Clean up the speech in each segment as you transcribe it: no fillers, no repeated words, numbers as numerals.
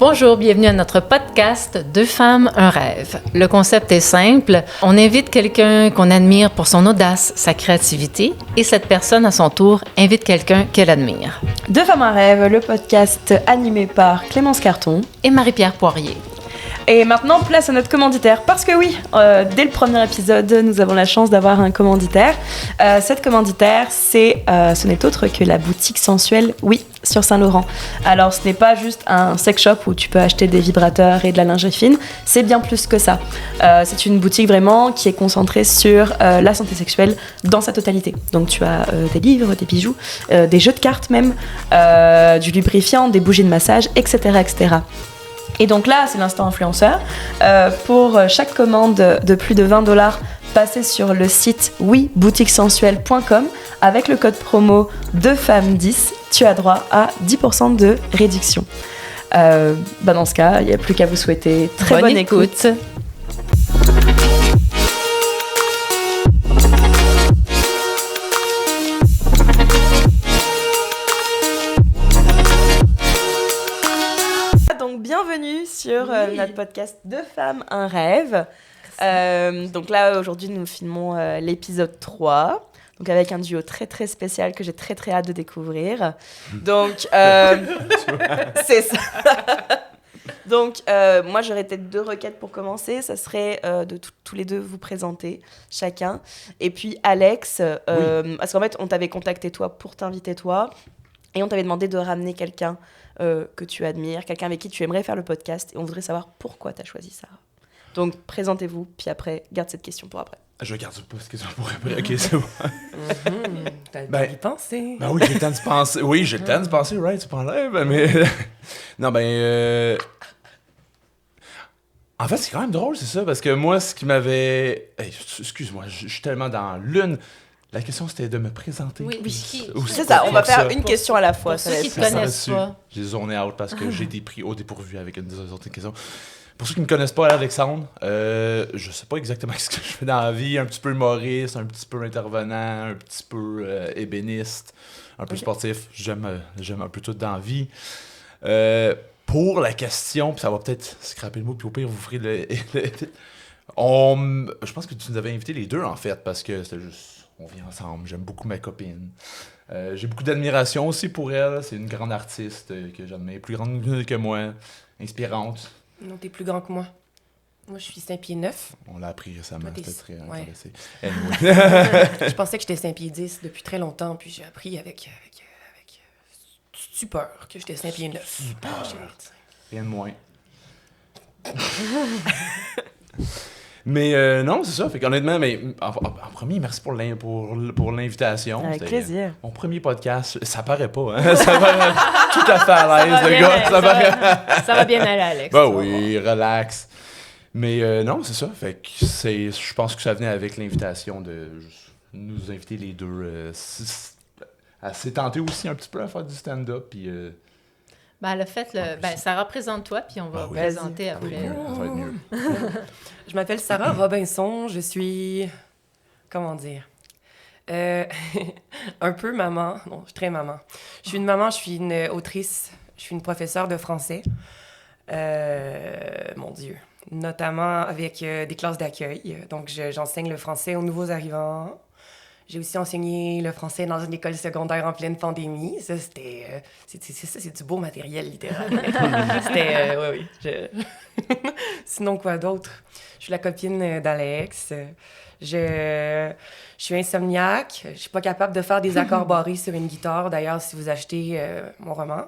Bonjour, bienvenue à notre podcast « Deux femmes, un rêve ». Le concept est simple. On invite quelqu'un qu'on admire pour son audace, sa créativité, et cette personne, à son tour, invite quelqu'un qu'elle admire. Deux femmes, un rêve, le podcast animé par Clémence Carton et Marie-Pierre Poirier. Et maintenant, place à notre commanditaire. Parce que oui, dès le premier épisode, nous avons la chance d'avoir un commanditaire. Cette commanditaire, ce n'est autre que la boutique sensuelle, oui, sur Saint-Laurent. Alors, ce n'est pas juste un sex shop où tu peux acheter des vibrateurs et de la lingerie fine. C'est bien plus que ça. C'est une boutique vraiment qui est concentrée sur la santé sexuelle dans sa totalité. Donc, tu as des livres, des bijoux, des jeux de cartes même, du lubrifiant, des bougies de massage, etc., etc. Et donc là, c'est l'instant influenceur. Pour chaque commande de plus de 20$, passez sur le site boutiquesensuelle.com avec le code promo 2femmes10. Tu as droit à 10% de réduction. Dans ce cas, il n'y a plus qu'à vous souhaiter très bonne écoute. Bienvenue sur notre podcast Deux femmes, un rêve. Donc là, aujourd'hui, nous filmons l'épisode 3. Donc avec un duo très très spécial que j'ai très très hâte de découvrir. Donc, c'est ça. Donc, moi, j'aurais peut-être 2 requêtes pour commencer. Ça serait de tous les deux vous présenter chacun. Et puis Alex, parce qu'en fait, on t'avait contacté toi pour t'inviter toi. Et on t'avait demandé de ramener quelqu'un que tu admires, quelqu'un avec qui tu aimerais faire le podcast. Et on voudrait savoir pourquoi tu as choisi Sarah. Donc, présentez-vous, puis après, garde cette question pour après. Je garde pas cette question pour après. OK, c'est bon. T'as le temps d'y penser. Ben oui, j'ai le temps de penser. Oui, j'ai le temps de penser, right? C'est pas en rêve, mais... Non, En fait, c'est quand même drôle, c'est ça, parce que moi, ce qui m'avait... Hey, excuse-moi, je suis tellement dans l'une... La question, c'était de me présenter. Oui. C'est ça, on va faire une question à la fois. Pour ceux qui ne connaissent pas. J'ai zoné out parce que j'ai été pris au dépourvu avec une des autres questions. Pour ceux qui ne me connaissent pas, Alexandre, je sais pas exactement ce que je fais dans la vie. Un petit peu humoriste, un petit peu intervenant, un petit peu ébéniste, un peu sportif. J'aime un peu tout dans la vie. Pour la question, puis ça va peut-être scraper le mot, puis au pire, vous ferez je pense que tu nous avais invités les deux, en fait, parce que c'était juste... On vit ensemble, j'aime beaucoup ma copine. J'ai beaucoup d'admiration aussi pour elle. C'est une grande artiste que j'admire, plus grande que moi, inspirante. Non, t'es plus grand que moi. Moi, je suis 5 pieds 9. On l'a appris récemment, c'était très intéressant. Anyway. Je pensais que j'étais 5 pieds 10 depuis très longtemps, puis j'ai appris avec stupeur que j'étais 5 pieds 9. Rien de moins. Mais non, c'est ça. Fait qu'honnêtement, en premier, merci pour l'invitation. Avec plaisir. Mon premier podcast, ça paraît pas, hein? Ça paraît tout à fait à l'aise, le gars. Ça va bien aller, Alex. Ben oui, relax. Mais non, c'est ça. Fait que je pense que ça venait avec l'invitation de nous inviter les deux. Elle s'est tentée aussi un petit peu à faire du stand-up, puis... elle a fait ça représente toi, puis on va présenter après. Ça va être mieux. Je m'appelle Sarah Robinson, je suis... Comment dire? Un peu maman. Non, je suis très maman. Je suis une maman, je suis une autrice, je suis une professeure de français. Mon Dieu. Notamment avec des classes d'accueil. Donc, j'enseigne le français aux nouveaux arrivants. J'ai aussi enseigné le français dans une école secondaire en pleine pandémie. Ça, c'était... c'est du beau matériel littéraire. C'était... oui. Sinon, quoi d'autre? Je suis la copine d'Alex. Je suis insomniaque. Je suis pas capable de faire des accords barrés sur une guitare. D'ailleurs, si vous achetez mon roman...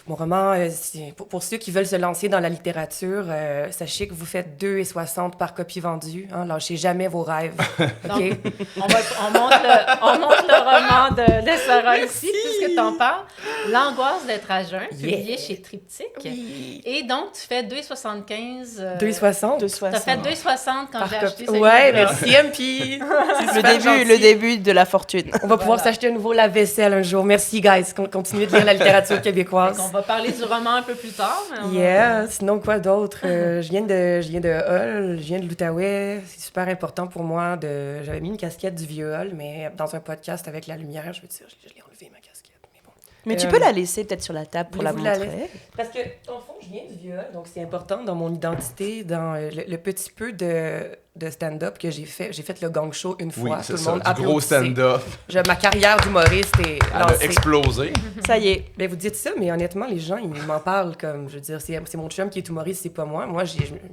Mon roman, pour ceux qui veulent se lancer dans la littérature, sachez que vous faites 2,60 par copie vendue. Hein, lâchez jamais vos rêves. Okay? Donc, on monte le roman de Sarah ici, puisque tu en parles. L'angoisse d'être à jeun, publié chez Triptyque. Oui. Et donc, tu fais 2,75... 2,60? Tu as fait 2,60 quand j'ai acheté ce livre. Ouais, merci, MP. Le début de la fortune. On va pouvoir s'acheter à nouveau la vaisselle un jour. Merci, guys. Continuez de lire la littérature québécoise. On va parler du roman un peu plus tard. Sinon, quoi d'autre? Je viens de Hull, je viens de l'Outaouais. C'est super important pour moi. J'avais mis une casquette du vieux Hull, mais dans un podcast avec la lumière, je veux dire, je l'ai enlevé, ma casquette. Mais bon, Mais tu peux la laisser peut-être sur la table pour la voulez-vous la montrer. Parce que, dans le fond, je viens du viol, donc c'est important dans mon identité, dans le petit peu de stand-up que j'ai fait. J'ai fait le gang show une Oui, fois, c'est tout le ça, monde du gros applaudissait. stand-up. Ma carrière d'humoriste est Elle a lancée. explosé. Ça y est. Ben, vous dites ça, mais honnêtement, les gens, ils m'en parlent comme, je veux dire, c'est mon chum qui est humoriste, c'est pas moi. Moi,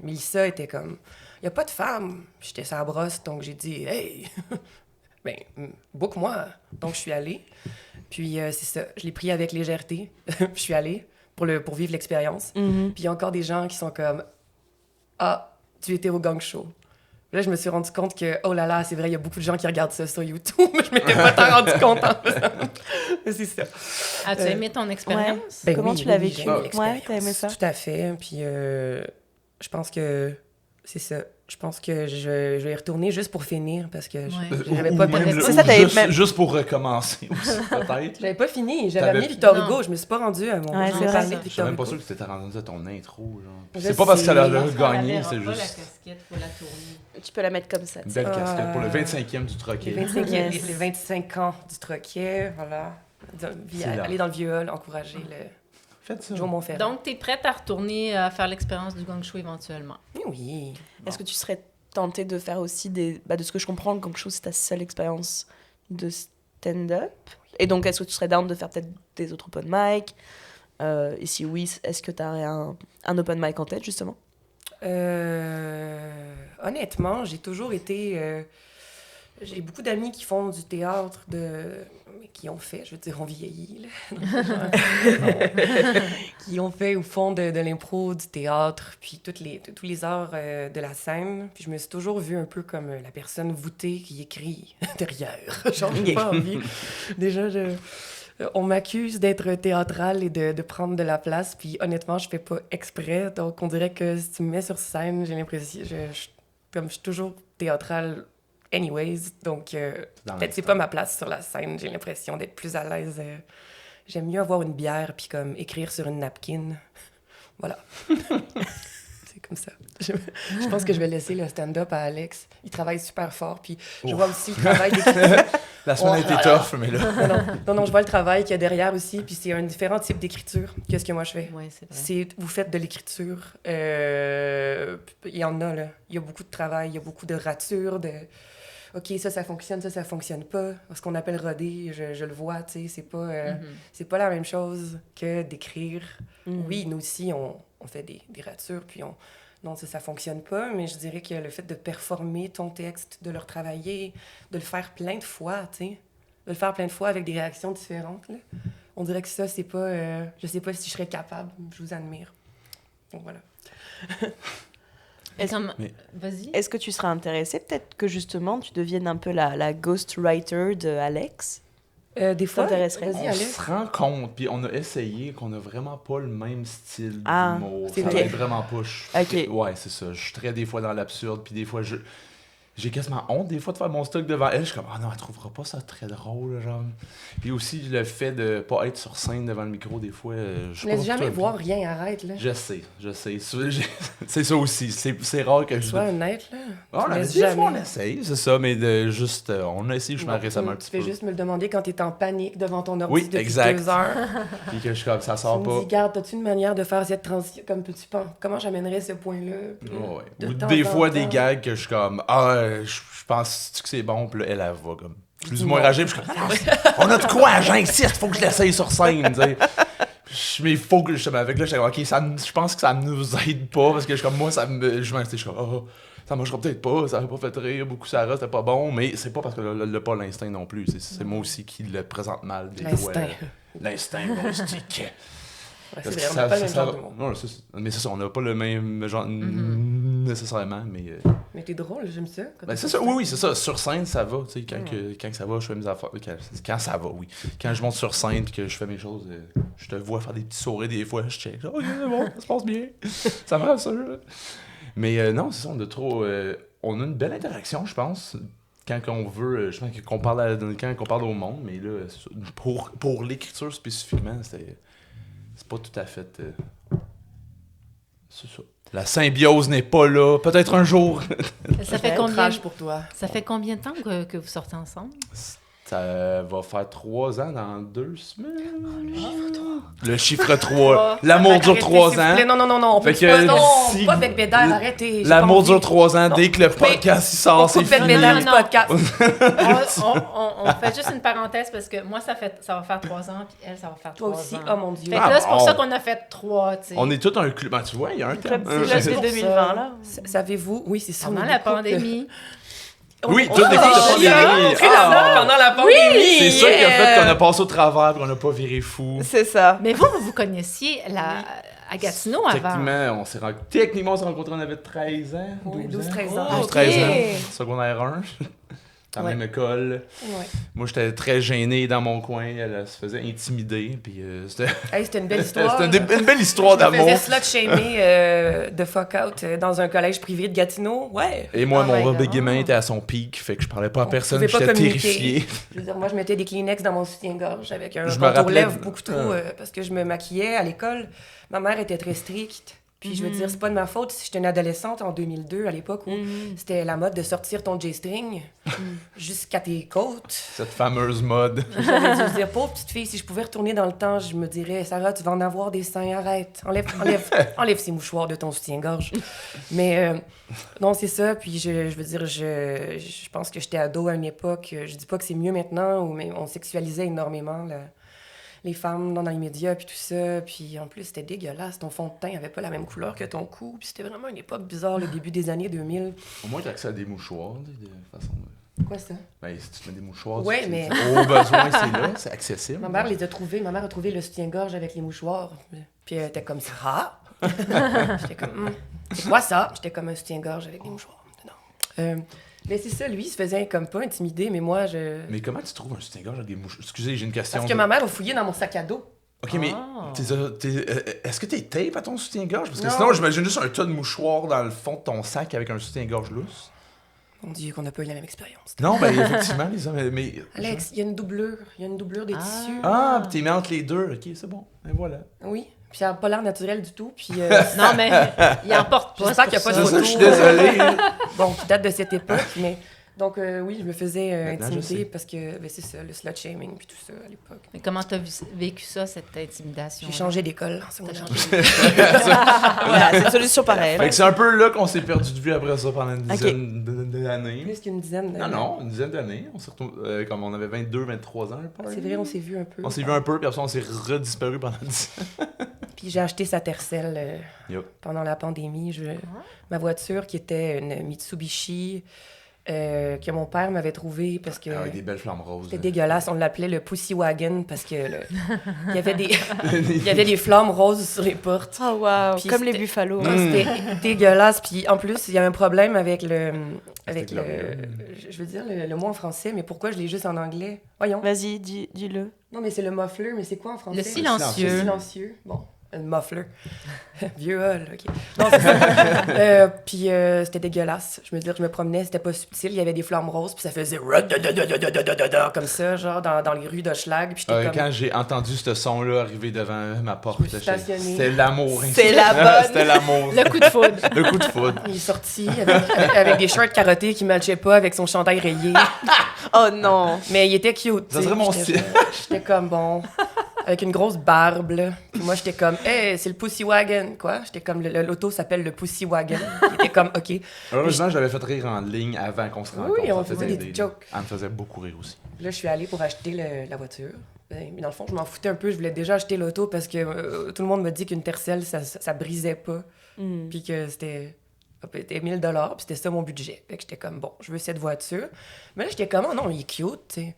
Mélissa était comme, il y a pas de femme. J'étais sa brosse, donc j'ai dit, hey, ben, book-moi. Donc, je suis allée. Puis, c'est ça, je l'ai pris avec légèreté. Je suis allée pour vivre l'expérience. Puis, il y a encore des gens qui sont comme, ah, tu étais au gang show. Là, je me suis rendu compte que, oh là là, c'est vrai, il y a beaucoup de gens qui regardent ça sur YouTube, mais je m'étais pas tant rendu compte. Mais c'est ça. As-tu aimé ton expérience? Ben Comment oui, tu l'as oui, vécu? j'ai aimé Ouais, t'as aimé ça? Tout à fait. Puis je pense que c'est ça. Je pense que je vais y retourner juste pour finir parce que j'avais Ou pas même resté. le- C'est ou ça, t'avais juste, même- juste pour recommencer aussi, peut-être. J'avais pas fini. J'avais T'avais- amené Victor Non. Hugo. Je me suis pas rendue à mon. Ouais, je c'est voulais vrai. parler de Je Je suis Victor même pas Hugo. sûr que c'était rendu à ton intro. Genre. Je C'est pas parce qu'elle a sais. gagné, c'est pas la juste casquette, faut la tourner. Tu peux la mettre comme ça. une belle casquette pour le Ah. 25e du Les troquet. 25 ans du troquet, voilà. C'est là. Aller dans le vieux hall, encourager le Faites ça. Joe Montferrand. Donc, tu es prête à retourner à faire l'expérience du gang show éventuellement? Oui. Est-ce que tu serais tentée de faire aussi de ce que je comprends, le gang show, c'est ta seule expérience de stand-up? Et donc, est-ce que tu serais down de faire peut-être des autres open mic? Et si oui, est-ce que tu aurais un open mic en tête, justement? Honnêtement, j'ai toujours été. J'ai beaucoup d'amis qui font du théâtre, qui ont fait, je veux dire, on vieillit, là. Qui ont fait ou font de l'impro, du théâtre, puis tous les arts de la scène. Puis je me suis toujours vue un peu comme la personne voûtée qui écrit derrière. Genre, j'ai pas envie. Déjà, on m'accuse d'être théâtrale et de prendre de la place, puis honnêtement, je fais pas exprès. Donc, on dirait que si tu me mets sur scène, j'ai l'impression... Comme je suis toujours théâtrale anyways, donc peut-être c'est pas ma place sur la scène. J'ai l'impression d'être plus à l'aise. J'aime mieux avoir une bière puis comme écrire sur une napkin. Voilà. C'est comme ça. Je pense que je vais laisser le stand-up à Alex. Il travaille super fort, puis je vois aussi le travail d'écriture. La semaine a été tough, mais là. Non, je vois le travail qu'il y a derrière aussi, puis c'est un différent type d'écriture que ce que moi je fais. Oui, c'est vrai. Vous faites de l'écriture. Il y en a, là. Il y a beaucoup de travail, il y a beaucoup de ratures, de... OK, ça fonctionne, ça fonctionne pas. Ce qu'on appelle roder, je le vois, tu sais, c'est pas la même chose que d'écrire. Oui, nous aussi, on fait des ratures, puis non, ça fonctionne pas, mais je dirais que le fait de performer ton texte, de le retravailler, de le faire plein de fois, tu sais, de le faire plein de fois avec des réactions différentes, là. On dirait que ça, c'est pas... je sais pas si je serais capable. Je vous admire. Donc, voilà. Vas-y. Est-ce que tu serais intéressée peut-être que justement tu deviennes un peu la ghostwriter de Alex? Des fois, t'intéresserait? vas-y, On Alex. se rend compte, puis on a essayé qu'on a vraiment pas le même style Ah, d'humour. c'est Ça vrai. va vraiment pas. Ok. Ouais, c'est ça. Je suis très des fois dans l'absurde, puis des fois j'ai quasiment honte des fois de faire mon stock devant elle. Je suis comme, ah non, elle trouvera pas ça très drôle, genre. Puis aussi, le fait de pas être sur scène devant le micro, des fois, je sais pas. Laisse jamais voir rien, arrête, là. Je sais. C'est ça aussi. C'est rare que je. Sois honnête, là. Ah, Tu laisses des fois, on jamais. essaye, c'est ça, mais de juste. On a essayé, je Non, m'en récemment un tu petit fais peu. juste me le demander quand t'es en panique devant ton ordi Oui, depuis exact. 2 heures. Puis que je suis comme, ça Tu sort me pas. dis, garde, as-tu une manière de faire cette transition? Comme tu penses, comment j'amènerais ce point-là? Puis, Ouais. de Ou temps des en fois, temps. des gags que je suis comme, je pense que c'est bon, puis là, elle va comme plus dis ou moins non. rager, puis je suis comme, ah, on a de quoi, j'insiste, faut que je l'essaye sur scène, tu sais. Mais il faut que justement, avec là, je suis comme, ok, je pense que ça nous aide pas, parce que je suis comme, moi, je suis comme, oh, ça marchera peut-être pas, ça m'a pas fait rire, beaucoup Sarah, c'était pas bon, mais c'est pas parce que l'a pas l'instinct non plus, c'est moi aussi qui le présente mal, des fois. L'instinct. L'instinct mystique. Ouais, Parce c'est que vrai, on n'a pas le même genre de va- mot. non, mais c'est ça, on n'a pas le même genre nécessairement, mais Mais t'es drôle, j'aime ça. quand ben, t'es c'est sur ça, scène. oui, c'est ça, sur scène ça va, tu sais, quand ça va, je fais mes affaires, quand ça va, oui. Quand je monte sur scène et que je fais mes choses, je te vois faire des petits sourires des fois, je check, oh, c'est bon, ça se passe bien, ça me rassure. Mais non, c'est ça, on a une belle interaction, je pense. Quand on veut, je pense qu'on parle quand on parle au monde, mais là, c'est ça. Pour l'écriture spécifiquement, c'est pas tout à fait. C'est ça. La symbiose n'est pas là. Peut-être un jour. Ça fait Quel combien, outrage pour toi. ça fait combien de temps que vous sortez ensemble? Ça va faire 3 ans dans 2 semaines. Le chiffre 3. L'amour dure 3 ans. Non, on peut Fait pas, que non, si- pas Bête Bédère, arrêtez. j'ai L'amour pas envie. dure 3 ans. Non. Dès que le podcast il sort, c'est Coupe Bête fini. Bédère Non, du non. podcast. On fait juste une parenthèse parce que moi, ça va faire 3 ans, puis elle, ça va faire 3 Toi aussi, ans. oh mon Dieu. Fait que là, c'est pour bon. ça qu'on a fait 3, tu sais. On est tous un club. Ben, tu vois, il y a un Club thème. Psy, là, c'est pour ça. 2020, là. Savez-vous, oui, c'est ça. Pendant on est la des couples. pandémie. Oui, On- tout des on- couples de on- pandémie. on- Ah. Pendant la pandémie. C'est ça qui a fait qu'on a passé au travers et qu'on n'a pas viré fou. C'est ça. Mais vous connaissiez à Gatineau avant. Techniquement, on s'est rencontrés, on avait 13 ans. Oui, 12 12-13 ans. ans. Oh, 13 ok. ans. Secondaire 1. Dans la Ouais. même école. Ouais. Moi, j'étais très gêné dans mon coin. Elle se faisait intimider. Puis c'était Hey, c'était une belle histoire. c'était une belle histoire Je me d'amour. faisais slut-shamer de fuck out dans un collège privé de Gatineau. Ouais. Et moi, Oh my mon God. bégaiement était à son pic. Fait que je parlais pas à On personne. pouvait pas J'étais communiquer. terrifié. Je veux dire, moi, je mettais des Kleenex dans mon soutien-gorge avec un Je me contour rappelais lèvres de- beaucoup trop parce que je me maquillais à l'école. Ma mère était très stricte. Puis je veux dire, c'est pas de ma faute si j'étais une adolescente en 2002, à l'époque où c'était la mode de sortir ton J-string jusqu'à tes côtes. Cette fameuse mode. J'aurais dû se dire, pauvre petite fille, si je pouvais retourner dans le temps, je me dirais, Sarah, tu vas en avoir des seins, arrête. Enlève ces mouchoirs de ton soutien-gorge. Mais non, c'est ça. Puis je veux dire, je pense que j'étais ado à une époque. Je dis pas que c'est mieux maintenant, mais on sexualisait énormément les femmes dans les médias, puis tout ça. Puis en plus, c'était dégueulasse. Ton fond de teint avait pas la même couleur que ton cou. Puis c'était vraiment une époque bizarre, le début des années 2000. Au moins, t'as accès à des mouchoirs. De façon. Quoi ça? Ben, si tu te mets des mouchoirs, Ouais, tu- mais- au besoin, c'est là. C'est accessible. Ma mère les a trouvés. Ma mère a trouvé le soutien-gorge avec les mouchoirs. Puis elle était comme ça. J'étais comme, c'est quoi ça? J'étais comme un soutien-gorge avec des mouchoirs. Non. Mais c'est ça, lui, il se faisait comme pas intimider, mais moi, Mais comment tu trouves un soutien-gorge avec des mouchoirs? Excusez, j'ai une question. Parce que ma mère a fouillé dans mon sac à dos. Ok, mais Ah. est-ce que t'es tape à ton soutien-gorge? Parce que Non. sinon, j'imagine juste un tas de mouchoirs dans le fond de ton sac avec un soutien-gorge lousse. Mon Dieu, qu'on n'a pas eu la même expérience. Non, ben effectivement, les hommes. Mais... Alex, il y a une doublure. Il y a une doublure des tissus. Ah, pis t'es mis entre les deux. Ok, c'est bon. Et voilà. Oui. Puis ça n'a pas l'air naturel du tout. Puis Non, mais il en porte pas. J'espère qu'il y a c'est pas pour de ça. C'est ça, photos. je suis désolé. bon, qui date de cette époque, mais... Donc oui, je me faisais Maintenant, je intimider sais. parce que ben, c'est ça, le slut-shaming puis tout ça à l'époque. Mais comment t'as vécu ça, cette intimidation? J'ai changé d'école en secondaire. Voilà, c'est une solution pareille. Fait que c'est un peu là qu'on s'est perdu de vue après ça pendant une Ok. dizaine d'années. Plus qu'une dizaine d'années. Non, une dizaine d'années. On s'est retrouvés, comme on avait 22, 23 ans, je pense. C'est vrai, on s'est vu un peu. On s'est vu un peu, puis après ça, on s'est redisparu pendant 10 ans. Puis j'ai acheté sa tercelle Yup. pendant la pandémie. Ma voiture, qui était une Mitsubishi, que mon père m'avait trouvée parce que Avec des belles flammes roses. c'était dégueulasse. On l'appelait le Pussy Wagon parce que il y avait des il y avait des flammes roses sur les portes. Oh, wow. Puis Comme les c'était- buffalo. C'était dégueulasse. Puis en plus, il y a un problème avec C'était glorieux. je veux dire le mot en français, mais pourquoi je l'ai juste en anglais? Voyons. Vas-y, dis-le. Non, mais c'est le muffler, mais c'est quoi en français? Le silencieux. Le silencieux. Bon, un muffler. Vieux hall, OK. Non, c'est ça. Puis c'était dégueulasse. Je me promenais, c'était pas subtil. Il y avait des flammes roses, puis ça faisait comme ça, genre dans les rues d'Hochelag. Puis j'étais comme... Quand j'ai entendu ce son-là arriver devant ma porte, Je me suis stationnée. c'était l'amour. C'est la bonne. C'était l'amour. Le coup de foudre. Le coup de foudre. Il est sorti avec des shorts carottés qui matchaient pas avec son chandail rayé. Oh non. Mais il était cute. Ça tu sais. serait mon J'étais- style. J'étais comme, bon, avec une grosse barbe, là. Puis moi, j'étais comme, hey, c'est le Pussy Wagon, quoi. J'étais comme, l'auto s'appelle le Pussy Wagon. Il était comme, OK. Heureusement, j'avais fait rire en ligne avant qu'on se rencontre. Oui, on Ça faisait faisait des jokes. Elle me faisait beaucoup rire aussi. Là, je suis allée pour acheter la voiture. Mais dans le fond, je m'en foutais un peu. Je voulais déjà acheter l'auto parce que tout le monde me dit qu'une tercelle, ça brisait pas. Mm. Puis que c'était 1000 $, puis c'était ça mon budget. Fait que j'étais comme, bon, je veux cette voiture. Mais là, j'étais comme, oh non, il est cute, tu sais.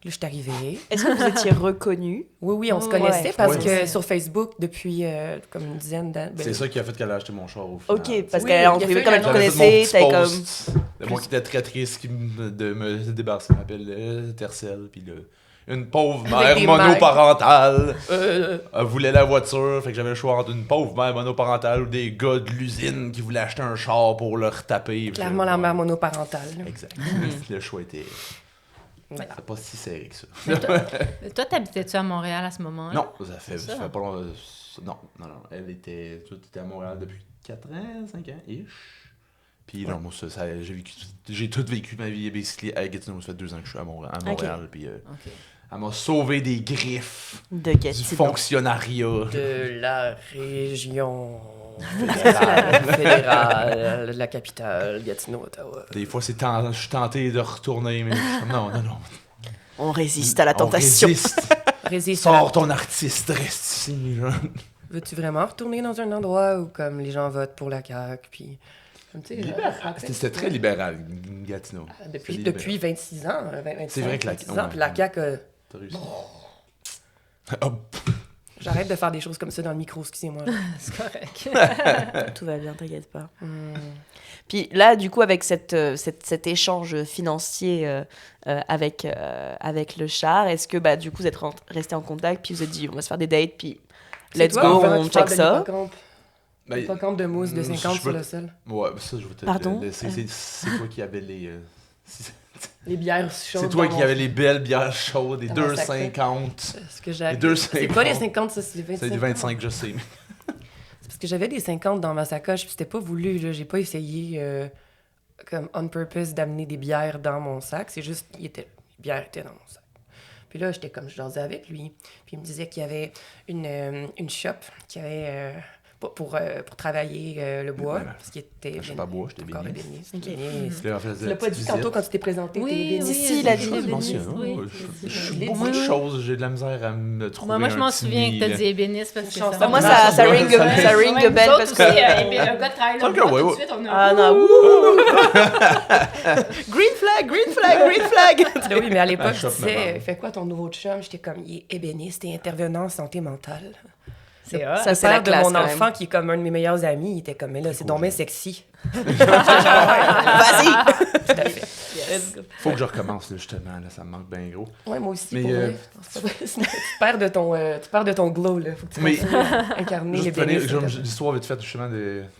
Là, je suis arrivée. Est-ce que vous étiez reconnus? Oui, on se Oh, connaissait ouais. parce Ouais. que sur Facebook, depuis comme une dizaine d'années. C'est ça qui a fait qu'elle a acheté mon char au final. Ok, parce Oui, qu'elle il en a privée, fait comme elle te la- J'avais fait mon connaissait, petit t'avais comme... post de moi qui était très triste de me débarrasser, m'appelle Tercel, puis là, une pauvre mère des monoparentale elle voulait la voiture, fait que j'avais le choix entre une pauvre mère monoparentale ou des gars de l'usine qui voulaient acheter un char pour le retaper. Clairement la mère monoparentale. là. Exact. Le choix était... Ouais. C'était pas si serré que ça. Mais toi, t'habitais-tu à Montréal à ce moment-là? Non, ça fait C'est ça. pas longtemps. Non. Elle était à Montréal depuis 4 ans, 5 ans, ish. Puis non, moi, j'ai tout vécu ma vie basically à Gatineau. Ça fait 2 ans que je suis à Montréal. Puis elle m'a sauvé des griffes de du Gatineau. fonctionnariat. De la région fédérale de la capitale, Gatineau, Ottawa. Des fois, je suis tenté de retourner, mais non. On résiste à la tentation. On résiste. Sors ton artiste, reste ici. Genre. Veux-tu vraiment retourner dans un endroit où comme les gens votent pour la CAQ, puis... Comme, tu sais, C'était très libéral, Gatineau. Depuis 26 ans, 25, c'est vrai que 26 ans, puis la CAQ... T'as réussi. J'arrête de faire des choses comme ça dans le micro, excusez-moi. C'est correct. Tout va bien, t'inquiète pas. Puis là, du coup, avec cet échange financier avec le char, est-ce que du coup, vous êtes restés en contact, puis vous êtes dit, on va se faire des dates, puis let's go, on check ça. Hippocampe de mousse de 50 sur le sol. Ouais, ça, je vais te Pardon? c'est toi qui avais les... Les bières chaudes. C'est toi qui avais les belles bières chaudes, les Dans mon 2,50. Ce que j'avais. Les 2,50. C'est pas les 50, ça, c'est les 25. C'est du 25, je sais. C'est parce que j'avais des 50 dans ma sacoche, puis c'était pas voulu, là. J'ai pas essayé, comme on purpose, d'amener des bières dans mon sac. C'est juste, les bières étaient dans mon sac. Puis là, j'étais comme, je jasais avec lui. Puis il me disait qu'il y avait une shop qui avait... Pour travailler le bois, Ouais, parce qu'il était... Je sais pas bois, j'étais béniste. Tu l'as l'as pas dit tantôt quand tu t'es présenté. Si, il a dit. Je suis beaucoup de choses, j'ai de la misère à me trouver. Moi, je m'en souviens que t'as dit ébéniste parce que ça... Moi, ça ring a bell parce que... Un gars de travail là, tout de suite, on a... Ah non, Green flag! Oui, mais à l'époque, shop, je disais, maman. fais quoi ton nouveau chum? J'étais comme, il est ébéniste et intervenant en santé mentale. C'est hot. Ça, Le c'est la père de classe, mon quand même. enfant, qui est comme un de mes meilleurs amis, il était comme, mais là, c'est donc bien sexy. Vas-y! Tout à fait. Faut que je recommence, là, justement. Là, ça me manque bien gros. Ouais, moi aussi, Mais, pour vrai. Tu perds de ton glow, là. Faut que tu Mais- continues à incarner Juste l'ébénisme. finir, l'histoire vite faite, justement,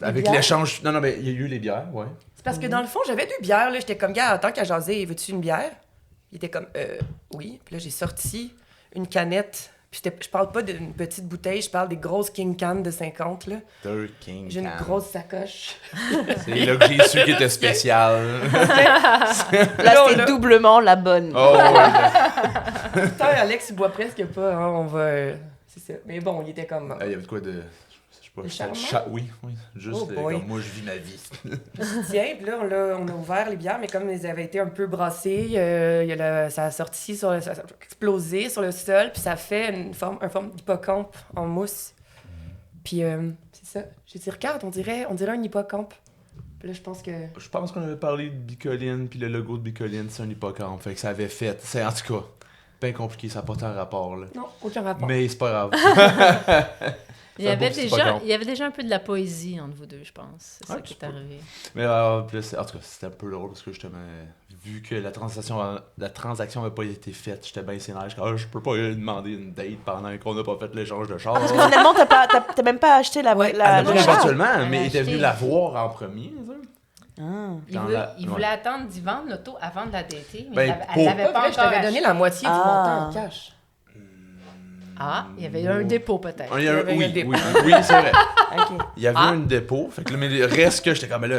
avec bières? l'échange. Non, mais il y a eu les bières, ouais. C'est parce que dans le fond, j'avais 2 bières, là. J'étais comme, gars, tant qu'à jaser, veux-tu une bière? Il était comme, oui. Puis là, j'ai sorti une canette. Puis je parle pas d'une petite bouteille, je parle des grosses King Can de 50, là. King J'ai une grosse sacoche. C'est là que j'ai su qu'il était spécial. Là, c'est doublement la bonne. Oh, ouais. Putain, Alex, il boit presque pas, hein. On va... c'est ça. Mais bon, il était comme... Il y avait de quoi de. Je sais pas. Le charmant? Oui. Juste Oh boy. comme moi, je vis ma vie. Tiens, puis là, on a ouvert les bières, mais comme elles avaient été un peu brassées, ça a sorti, ça a explosé sur le sol, puis ça fait une forme d'hippocampe en mousse. Puis c'est ça. J'ai dit, regarde, on dirait un hippocampe. Puis là, je pense que... Je pense qu'on avait parlé de Bicoline, puis le logo de Bicoline, c'est un hippocampe. Fait que ça avait fait. C'est en tout cas bien compliqué, ça n'a pas tant rapport, là. Non, aucun rapport. Mais c'est pas grave. Il y avait déjà un peu de la poésie entre vous deux, je pense. C'est ça qui est arrivé. Mais puis là, en tout cas, c'était un peu drôle parce que justement, vu que la transaction n'avait pas été faite, j'étais bien sénère. Je peux pas lui demander une date pendant qu'on n'a pas fait l'échange de char. Parce que finalement, t'as même pas acheté la Elle a pris le char. éventuellement, mais il était acheté. venu la voir en premier. Ça. Il voulait attendre d'y vendre l'auto avant de la dater, mais Ben, elle l'avait Pas pas vrai, je t'avais encore donné acheté. la moitié du montant en cash. Ah, il y avait un dépôt peut-être. Il y a avait un oui, dépôt. oui, c'est vrai. Ok. Il y avait un dépôt. Fait que là, mais le reste que j'étais comme là,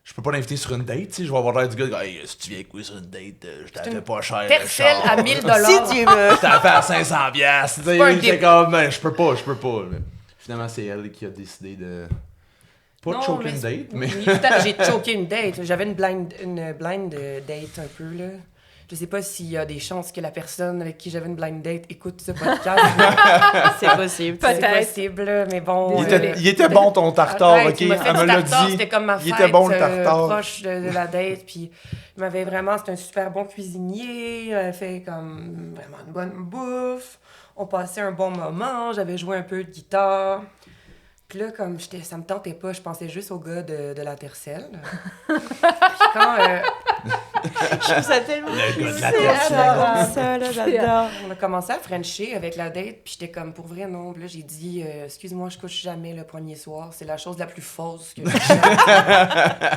je peux pas l'inviter sur une date, tu sais. Je vais avoir l'air du gars, hey, si tu viens avec moi sur une date, je t'en fais pas cher. Tercel à 1 000 Si tu veux. Je t'en fais à 500 piastres. Tu pas un sais, j'étais dip. comme, ben, je peux pas. Mais finalement, c'est elle qui a décidé de. Pas Non, choquer mais une date, mais. Oui, putain, j'ai choqué une date. J'avais une blind date un peu, là. Je sais pas s'il y a des chances que la personne avec qui j'avais une blind date écoute ce podcast. C'est possible. C'est Peut-être. possible, là, mais bon... Il était bon ton tartare, Ouais, ok? il m'a fait Elle me du l'a tartare, dit. c'était comme ma fête, Il était bon le tartare. proche de la date, puis il m'avait vraiment... C'était un super bon cuisinier, il avait fait comme vraiment une bonne bouffe, on passait un bon moment, j'avais joué un peu de guitare... Puis là, comme ça me tentait pas, je pensais juste au gars de la Tercel. Puis quand Je trouve ça tellement... Le gars de la C'est Tercel. ça, là, j'adore. on a commencé à frencher avec la date, puis j'étais comme, pour vrai, non. Puis là, j'ai dit, excuse-moi, je couche jamais le premier soir. C'est la chose la plus fausse que j'ai faite.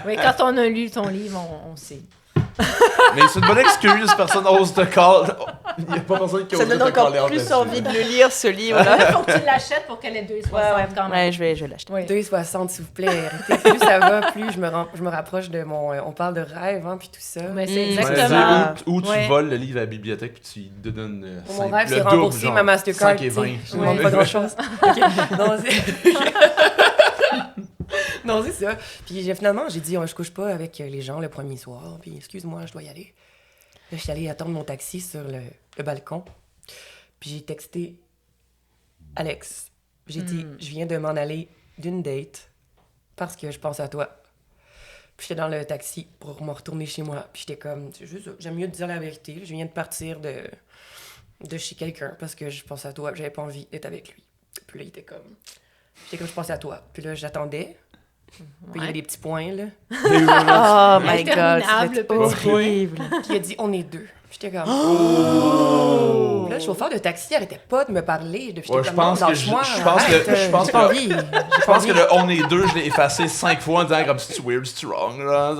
Oui, quand on a lu ton livre, on sait. Mais c'est une bonne excuse, personne n'ose te call. Il n'y a pas personne qui Ça ose donne te encore coller plus là-dessus. envie de le lire, ce livre-là. Il faut que tu l'achètes pour qu'elle ait 2,60 quand même. Ouais, je vais l'acheter. Oui. 2,60, s'il vous plaît. Arrêtez. Plus ça va, plus je me rapproche de mon... on parle de rêve, hein, puis tout ça. Mais c'est Mm. Ouais, exactement. c'est où tu Ouais. voles le livre à la bibliothèque puis tu lui donnes Pour mon rêve, c'est rembourser ma Mastercard. 5 et 20. Je ne demande pas grand-chose. OK. Non, c'est... non, c'est ça. Puis finalement, j'ai dit, je couche pas avec les gens le premier soir. Puis excuse-moi, je dois y aller. Là, je suis allée attendre mon taxi sur le balcon. Puis j'ai texté Alex. J'ai dit, je viens de m'en aller d'une date parce que je pense à toi. Puis j'étais dans le taxi pour me retourner chez moi. Puis j'étais comme, c'est juste ça. J'aime mieux te dire la vérité. Je viens de partir de chez quelqu'un parce que je pense à toi. J'avais pas envie d'être avec lui. Puis là, j'étais comme, je pensais à toi. Puis là, j'attendais. Puis il y avait des petits points, là. Oh my God, Interminable, c'est petit horrible. Puis il a dit, on est deux. Puis j'étais comme, oh! Puis là, le chauffeur de taxi arrêtait pas de me parler. Puis j'étais Ouais, comme, je pense non, que lâche-moi, je pense arrête, que- je pense j'ai pas que- envie. Je pense que le on est deux, je l'ai effacé 5 fois en disant comme c'est weird, c'est wrong. Là.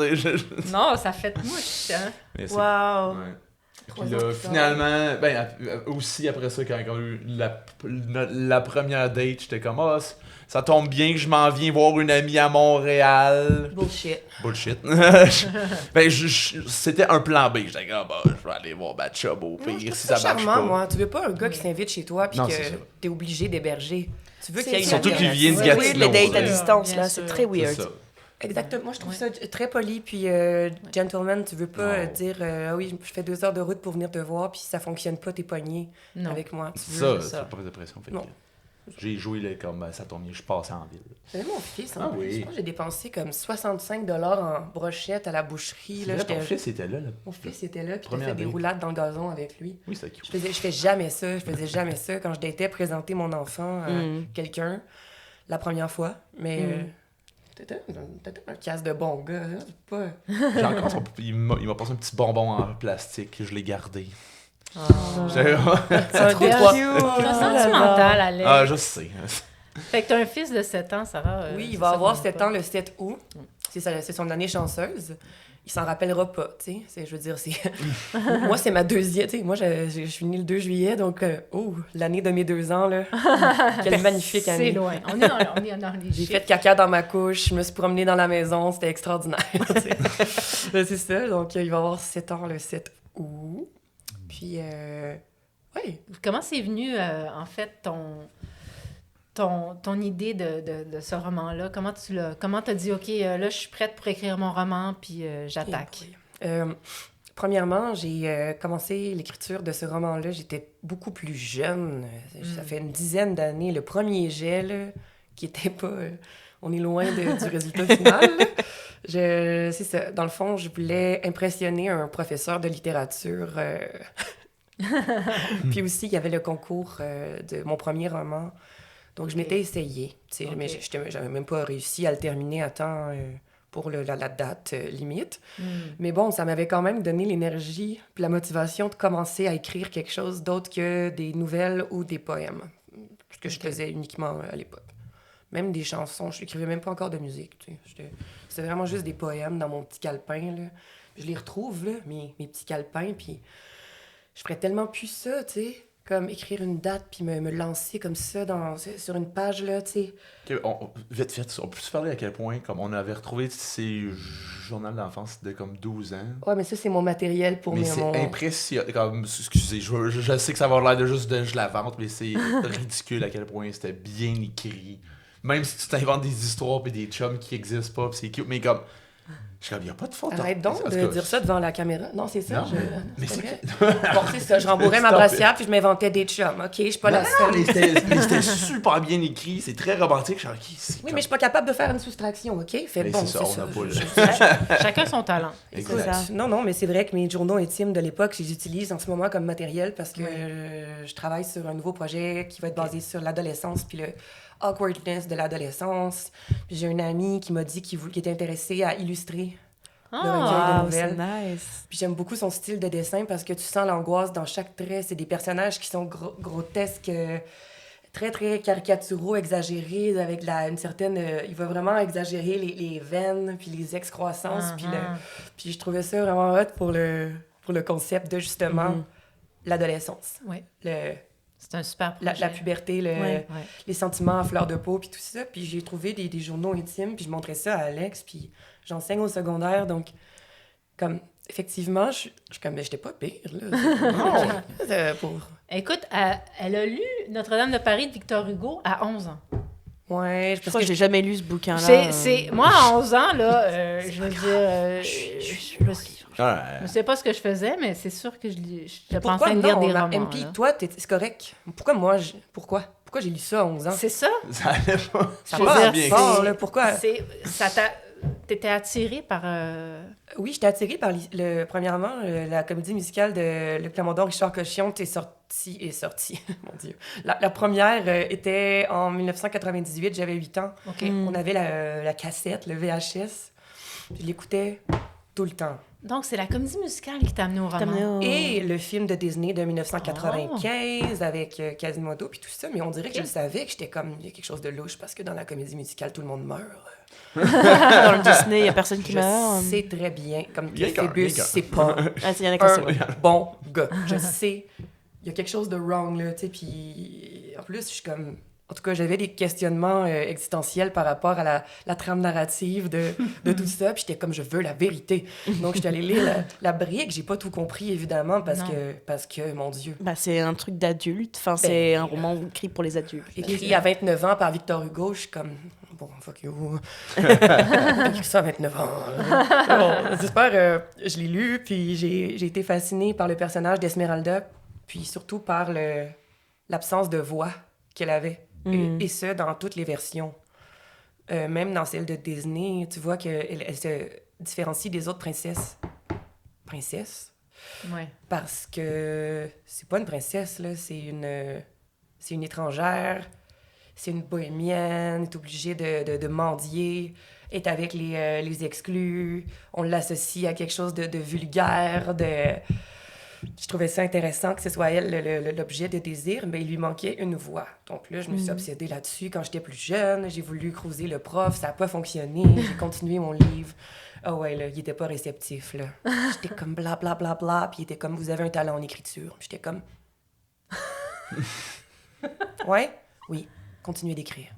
Non, ça fait mouche, hein? Mais c'est- Wow. ouais. Trois Puis ans là, plus tard. finalement, ben, aussi après ça, quand on a eu la première date, j'étais comme, ah, ça tombe bien que je m'en viens voir une amie à Montréal. Bullshit. Bullshit. Ben, c'était un plan B. J'étais comme, bah, je vais aller voir Bad Chub au pire si ça C'est marche charmant, pas. moi. Tu veux pas un gars qui s'invite chez toi puis Non, que c'est ça. t'es obligé d'héberger. Tu veux qu'il y ait une Surtout qu'il alternative. vient de C'est Gatineau. weird les dates à là. distance, Bien là. sûr. C'est très C'est weird. ça. Exactement. Moi, je trouve Ouais. ça très poli. Puis, gentleman, tu veux pas Non. dire ah oui, je fais 2 heures de route pour venir te voir, puis si ça fonctionne pas, t'es pogné Non. avec moi. Tu C'est veux. ça, ça. c'est pas de pression. Fait Non. que j'ai joué là, comme ben, ça tombe bien, je passais en ville. J'avais mon fils, Ah en plus. oui. Je pense que j'ai dépensé comme 65 $ en brochette à la boucherie. C'est Là, vrai, ton j'étais- fils était là. Mon fils était là, puis il Première fait des date. roulades dans le gazon avec lui. Oui, c'était cute. Je fais jamais ça. Je faisais jamais ça quand je datais présenter mon enfant à quelqu'un la première fois. Mais t'étais un casse de bon gars. Hein? C'est pas... J'ai encore il m'a passé un petit bonbon en plastique, je l'ai gardé. Ah. J'ai- C'est trop C'est sentimental, Alex. Ah, je sais. Fait que t'as un fils de 7 ans, Sarah. Oui, il c'est va ça avoir qu'on 7 pas. ans le 7 août. C'est son année chanceuse. Il s'en rappellera pas, tu sais. Je veux dire, c'est... moi, c'est ma deuxième... Tu sais, moi, je suis née le 2 juillet, donc... l'année de mes 2 ans, là. Quelle magnifique C'est année. loin. On est dans les J'ai chiffres. fait caca dans ma couche, je me suis promenée dans la maison, c'était extraordinaire. tu sais. Là, c'est ça, donc il va avoir 7 ans le 7 août. Puis, oui, Comment c'est venu, en fait, ton idée de ce roman-là? Comment t'as dit, OK, là, je suis prête pour écrire mon roman, puis j'attaque? Premièrement, j'ai commencé l'écriture de ce roman-là, j'étais beaucoup plus jeune. Ça fait une dizaine d'années. Le premier jet, là, qui était pas... on est loin du résultat final. C'est ça. Dans le fond, je voulais impressionner un professeur de littérature. Puis aussi, il y avait le concours de mon premier roman. Donc, je m'étais essayée. Tu sais, Ok. mais j'avais même pas réussi à le terminer à temps pour la date limite. Mais bon, ça m'avait quand même donné l'énergie puis la motivation de commencer à écrire quelque chose d'autre que des nouvelles ou des poèmes. Ce que je faisais uniquement à l'époque. Même des chansons. Je n'écrivais même pas encore de musique. Tu sais. C'était vraiment juste des poèmes dans mon petit calepin. Là. Je les retrouve, là, mes petits calepins, puis je ferais tellement plus ça, tu sais. Comme écrire une date puis me lancer comme ça sur une page, là, tu sais. Vite fait, on peut se parler à quel point comme on avait retrouvé ces journaux d'enfance de comme 12 ans. Ouais, mais ça, c'est mon matériel pour Mais c'est mon... impressionnant. Comme, excusez, je sais que ça va avoir l'air de juste de je la vente, mais c'est ridicule à quel point c'était bien écrit. Même si tu t'inventes des histoires et des chums qui existent pas, pis c'est cute, mais comme. Je suis comme, il n'y a pas de faute. Arrête donc de dire ça devant la caméra. Non, c'est ça. Non, mais c'est vrai. Bon, c'est ça. Je rembourrais ma Stop brassière puis je m'inventais des chums. OK, je suis pas la seule. mais c'était super bien écrit, c'est très romantique. Je suis comme, OK, c'est Oui, comme- mais je suis pas capable de faire une soustraction, OK? Fait Mais bon, c'est ça, c'est on n'a ça. pas le- Chacun son talent. Exact. ça. Non, mais c'est vrai que mes journaux intimes de l'époque, je les utilise en ce moment comme matériel parce que je travaille sur un nouveau projet qui va être basé sur l'adolescence puis le awkwardness de l'adolescence. Puis j'ai une amie qui m'a dit qu'il était intéressée à illustrer le recueil de Wow, nouvelles. c'est nice. Puis j'aime beaucoup son style de dessin parce que tu sens l'angoisse dans chaque trait. C'est des personnages qui sont grotesques, très, très caricaturaux, exagérés, avec une certaine... il va vraiment exagérer les veines, puis les excroissances. Puis je trouvais ça vraiment hot pour le concept de, justement, l'adolescence. Oui. Le, C'est un super projet. la puberté, Ouais. les sentiments à fleur de peau, puis tout ça. Puis j'ai trouvé des journaux intimes, puis je montrais ça à Alex, puis j'enseigne au secondaire, donc comme effectivement, je suis comme, mais j'étais pas pire, là. Pour... Écoute, elle a lu Notre-Dame de Paris de Victor Hugo à 11 ans. Ouais, Je crois que j'ai jamais lu ce bouquin-là. Moi, à 11 ans, là, je veux dire... je sais pas ce que je faisais, mais c'est sûr que je pensais lire des romans. MP, là. toi, c'est correct. Pourquoi moi, pourquoi j'ai lu ça à 11 ans? C'est ça. Ça allait pas. Ça je veux passe dire, fort, là. Pourquoi? T'étais attirée par... Oui, j'étais attirée par, premièrement, la comédie musicale de Luc Plamondon, Richard Cochion, est sortie, mon Dieu. La première était en 1998, j'avais 8 ans. OK. On avait la cassette, le VHS. Je l'écoutais tout le temps. Donc, c'est la comédie musicale qui t'a amené au roman. Et le film de Disney de 1995 avec Quasimodo puis tout ça, mais on dirait que je le savais que j'étais comme, il y a quelque chose de louche parce que dans la comédie musicale, tout le monde meurt. Dans le Disney, il n'y a personne qui meurt. Je sais très bien, comme Il y a que qu'un, Phébus, il y a qu'un. c'est pas Il y en a qu'un seul. un bon gars. Je sais, il y a quelque chose de wrong, là, tu sais, puis en plus, je suis comme... En tout cas, j'avais des questionnements existentiels par rapport à la trame narrative de tout ça. Puis j'étais comme, je veux la vérité. Donc, j'étais allée lire la brique. J'ai pas tout compris, évidemment, parce que, mon Dieu. Bah, c'est un truc d'adulte. Enfin, c'est un roman écrit pour les adultes. Écrit à 29 ans par Victor Hugo, je suis comme, bon, fuck you. Écrit ça à 29 ans. Bon, j'espère, je l'ai lu, puis j'ai été fascinée par le personnage d'Esmeralda, puis surtout par l'absence de voix qu'elle avait. Et ça, dans toutes les versions. Même dans celle de Disney, tu vois qu'elle se différencie des autres princesses. Princesse? Ouais. Parce que c'est pas une princesse, là. C'est une étrangère. C'est une bohémienne. Elle est obligée de mendier. Est avec les exclus. On l'associe à quelque chose de vulgaire, Je trouvais ça intéressant que ce soit elle l'objet de désir, mais il lui manquait une voix. Donc là, je me suis obsédée là-dessus quand j'étais plus jeune. J'ai voulu creuser le prof, ça n'a pas fonctionné. J'ai continué mon livre. Ah ouais, là, il était pas réceptif, là. J'étais comme bla bla bla bla, puis il était comme, vous avez un talent en écriture. J'étais comme... Ouais? Oui, continuez d'écrire.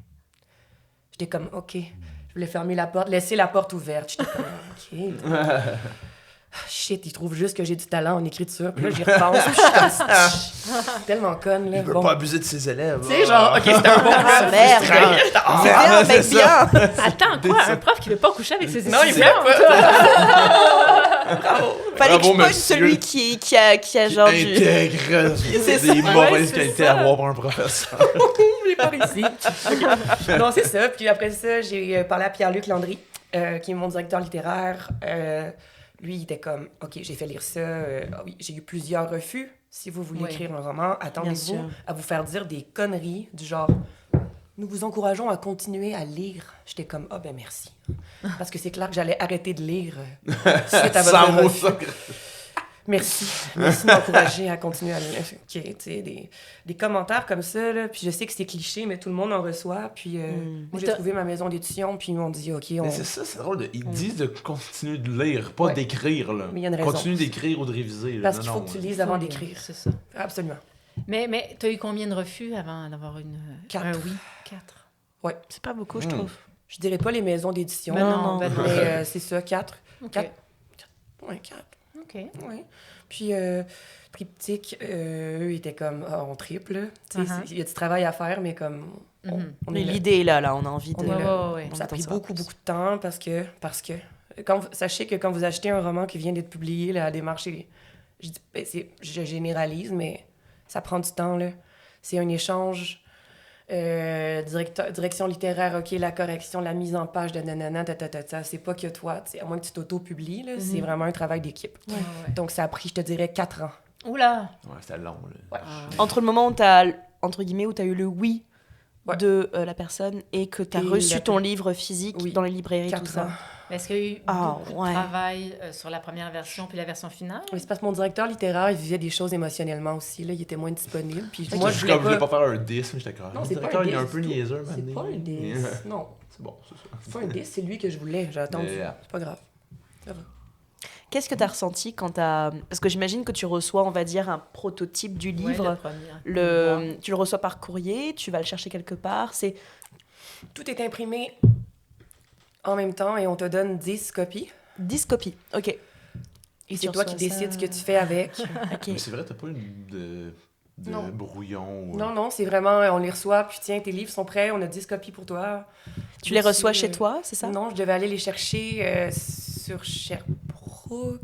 J'étais comme, OK. Je voulais fermer la porte, laisser la porte ouverte. J'étais comme, OK. Shit, il trouve juste que j'ai du talent en écriture. Puis là, j'y repense. Puis je suis comme, tellement conne, là. Il veut pas abuser de ses élèves. Tu sais, genre, OK, c'était un bon gars. Merde! C'est bien, mec, bien! Attends, quoi? Un prof qui veut pas coucher avec ses Non, il étudiants? voulait pas. Fallait que je Bravo, pogne monsieur. celui qui a genre du... Intègre. C'est des ça. mauvaises c'est qualités ça. à avoir pour un professeur. J'ai pas réussi. Okay. Non, c'est ça. Puis après ça, j'ai parlé à Pierre-Luc Landry, qui est mon directeur littéraire. Lui, il était comme, OK, j'ai fait lire ça. Oui, j'ai eu plusieurs refus. Si vous voulez écrire un roman, attendez-vous à vous faire dire des conneries du genre, nous vous encourageons à continuer à lire. J'étais comme, ah ben merci. Parce que c'est clair que j'allais arrêter de lire suite à Sans votre mots, refus. ça. Merci de m'encourager à continuer à lire. OK, tu sais, des commentaires comme ça, là, puis je sais que c'est cliché, mais tout le monde en reçoit, puis moi, j'ai trouvé ma maison d'édition, puis ils m'ont dit, OK, Mais c'est ça, c'est drôle. Ils disent de continuer de lire, pas d'écrire. Là. Mais il y a une raison. Continue d'écrire ou de réviser. Là. Parce Non, qu'il faut non, que tu lises avant d'écrire. C'est ça. Absolument. Mais tu as eu combien de refus avant d'avoir Quatre. un oui? 4. Ouais. C'est pas beaucoup, je trouve. Je dirais pas les maisons d'édition, Ben non, ben non. mais c'est ça, 4. OK. 4. Ouais, 4. OK. Ouais. Puis, Triptyque, eux, ils étaient comme, ah, on triple. Tu sais, il y a du travail à faire, mais comme, on est là. L'idée est là, on a envie de... Ouais. Ça a pris beaucoup de temps parce que sachez que quand vous achetez un roman qui vient d'être publié, la démarche, je généralise, mais ça prend du temps, là. C'est un échange, direction littéraire, OK, la correction, la mise en page de nanana, c'est pas que toi, à moins que tu t'auto-publies, là, c'est vraiment un travail d'équipe. Ouais. Donc, ça a pris, je te dirais, 4 ans. Oula! Ouais, c'était long. Là. Ouais. Entre le moment où t'as, entre guillemets, où t'as eu le oui Ouais. de la personne et que t'as Et reçu la- ton livre physique Oui. dans les librairies, 4 tout ça. ans. Est-ce qu'il y a eu Ah, beaucoup ouais. de travail sur la première version puis la version finale? Mais c'est parce que mon directeur littéraire, il vivait des choses émotionnellement aussi, là. Il était moins disponible. Puis moi, Moi, je je voulais voulais pas faire un 10, mais j'étais quand même. Non, c'est pas Quand un il est 10 un peu du tout. niaiseux, C'est maintenant. pas un 10. Non, C'est bon, c'est ça. c'est pas un 10, c'est lui que je voulais. J'ai attendu. Yeah. C'est pas grave. Qu'est-ce que tu as ressenti quand parce que j'imagine que tu reçois, on va dire, un prototype du livre. Tu le reçois par courrier, tu vas le chercher quelque part. Tout est imprimé en même temps et on te donne 10 copies. 10 copies, OK. Et c'est toi qui décides ce que tu fais avec. OK. Mais c'est vrai, t'as pas une de brouillon? Ou... Non, c'est vraiment, on les reçoit, puis tiens, tes livres sont prêts, on a 10 copies pour toi. Tu les reçois chez toi, c'est ça? Non, je devais aller les chercher sur Sherbrooke.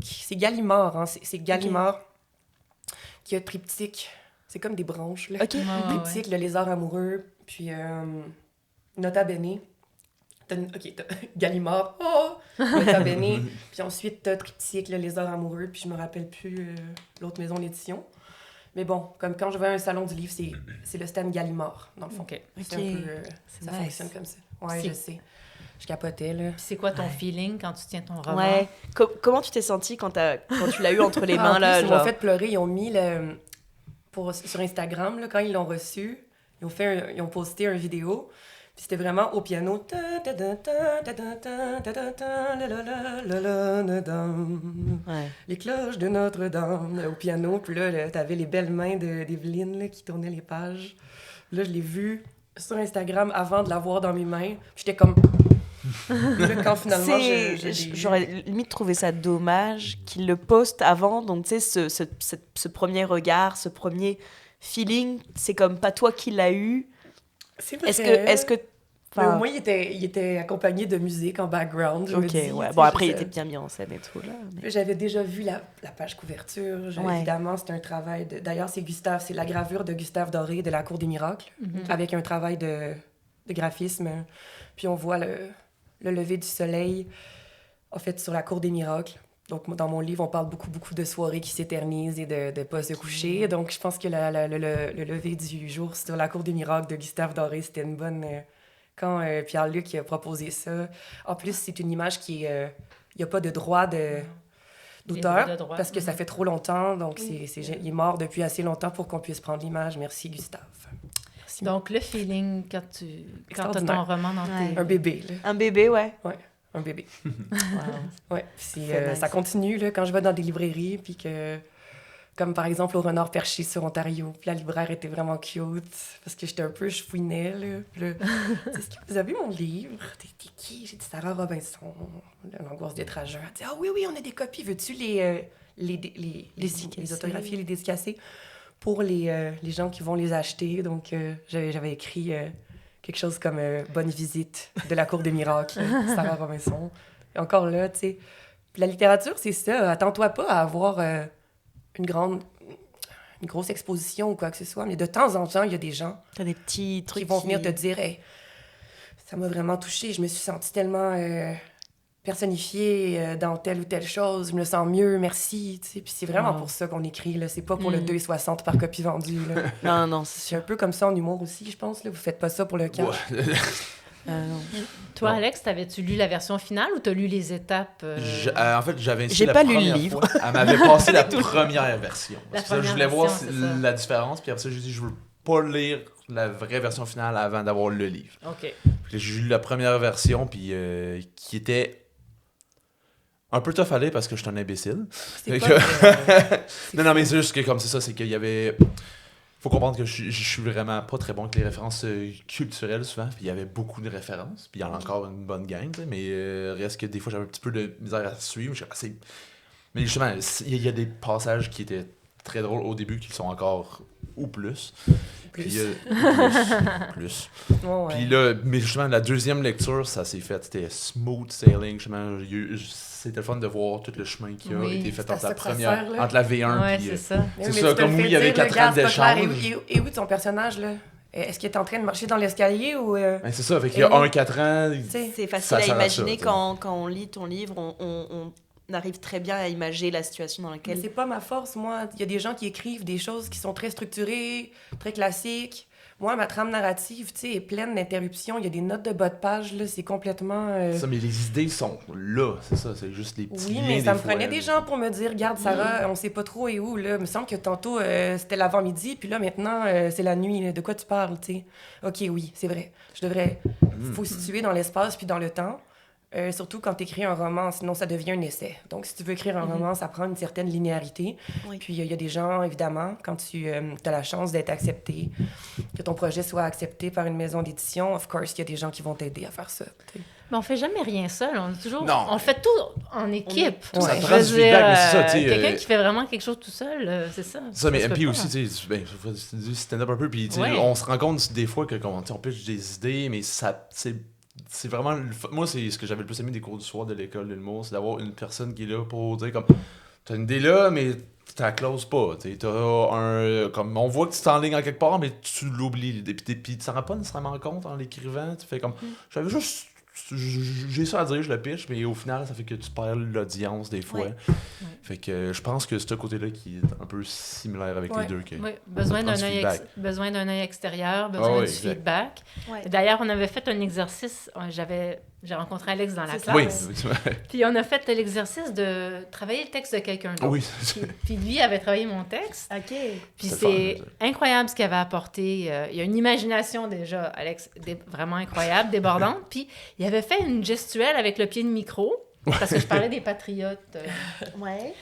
C'est Gallimard, hein. C'est Gallimard qui a Triptyque. C'est comme des branches, là. OK. Triptyque, Le Lézard amoureux, puis Nota Bene. T'as Gallimard, Nota Bene. Puis ensuite, t'as Triptyque, Le Lézard amoureux, puis je me rappelle plus l'autre maison d'édition. Mais bon, comme quand je vais à un salon du livre, c'est le stand Gallimard, dans le fond. C'est un peu... ça fonctionne comme ça. Ouais, je sais. Je capotais, là. Puis c'est quoi ton feeling quand tu tiens ton roman? Ouais. Comment tu t'es sentie quand tu l'as eu entre les mains, là? Ils m'ont fait pleurer. Ils ont mis sur Instagram, là, quand ils l'ont reçu, ils ont posté une vidéo. Puis c'était vraiment au piano. Les cloches de Notre-Dame au piano. Puis là, t'avais les belles mains d'Evelyne là, qui tournaient les pages. Là, je l'ai vu sur Instagram avant de l'avoir dans mes mains. Puis j'étais comme... Là, quand finalement, j'aurais limite trouvé ça dommage qu'ils le postent avant. Donc, tu sais, ce premier regard, ce premier feeling, c'est comme pas toi qui l'as eu. C'est vrai. Est-ce que mais au moins, il était accompagné de musique en background. Je me dis, ouais. Bon, après, il était bien mis en scène et tout, là. Mais... J'avais déjà vu la page couverture. Évidemment, c'est un travail de... D'ailleurs, c'est la gravure de Gustave Doré de La Cour des Miracles, avec un travail de graphisme. Puis on voit le lever du soleil, en fait, sur La Cour des Miracles. Donc, dans mon livre, on parle beaucoup de soirées qui s'éternisent et de pas se coucher. Donc, je pense que le lever du jour sur La Cour des Miracles de Gustave Doré, c'était une bonne... Quand Pierre-Luc a proposé ça. En plus, c'est une image qui est... Il n'y a pas de droit d'auteur, parce que ça fait trop longtemps. Donc, il est mort depuis assez longtemps pour qu'on puisse prendre l'image. Merci, Gustave. Merci. Donc, le feeling quand tu as ton roman dans tes... Un bébé, là. Un bébé, ouais. Ouais, un bébé. Wow. Ouais, ça continue, là, quand je vais dans des librairies, puis que... Comme par exemple au Renard Perché sur Ontario. Puis la libraire était vraiment cute parce que j'étais un peu chouinée, là. Puis là, est-ce que vous avez mon livre? T'es qui? J'ai dit Sarah Robinson, l'angoisse des trageurs. Elle dit oui, on a des copies. Veux-tu les autographier, les dédicacer pour les gens qui vont les acheter? Donc j'avais écrit quelque chose comme Bonne visite de la Cour des Miracles, Sarah Robinson. Et encore là, tu sais. Puis la littérature, c'est ça. Attends-toi pas à avoir une grosse exposition ou quoi que ce soit, mais de temps en temps, il y a des gens des petits trucs qui vont venir te dire hey, ça m'a vraiment touchée, je me suis sentie tellement personnifiée dans telle ou telle chose, je me sens mieux, merci. Tu sais. Puis c'est vraiment pour ça qu'on écrit, là. C'est pas pour le 2,60 par copie vendue. Là. non, c'est un peu comme ça en humour aussi, je pense. Là. Vous faites pas ça pour le cash. Ouais. Toi, Alex, t'avais-tu lu la version finale ou t'as lu les étapes? En fait, j'avais J'ai pas lu le livre. Elle m'avait passé la première version. Je voulais voir la différence. Puis après ça, j'ai dit, je veux pas lire la vraie version finale avant d'avoir le livre. OK. Puis j'ai lu la première version, puis qui était un peu tough à lire parce que je suis un imbécile. Non, mais c'est juste que comme c'est ça, c'est qu'il y avait... Faut comprendre que je suis vraiment pas très bon avec les références culturelles souvent, puis il y avait beaucoup de références, puis il y en a encore une bonne gang, mais reste que des fois j'avais un petit peu de misère à suivre. Mais justement, il y a des passages qui étaient très drôles au début qui sont encore ou plus. Puis, plus. Oh, ouais. Puis là, mais justement, la deuxième lecture, ça s'est fait, c'était smooth sailing, justement. C'était le fun de voir tout le chemin qui a été fait entre la première, entre la V1 ouais, puis... c'est ça. C'est ça, comme oui, il y avait 4 ans d'échange. Et où ton personnage, là? Est-ce qu'il est en train de marcher dans l'escalier ou... Ben, c'est ça, avec il y a 4 ans... C'est facile à imaginer quand on lit ton livre, on arrive très bien à imager la situation dans laquelle... Mais c'est pas ma force, moi. Il y a des gens qui écrivent des choses qui sont très structurées, très classiques. Moi, ma trame narrative, tu sais, est pleine d'interruptions. Il y a des notes de bas de page, là, c'est complètement... Ça, mais les idées sont là, c'est ça, c'est juste les petits liens. Oui, mais ça me prenait des gens pour me dire, regarde, Sarah, on sait pas trop et où, là. Il me semble que tantôt, c'était l'avant-midi, puis là, maintenant, c'est la nuit. Là. De quoi tu parles, tu sais? OK, oui, c'est vrai. Je devrais... Faut se situer dans l'espace puis dans le temps. Surtout quand tu écris un roman, sinon ça devient un essai. Donc, si tu veux écrire un roman, ça prend une certaine linéarité. Oui. Puis, il y a des gens, évidemment, quand tu as la chance d'être accepté, que ton projet soit accepté par une maison d'édition, of course, il y a des gens qui vont t'aider à faire ça. T'sais. Mais on fait jamais rien seul. Non. On fait tout en équipe. Ça Je prend du veux feedback, mais c'est ça, tu sais, quelqu'un qui fait vraiment quelque chose tout seul, c'est ça. Ça, mais se peut puis pas. aussi, tu sais, c'est du stand-up un peu, puis tu sais, Ouais. on se rend compte des fois que on pitch des idées, mais ça, c'est vraiment... Moi, c'est ce que j'avais le plus aimé des cours du soir de l'école de l'humour, c'est d'avoir une personne qui est là pour dire comme, t'as une idée là, mais tu la closes pas, tu sais, t'as un... Comme, on voit que tu t'enlignes en quelque part, mais tu l'oublies l'idée, puis tu t'en rends pas nécessairement compte en l'écrivant, tu fais comme, j'avais juste... J'ai ça à dire, je le pitch, mais au final, ça fait que tu perds l'audience des fois. Ouais. Fait que je pense que c'est ce côté-là qui est un peu similaire avec les deux. Oui, besoin prend d'un du œil feedback. besoin d'un œil extérieur, besoin oui, du exact. feedback. Ouais. D'ailleurs, on avait fait un exercice. J'ai rencontré Alex dans la C'est ça. classe. Oui, effectivement. Puis on a fait l'exercice de travailler le texte de quelqu'un d'autre. Oui, Puis lui avait travaillé mon texte. OK. Puis C'est c'est fun, incroyable ce qu'il avait apporté. Il y a une imagination déjà, Alex, vraiment incroyable, débordante. Puis il avait fait une gestuelle avec le pied de micro, parce que je parlais des patriotes. Ouais.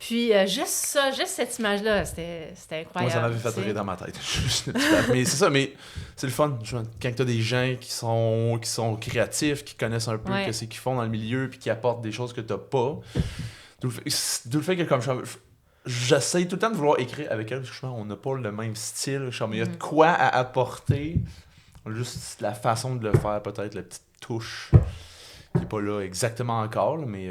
Puis juste ça, juste cette image-là, c'était moi, incroyable. ça m'avait fait tu sais. rire dans ma tête. Mais c'est ça, mais c'est le fun. Quand t'as des gens qui sont créatifs, qui connaissent un peu Ouais. ce qu'ils font dans le milieu, puis qui apportent des choses que t'as pas. D'où le fait que comme j'essaye tout le temps de vouloir écrire avec elle, parce que je pense qu'on n'a pas le même style. Il y a de quoi à apporter. Juste la façon de le faire, peut-être, la petite touche qui n'est pas là exactement encore, là, mais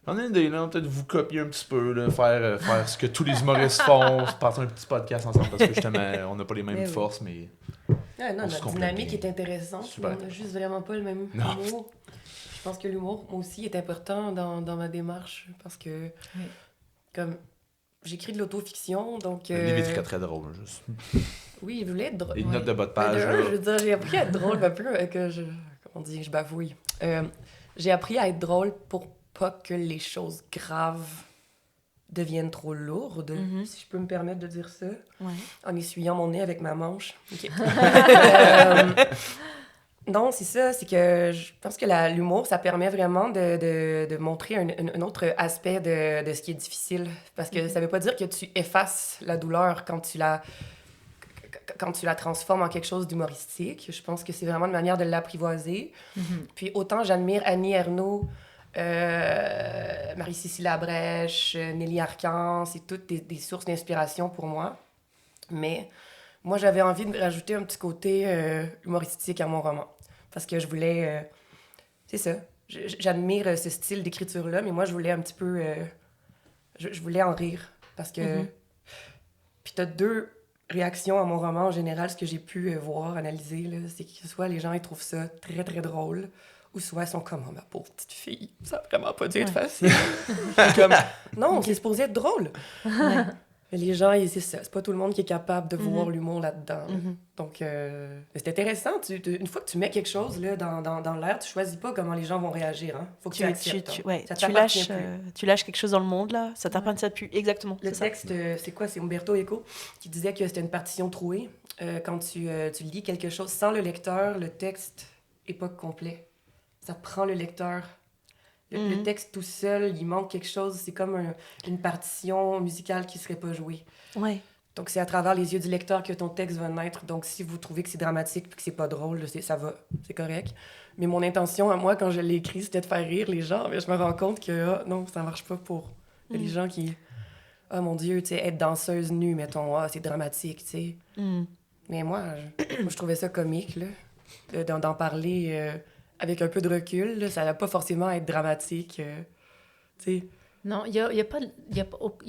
j'en ai une idée, là, peut-être vous copier un petit peu, là, faire ce que tous les humoristes font, partir un petit podcast ensemble, parce que justement, on n'a pas les mêmes Mais oui. forces, mais... Ouais, non, On se notre complète dynamique bien. est intéressante, Super mais on n'a juste vraiment pas le même Non. humour. Je pense que l'humour, moi aussi, est important dans ma démarche, parce que, Oui. comme, j'écris de l'autofiction, donc... Le livre est très très drôle, juste. Oui, je voulais être drôle. Les notes de bas de Mais page, de un, là. je veux dire, j'ai appris à être drôle un peu, comment on dit, je bafouille. J'ai appris à être drôle pour pas que les choses graves deviennent trop lourdes, si je peux me permettre de dire ça, Ouais. en essuyant mon nez avec ma manche. Ok. Non, c'est ça, c'est que je pense que l'humour, ça permet vraiment de montrer un autre aspect de ce qui est difficile. Parce que ça veut pas dire que tu effaces la douleur quand tu la transformes en quelque chose d'humoristique. Je pense que c'est vraiment une manière de l'apprivoiser. Puis autant j'admire Annie Ernaux, Marie-Cécile Labrèche, Nelly Arcan, c'est toutes des sources d'inspiration pour moi. Mais moi, j'avais envie de rajouter un petit côté humoristique à mon roman. Parce que je voulais... c'est ça. J'admire ce style d'écriture-là, mais moi, je voulais un petit peu... je voulais en rire. Parce que... Puis t'as deux réactions à mon roman en général, ce que j'ai pu voir, analyser, là, c'est que soit les gens ils trouvent ça très, très drôle, ou soit ils sont comme « Oh, ma pauvre petite fille, ça a vraiment pas dû être facile. » Comme « Non, c'est supposé être drôle. » Mais les gens, c'est ça. C'est pas tout le monde qui est capable de voir l'humour là-dedans. là. Donc, c'est intéressant. Une fois que tu mets quelque chose là, dans l'air, tu choisis pas comment les gens vont réagir. Hein. Faut que tu acceptes. ouais, Ça tu t'appartient lâches, plus. tu lâches quelque chose dans le monde, là. Ça t'appartient plus. Exactement. Le c'est ça. texte, c'est quoi? C'est Umberto Eco qui disait que c'était une partition trouée. Quand tu lis quelque chose sans le lecteur, le texte est pas complet. Ça prend le lecteur. Le texte tout seul, il manque quelque chose. C'est comme une partition musicale qui serait pas jouée. Ouais. Donc, c'est à travers les yeux du lecteur que ton texte va naître. Donc, si vous trouvez que c'est dramatique et que c'est pas drôle, ça va, c'est correct. Mais mon intention à moi, quand je l'ai écrit, c'était de faire rire les gens. Mais je me rends compte que non, ça marche pas pour les gens qui... Ah, mon Dieu, tu sais, être danseuse nue, mettons, c'est dramatique, tu sais. Mais moi, je trouvais ça comique, là, d'en parler avec un peu de recul. Là, ça va pas forcément être dramatique, tu sais. Non, il y a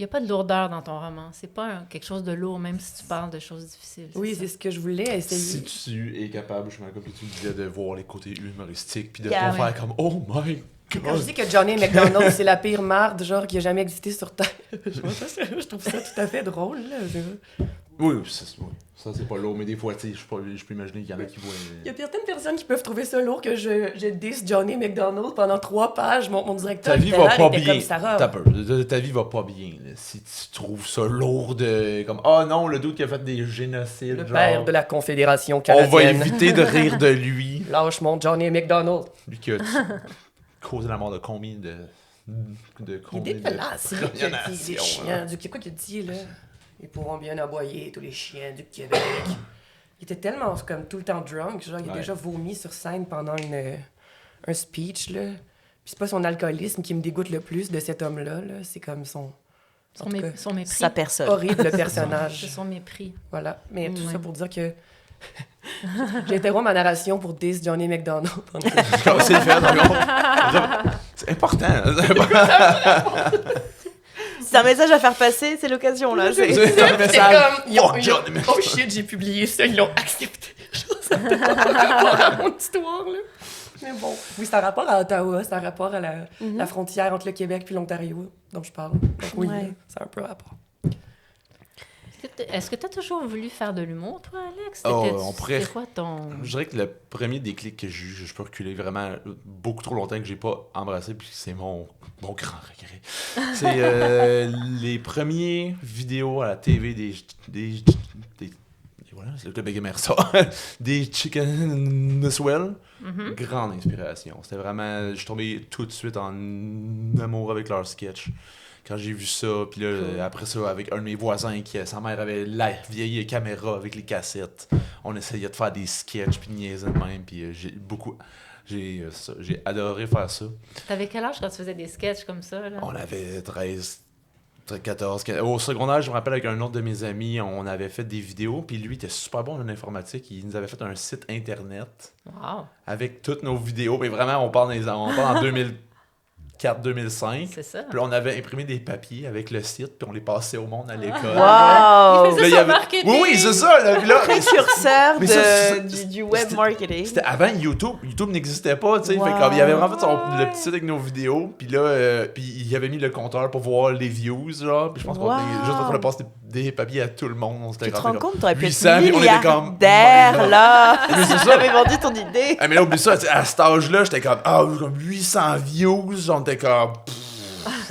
pas de lourdeur dans ton roman. C'est pas quelque chose de lourd, même si tu parles de choses difficiles. Oui, c'est ce que je voulais essayer. Si tu es capable, je comme tu disais, de voir les côtés humoristiques, puis de Yeah, pas faire comme « Oh my Quand je God! dis que Johnny McDonald, c'est la pire marde, genre, qui a jamais existé sur Terre, je trouve ça tout à fait drôle, là. » Oui, ça c'est pas lourd, mais des fois, tu sais, je peux imaginer qu'il y en a qui voient... Il y a certaines personnes qui peuvent trouver ça lourd que je dise Johnny McDonald pendant 3 pages. Mon directeur Ta vie va pas bien. comme Sarah. T'as peur. Ta vie va pas bien. Là. Si tu trouves ça lourd de... Comme, ah non, le doute qui a fait des génocides. Le genre, père de la Confédération on canadienne. va éviter de rire de lui. Lâche mon Johnny McDonald. Lui qui a causé la mort de combien de Il est combien dégueulasse, de lui, Premières les Nations, chiens. C'est quoi qu'il dit, là? Ils pourront bien aboyer, tous les chiens du Québec. Il était tellement comme tout le temps drunk, genre il a Ouais. déjà vomi sur scène pendant un speech, là. Puis c'est pas son alcoolisme qui me dégoûte le plus de cet homme-là, là. C'est comme en tout cas, Son mépris. Sa personne. horrible C'est personnage. son mépris. Voilà. Mais tout Ouais. ça pour dire que j'interromps ma narration pour diss Johnny McDonald. Comment c'est fait, c'est important. C'est un message à faire passer, c'est l'occasion là. C'est C'est- un C'est message. comme, Fuck Johnny oh McDonald. shit, j'ai publié ça, ils l'ont accepté. Ça n'a pas rapport à mon histoire, là. Mais bon. Oui, c'est un rapport à Ottawa, c'est un rapport à la frontière entre le Québec et l'Ontario dont je parle. Donc oui, Ouais. là, c'est un peu rapport. Est-ce que tu as toujours voulu faire de l'humour, toi, Alex? Oh, C'était- on pourrait- C'était quoi ton... Je dirais que le premier déclic que j'ai eu, je peux reculer vraiment beaucoup trop longtemps que j'ai pas embrassé, puis c'est mon grand regret. C'est les premiers vidéos à la TV voilà, c'est le Club Big Gamer, ça. Des Chicken Swell. Mhm. Grande inspiration. C'était vraiment... Je suis tombé tout de suite en amour avec leur sketch. Quand j'ai vu ça, puis là, Cool. après ça, avec un de mes voisins, sa mère avait la vieille caméra avec les cassettes. On essayait de faire des sketchs, puis de niaiser de même, puis j'ai adoré faire ça. T'avais quel âge quand tu faisais des sketchs comme ça, là? On avait 13, 14, 15. Au secondaire, je me rappelle avec un autre de mes amis, on avait fait des vidéos, puis lui était super bon en informatique. Il nous avait fait un site internet Wow, avec toutes nos vidéos. Mais vraiment, on parle en 2004-2005. c'est ça. Puis là, on avait imprimé des papiers avec le site, puis on les passait au monde à l'école. Waouh! Il faisait Là, il y son avait- marketing. Oui, c'est ça. Là, puis là, Précurseur Mais ça, du web c'était- marketing. C'était avant YouTube. YouTube n'existait pas, tu sais. Wow. Fait comme, il avait vraiment fait le petit site avec nos vidéos. Puis là, puis il avait mis le compteur pour voir les views, genre. Puis je pense qu'on Wow. juste qu'on a passé des papiers à tout le monde. On s'était Tu te rentré rends comme compte, t'aurais pu 800, être puis on était comme, milliardaire, oh my God. là. Mais c'est Si ça. j'avais vendu ton idée. Ah, mais là, oublie ça, tu sais, à cet âge-là, j'étais comme, comme 800 views. On était comme,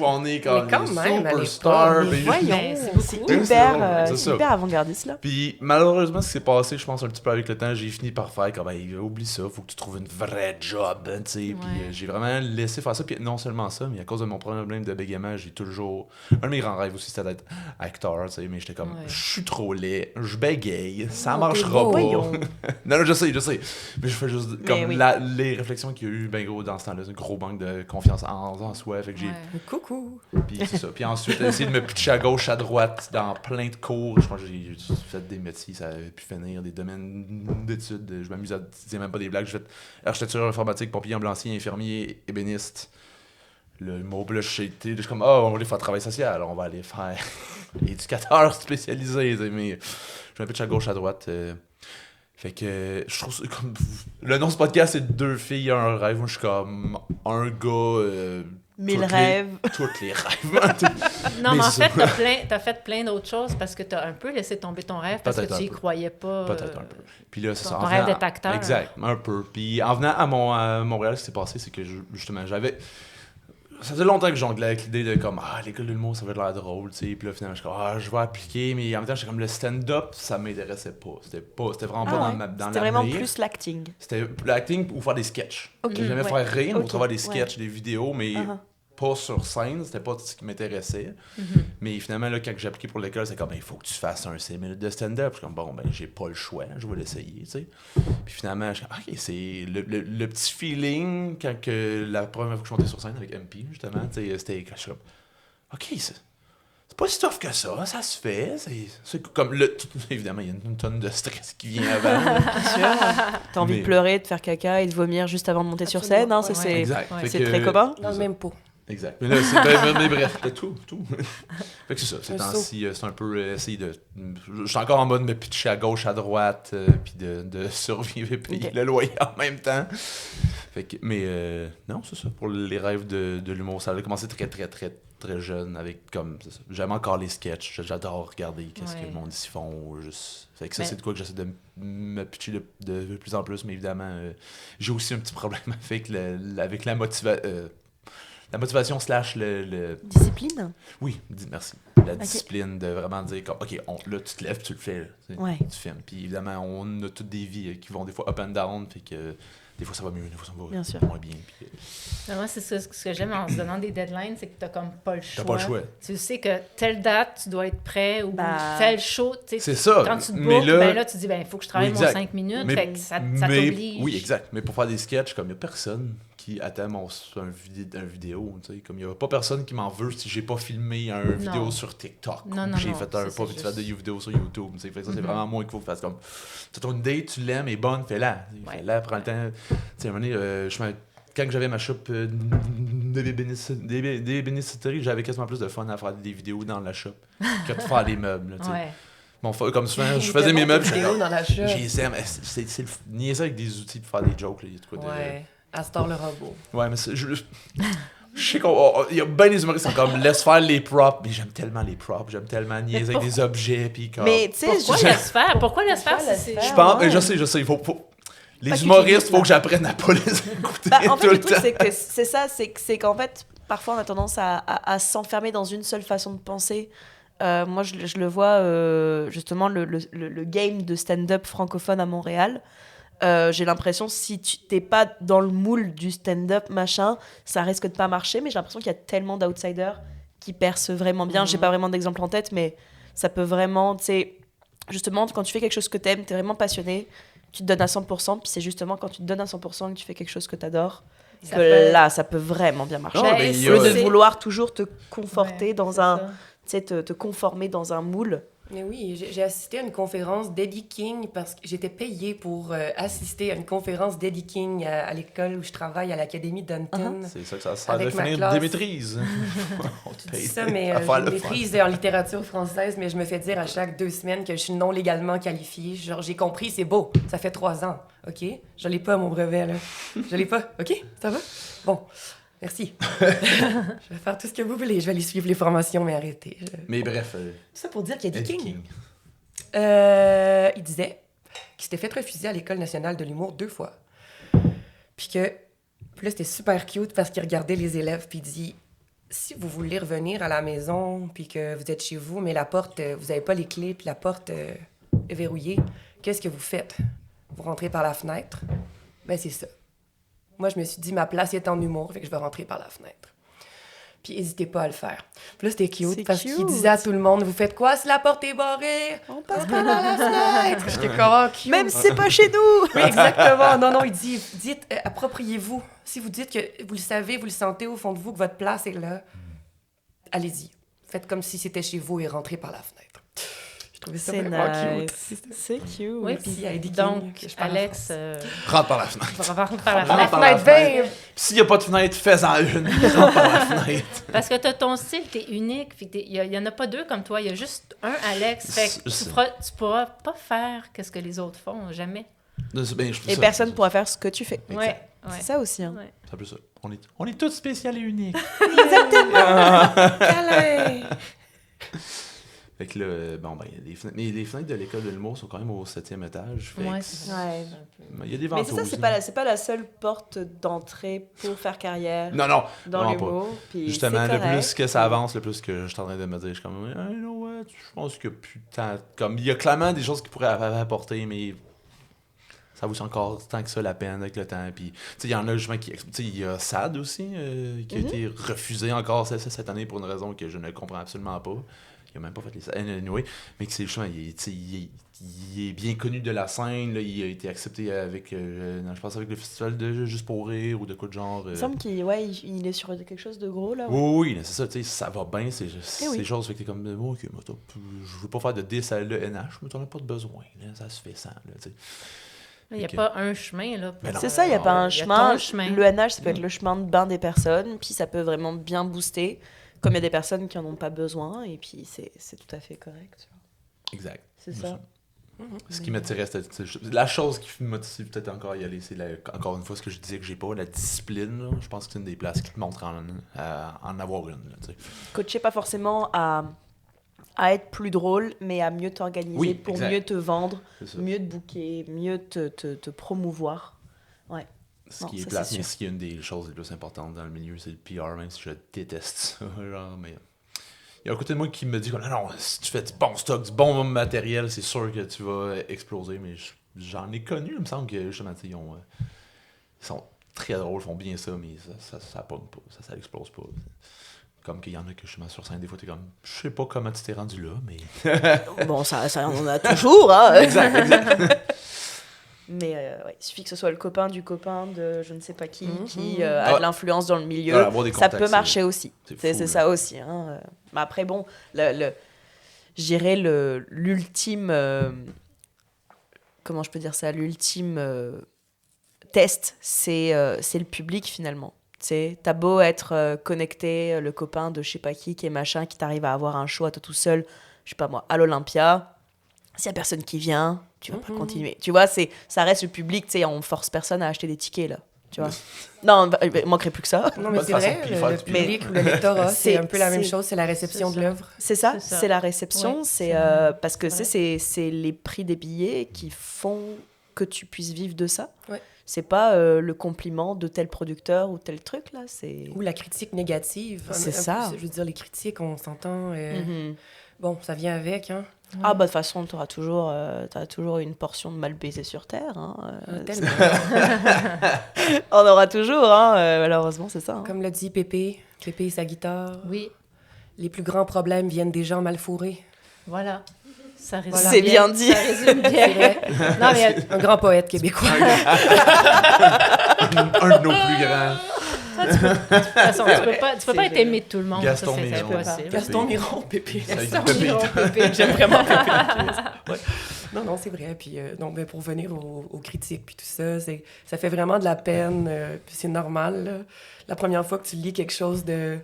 on est comme Mais quand des même, à superstars. l'époque, mais puis- voyons. Ben, c'est beaucoup. C'est Oui, c'est hyper, drôle, c'est ça. hyper avant-gardiste, là. Puis malheureusement, ce qui s'est passé, je pense, un petit peu avec le temps, j'ai fini par faire comme, oublie ça, faut que tu trouves une vraie job, hein, tu sais. Puis Ouais. j'ai vraiment laissé faire ça. Puis non seulement ça, mais à cause de mon problème de bégaiement, j'ai toujours. Un de mes grands rêves aussi, c'était d'être acteur, tu sais. Mais j'étais comme, Ouais. je suis trop laid, je bégaye, ça Oh, marchera t'es beau. pas. Voyons. Non, non, je sais. Mais je fais juste comme oui. les réflexions qu'il y a eu, ben gros, dans ce temps-là, c'est un gros manque de confiance en soi. Fait que j'ai. Ouais. Coucou. Puis c'est ça. Puis ensuite, essayer de me pitcher à gauche, à droite, dans plein de cours. Je pense que j'ai fait des métiers, ça avait pu finir, des domaines d'études. Je m'amuse à dire même pas des blagues. J'ai fait architecture informatique, pompier ambulancier, infirmier, ébéniste. Le mot là, je suis comme, on va aller faire travail social, on va aller faire éducateur spécialisé. Tu sais, mais je me pitch à gauche, à droite. Fait que je trouve ça comme. Le nom de ce podcast, c'est Deux filles, un rêve. Moi, je suis comme un gars. Mille toutes rêves. Toutes les rêves. Non, Mais mais en c'est fait, t'as fait plein d'autres choses parce que t'as un peu laissé tomber ton rêve parce que Peut-être tu y un peu. croyais pas. Peut-être un peu. Puis là, c'est ça. ton en rêve venant- d'être acteur. Exact, un peu. Puis en venant à Montréal, ce qui s'est passé, c'est que justement, j'avais. Ça faisait longtemps que je jonglais avec l'idée de comme, l'école de l'humour, ça va l'air drôle, tu sais. Puis là, finalement, je suis comme, je vais appliquer. Mais en même temps, j'étais comme, le stand-up, ça m'intéressait pas. C'était vraiment pas dans C'était vraiment l'avenir. plus l'acting. C'était l'acting ou faire des sketchs. Ok, J'aimais ouais. faire rire au Ok, travers des ouais. sketchs, des vidéos, mais Uh-huh. pas sur scène. C'était pas ce qui m'intéressait. Mhm. Mais finalement, là, quand j'ai appliqué pour l'école, c'est comme, il faut que tu fasses un 5 minutes de stand-up. Je suis comme, bon, ben, j'ai pas le choix, je vais l'essayer, tu sais. Puis finalement, je suis comme, ok, c'est le petit feeling quand que la première fois que je suis monté sur scène avec MP, justement, tu sais, c'était, je suis comme, ok, c'est pas si tough que ça se fait. C'est comme, évidemment, il y a une tonne de stress qui vient avant. Bien sûr. T'as envie Mais- de pleurer, de faire caca et de vomir juste avant de monter sur scène. Hein, ça, Absolument, c'est Exact. Ouais. Fait c'est que- très commun. Dans le même pot. Exact. Mais là, mais bref, c'était tout. Fait que c'est ça. Ces Un temps-ci, c'est un peu essayer de. Je suis encore en mode de me pitcher à gauche, à droite, puis de survivre et payer Ok. le loyer en même temps. Fait que, mais non, c'est ça. Pour les rêves de l'humour, ça a commencé très, très, très, très jeune avec comme. C'est ça. J'aime encore les sketchs. J'adore regarder qu'est-ce que Ouais. le monde ici font. Juste. Fait que ça, Mais- c'est de quoi que j'essaie de me pitcher de plus en plus. Mais évidemment, j'ai aussi un petit problème avec avec la motivation. la motivation slash le... Discipline? Oui, merci. La discipline de vraiment dire, comme, OK, là, tu te lèves, tu le fais, là, tu filmes. Puis évidemment, on a toutes des vies qui vont des fois up and down, puis que des fois ça va mieux, des fois ça va moins bien. Puis, moi, c'est ce que j'aime en se donnant des deadlines, c'est que tu n'as comme pas le choix. T'as pas le choix. Tu sais que telle date, tu dois être prêt, ou tel show. C'est ça. Quand tu te mais bookes, là, tu dis, il faut que je travaille mon 5 minutes, mais, fait que ça t'oblige. Oui, exact. Mais pour faire des sketchs, comme il n'y a personne qui attend un vidéo, tu sais, comme il n'y a pas personne qui m'en veut si j'ai pas filmé un vidéo sur TikTok. J'ai fait un pas vite fait de vidéo sur YouTube. Fait que ça, c'est vraiment moi qu'il faut faire comme. Tu as une date, tu l'aimes, elle est bonne, fais-la. Fais-la, prends le temps. Tu sais, à un moment donné, quand j'avais ma shop des bénéficieries, j'avais quasiment plus de fun à faire des vidéos dans la shop que de faire les meubles. Bon, comme souvent, je faisais mes meubles, vidéos dans la shop. C'est niaiser avec des outils pour faire des jokes. Astor le robot. Ouais, mais je sais qu'il y a bien des humoristes qui sont comme laisse faire les props, mais j'aime tellement les props, j'aime tellement niaiser avec des objets. Puis comme... Mais tu sais, Pourquoi laisse faire? Je pense, je sais, il faut. Les humoristes, il faut que j'apprenne à pas les écouter en fait, tout le le truc, temps. c'est qu'en fait, parfois, on a tendance à s'enfermer dans une seule façon de penser. Moi, je le vois, justement, le game de stand-up francophone à Montréal. J'ai l'impression, si tu t'es pas dans le moule du stand-up, machin, ça risque de pas marcher. Mais j'ai l'impression qu'il y a tellement d'outsiders qui percent vraiment bien. J'ai pas vraiment d'exemple en tête, mais ça peut vraiment, tu sais, justement, quand tu fais quelque chose que t'aimes, t'es vraiment passionné, tu te donnes à 100%, puis c'est justement quand tu te donnes à 100% et que tu fais quelque chose que t'adores, là, ça peut vraiment bien marcher. Au lieu de vouloir toujours te conforter dans un... Tu sais, te conformer dans un moule. Mais oui, j'ai assisté à une conférence d'Eddie King parce que j'étais payée pour assister à une conférence d'Eddie King à l'école où je travaille, à l'Académie Dunton. C'est ça que ça sert de finir des maîtrises. On te paye ça, mais j'ai une maîtrise en littérature française, mais je me fais dire à chaque 2 semaines que je suis non légalement qualifiée. Genre, j'ai compris, c'est beau, ça fait 3 ans, OK? Je l'ai pas, mon brevet, là. Je l'ai pas, OK? Ça va? Bon. Merci. Je vais faire tout ce que vous voulez. Je vais aller suivre les formations, mais arrêtez. Mais bref. Tout ça pour dire qu'il y a Eddie King. Il disait qu'il s'était fait refuser à l'École nationale de l'humour 2 fois. Puis là, c'était super cute parce qu'il regardait les élèves puis il dit « Si vous voulez revenir à la maison puis que vous êtes chez vous, mais la porte, vous n'avez pas les clés puis la porte est verrouillée, qu'est-ce que vous faites? Vous rentrez par la fenêtre? » Ben c'est ça. Moi, je me suis dit, ma place est en humour, fait que je vais rentrer par la fenêtre. Puis, n'hésitez pas à le faire. Puis là, c'était cute parce qu'il disait à tout le monde, vous faites quoi si la porte est barrée? On passe par la fenêtre. J'étais comme, cute. Même si c'est pas chez nous. Oui, exactement. Non, il dit, dites, appropriez-vous. Si vous dites que vous le savez, vous le sentez au fond de vous, que votre place est là, allez-y. Faites comme si c'était chez vous et rentrez par la fenêtre. C'est nice. C'est cute. Oui, puis donc, Alex... rentre par la fenêtre. Rentre par la Rentre par la fenêtre. S'il n'y a pas de fenêtre, fais-en une. Rentre par la fenêtre. Parce que t'as ton style, t'es unique. Il n'y en a pas 2 comme toi. Il y a juste un Alex. Fait que tu pourras pas faire ce que les autres font. Jamais. Et personne ne pourra faire ce que tu fais. Ouais. C'est ça aussi. Hein. Ouais. C'est un peu ça. On est tous spécial et uniques. Exactement. Câlin. Fait que là, il y a des fenêtres. Mais les fenêtres de l'école de l'humour sont quand même au 7e étage. Ouais. Il y a des ventouses. Mais c'est ça, c'est pas la seule porte d'entrée pour faire carrière. Non. Dans l'humour. Puis justement, le plus que ça avance, le plus que je suis en train de me dire, je suis comme, je pense que putain, comme il y a clairement des choses qui pourraient apporter, mais ça vaut encore tant que ça la peine avec le temps. Puis, tu sais, il y en a justement qui, tu sais, il y a Sad aussi qui a été refusé encore cette année pour une raison que je ne comprends absolument pas. Il n'a même pas fait les anyway, mais que c'est justement, il est bien connu de la scène, là, il a été accepté avec, je pense avec le festival de Juste pour rire ou de quoi de genre. Il semble qu'il il est sur quelque chose de gros, là. Oui, c'est ça, tu sais, ça va bien, ces choses, fait que t'es comme, ok, je veux pas faire de 10 à l'ENH, mais t'en as pas de besoin, là, ça se fait sans, là, tu sais. Il n'y a pas un chemin, là. C'est ça, il n'y a pas un chemin. chemin. L'ENH, ça peut être le chemin de bain des personnes, puis ça peut vraiment bien booster. Comme il y a des personnes qui n'en ont pas besoin, et puis c'est tout à fait correct. Exact. C'est ça. Ce qui m'attirait, c'était la chose qui me motive peut-être encore à y aller, c'est encore une fois ce que je disais que j'ai pas, la discipline. Là. Je pense que c'est une des places qui te montre en avoir une. Là, coacher pas forcément à être plus drôle, mais à mieux t'organiser pour mieux te vendre, mieux te booker, mieux te promouvoir. Ouais. Ce Non, qui est ça, plate, c'est mais sûr. ce qui est une des choses les plus importantes dans le milieu, c'est le PR, même si je déteste ça. Genre, mais il y a un côté de moi qui me dit que non, si tu fais du bon stock, du bon matériel, c'est sûr que tu vas exploser. Mais j'en ai connu, il me semble que justement, ils sont très drôles, font bien ça, mais ça pogne pas, ça explose pas. Comme qu'il y en a que justement sur scène, des fois, t'es comme, je sais pas comment tu t'es rendu là, mais. Bon, ça on en a toujours, hein. exact. Mais ouais, il suffit que ce soit le copain du copain de je ne sais pas qui a Ah. de l'influence dans le milieu. Voilà, avoir des Ça contacts, peut marcher aussi. c'est fou, C'est là. ça aussi. Hein. Mais après, bon, je dirais l'ultime. Comment je peux dire ça? L'ultime test, c'est le public finalement. T'as beau être connecté, le copain de je sais pas qui est machin, qui t'arrive à avoir un show à toi tout seul, je sais pas moi, à l'Olympia. S'il y a personne qui vient, tu vas pas continuer. Tu vois, ça reste le public, on force personne à acheter des tickets, là. Tu vois. Non, il manquerait plus que ça. Non, mais Bonne c'est façon vrai, de puis faire le du public ou le lectorat, c'est un peu la même c'est- chose, c'est la réception c'est de ça. l'œuvre. C'est ça, C'est ça. c'est la réception, Ouais, c'est c'est parce que vrai. c'est les prix des billets qui font que tu puisses vivre de ça. Ouais. C'est pas le compliment de tel producteur ou tel truc, là, c'est... Ou la critique négative. C'est Un peu, ça. je veux dire, les critiques, on s'entend. Mhm. Bon, ça vient avec, hein. Ah bah de toute façon, t'auras toujours une portion de mal baisé sur Terre. Hein, Tellement. on aura toujours, hein, malheureusement, c'est ça. Hein. Comme le dit Pépé et sa guitare, Oui, les plus grands problèmes viennent des gens mal fourrés. voilà. Ça résume Voilà. C'est bien dit. Ça résume C'est bien. vrai. Non, mais Un grand poète québécois. Un de nos plus grands. de toute façon, tu peux pas être aimé de tout le monde. Gaston ça, c'est Miron. impossible. Gaston Miron, Pépé. Gaston Gaston Miron, Pépé. J'aime vraiment Pépé. Ouais. Non, c'est vrai. Puis, donc, ben, pour venir aux critiques, puis tout ça, ça fait vraiment de la peine. Puis c'est normal. Là. La première fois que tu lis quelque chose de...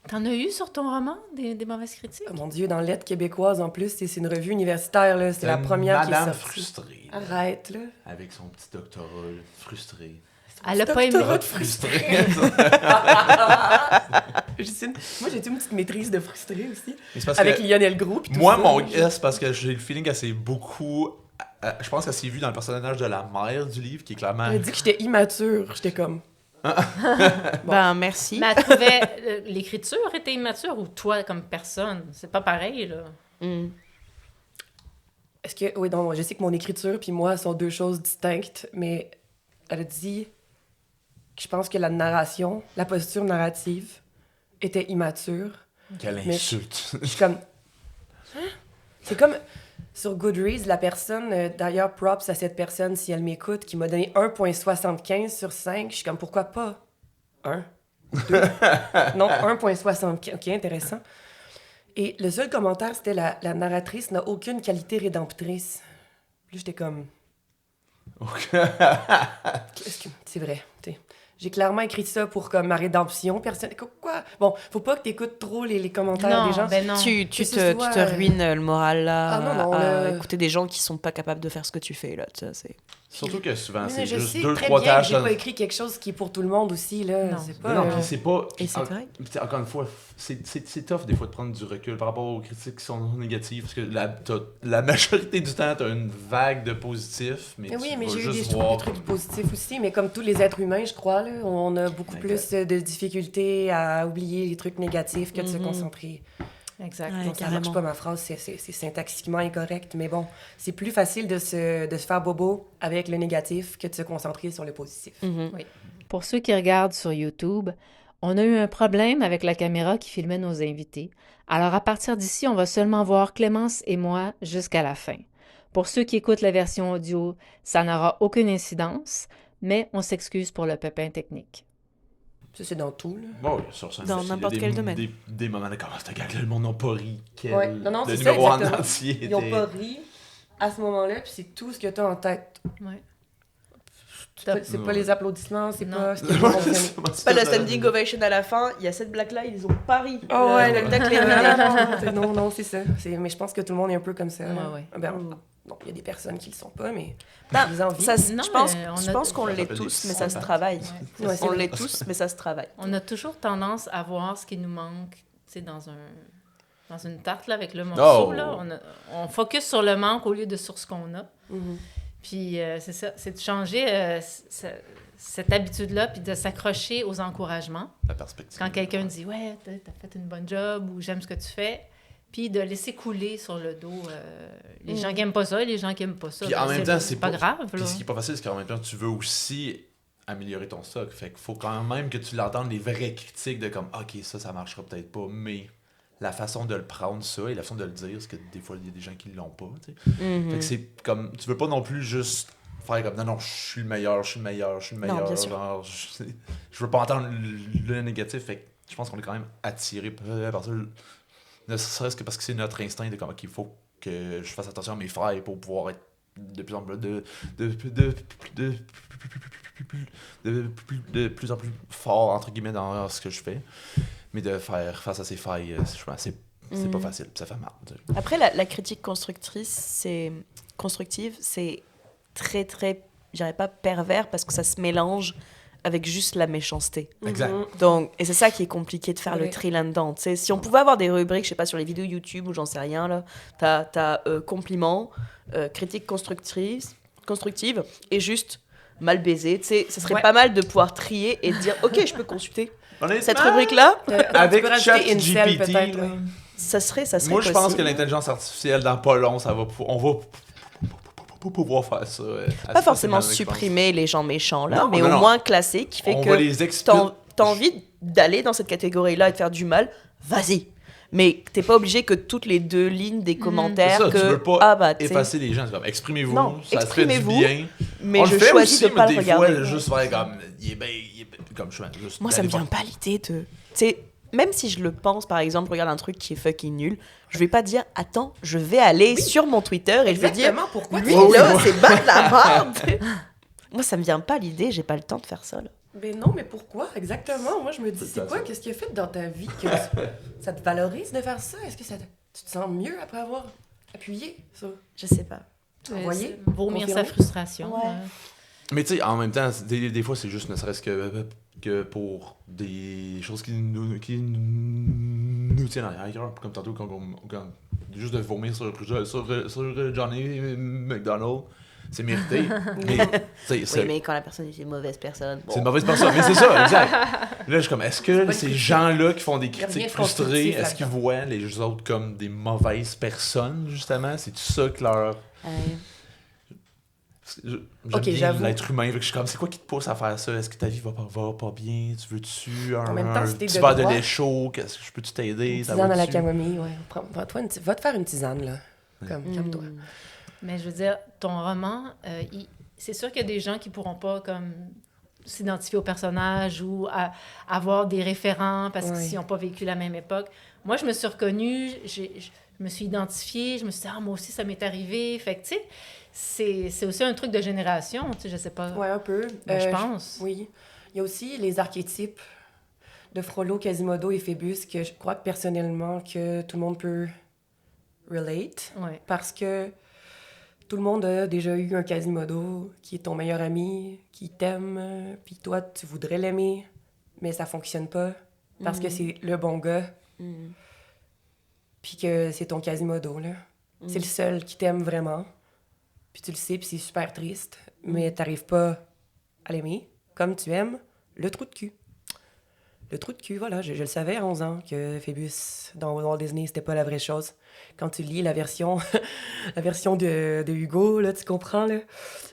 T'en as eu sur ton roman des mauvaises critiques? Oh, mon Dieu, dans Lettres québécoises, en plus, c'est une revue universitaire. Là. C'est la première qui est Madame sortie. frustrée. Arrête, là. Avec son petit doctorat frustré. Elle a pas aimé. Doctorat de Frustré. Moi, j'ai une petite maîtrise de frustré aussi. Mais c'est parce Avec que Lionel Gros. puis tout moi, ça. mon guess, parce que j'ai le feeling qu'elle s'est beaucoup. Je pense qu'elle s'est vue dans le personnage de la mère du livre, qui est clairement. Elle a dit que j'étais immature. J'étais comme... Ben merci. Mais elle trouvait l'écriture était immature ou toi comme personne? C'est pas pareil, là. Mm. Est-ce que... Oui, non, je sais que mon écriture puis moi sont deux choses distinctes, mais elle a dit que je pense que la narration, la posture narrative était immature. Quelle Mais- insulte. Je suis comme... Hein? C'est comme... Sur Goodreads, la personne, d'ailleurs, props à cette personne, si elle m'écoute, qui m'a donné 1,75 sur 5. Je suis comme, pourquoi pas 1? 2? Non, 1,75. OK, intéressant. Et le seul commentaire, c'était la narratrice n'a aucune qualité rédemptrice. Puis là, j'étais comme... C'est vrai, tu sais. J'ai clairement écrit ça pour comme ma rédemption personnelle. Quoi? Bon, faut pas que t'écoutes trop les commentaires des gens. Ben non. Tu Que ce te soit, ruines le moral là, Ah non, à le- écouter des gens qui sont pas capables de faire ce que tu fais là. Tu sais, c'est... Surtout que souvent, Mais c'est je juste sais 2-3 très bien que tâches. j'ai pas écrit quelque chose qui est pour tout le monde aussi, là. Non. C'est pas... Non, puis c'est pas. Et c'est en- correct. puis encore une fois, c'est tough des fois de prendre du recul par rapport aux critiques qui sont négatives. Parce que la majorité du temps, t'as une vague de positifs. Mais, Mais oui, tu mais vas j'ai eu juste des voir. trucs positifs aussi, mais comme tous les êtres humains, je crois, là, on a beaucoup Exact. plus de difficultés à oublier les trucs négatifs que de se Mhm. concentrer. Exact. Ouais. Non, ça carrément. marche pas ma phrase, c'est syntaxiquement incorrect, mais bon, c'est plus facile de se faire bobo avec le négatif que de se concentrer sur le positif. Mhm. Pour ceux qui regardent sur YouTube, on a eu un problème avec la caméra qui filmait nos invités. Alors à partir d'ici, on va seulement voir Clémence et moi jusqu'à la fin. Pour ceux qui écoutent la version audio, ça n'aura aucune incidence, mais on s'excuse pour le pépin technique. Ça, c'est dans tout, là. Bon, oui, sur ça, Dans il y a n'importe des- quel domaine. Des moments de comment ce gag là le monde n'a pas ri. Quel... Ouais. Non, le c'est ça, numéro en exactement. entier Ils ont était- pas ri à ce moment-là, puis c'est tout ce que t'as en tête. Ouais. C'est pas les applaudissements, c'est Non. pas ce qui est mentionné. C'est pas la standing ovation à la fin, il y a cette blague là, ils ont pas ri. Oh ouais, Le le spectacle est terminé. non, c'est ça. Mais je pense que tout le monde est un peu comme ça. Ouais, ouais. Ben, non, il y a des personnes qui le sont pas, mais Ben, ils envie. Ça, Non, je pense, mais on je a- pense qu'on Ça l'est s'appelle tous, des mais ça se contacts. travaille. Ouais. c'est On vrai. l'est tous, mais ça se travaille. On a toujours tendance à voir ce qui nous manque, tu sais, dans une tarte là, avec le morceau. Oh. Là, on focus sur le manque au lieu de sur ce qu'on a. Mhm. Puis c'est ça, c'est de changer cette habitude-là, puis de s'accrocher aux encouragements. La perspective. Quand quelqu'un dit « Ouais, t'as fait une bonne job » ou « J'aime ce que tu fais », puis de laisser couler sur le dos les gens qui aiment pas ça et les gens qui aiment pas ça. Puis en même temps, c'est pas grave. Puis Là. ce qui est pas facile, c'est qu'en même temps, tu veux aussi améliorer ton stock. Fait qu'il faut quand même que tu l'entendes, les vraies critiques de comme, OK, ça marchera peut-être pas, mais la façon de le prendre, ça, et la façon de le dire, parce que des fois, il y a des gens qui l'ont pas, tu sais. Fait que c'est comme, tu veux pas non plus juste faire comme, non, je suis le meilleur. Non, bien sûr. Genre, je veux pas entendre le négatif. Fait que je pense qu'on est quand même attiré par ça. Ne serait-ce que parce que c'est notre instinct de comme, OK, il faut que je fasse attention à mes failles pour pouvoir être de plus en plus de plus en plus fort entre guillemets dans ce que je fais, mais de faire face à ces failles, je pense c'est pas facile, ça fait mal. Tu sais. Après, la critique constructive, c'est très, très, je dirais pas pervers, parce que ça se mélange avec juste la méchanceté. Exact. Donc, et c'est ça qui est compliqué de faire le Oui. tri là-dedans. Tu sais, si on pouvait avoir des rubriques, je sais pas, sur les vidéos YouTube ou j'en sais rien, là, t'as compliments, critique constructive et juste mal baisé. Tu sais, ça serait Ouais. pas mal de pouvoir trier et de dire, OK, je peux consulter Honnêtement, cette rubrique-là. avec tu peux rajouter incel, ChatGPT, peut-être, là, oui. Ça serait moi je pense possible. que l'intelligence artificielle dans pas long, on va pouvoir faire ça. Pas forcément assez facilement, je pense. supprimer les gens méchants, là, Non, mais non, au non. moins classer, qui fait On que va les expliquer. t'as envie d'aller dans cette catégorie-là et de faire du mal, vas-y. Mais t'es pas obligé que toutes les 2 lignes des commentaires C'est ça, que tu veux pas tu sais, effacer les gens. C'est comme, exprimez-vous, Non, ça se fait du exprimez-vous, bien. mais On je le fait choisis aussi, de pas mais le des regarder. fois, juste faire comme, il est bien, comme je suis juste. Moi, ça me vient pas l'idée de. Tu sais, même si je le pense, par exemple, je regarde un truc qui est fucking nul, je vais pas dire, attends, je vais aller sur mon Twitter et je vais dire, Exactement, pourquoi lui, tu là, c'est pas de la merde. Moi, ça me vient pas l'idée, j'ai pas le temps de faire ça, là. Ben non, mais pourquoi exactement? Moi, je me dis, C'est c'est ça, quoi? ça. Qu'est-ce qu'il a fait dans ta vie que ça te valorise de faire ça? Est-ce que tu te sens mieux après avoir appuyé ça? Je sais pas. Envoyer? Vomir sa Confirmer? frustration. Ouais. Mais tu sais, en même temps, des fois, c'est juste ne serait-ce que pour des choses qui nous tiennent à cœur. Comme tantôt, quand juste de vomir sur Johnny McDonald, c'est mérité. Mais, tu sais, Oui, mais quand la personne est une mauvaise personne, bon. c'est une mauvaise personne. Mais c'est ça, exact. Là, je suis comme, est-ce que pas ces une critique. gens-là qui font des Y a rien critiques de frustrées, constructif est-ce qu'ils là-dedans. voient les autres comme des mauvaises personnes, justement? C'est ça que leur... J'aime Ok, bien j'avoue. l'être humain, fait que je suis comme, c'est quoi qui te pousse à faire ça? Est-ce que ta vie va pas bien? Tu veux-tu En même temps, si t'es petit de verre de droite, lait chaud? Qu'est-ce que je peux t'aider? Une Ça tisane à la va-tu? camomille, ouais. Prends-toi va te faire une tisane, là. Comme, calme-toi. Mais je veux dire, ton roman, c'est sûr qu'il y a des gens qui pourront pas comme s'identifier au personnage ou avoir des référents parce Ouais. qu'ils n'ont pas vécu la même époque. Moi, je me suis reconnue, je me suis identifiée, je me suis dit, ah, moi aussi, ça m'est arrivé. Fait que, tu sais, c'est aussi un truc de génération, tu sais, je sais pas. Ouais, un peu. Ben, je pense. Oui. Il y a aussi les archétypes de Frollo, Quasimodo et Phébus que je crois que personnellement que tout le monde peut relate Ouais. parce que tout le monde a déjà eu un Quasimodo qui est ton meilleur ami, qui t'aime, puis toi, tu voudrais l'aimer, mais ça fonctionne pas parce que c'est le bon gars, puis que c'est ton Quasimodo, là. C'est le seul qui t'aime vraiment, puis tu le sais, puis c'est super triste, mais t'arrives pas à l'aimer comme tu aimes le trou de cul. Le trou de cul, voilà, je le savais à 11 ans que Phébus, dans Walt Disney, c'était pas la vraie chose. Quand tu lis la version, la version de Hugo, là, tu comprends, là? Tu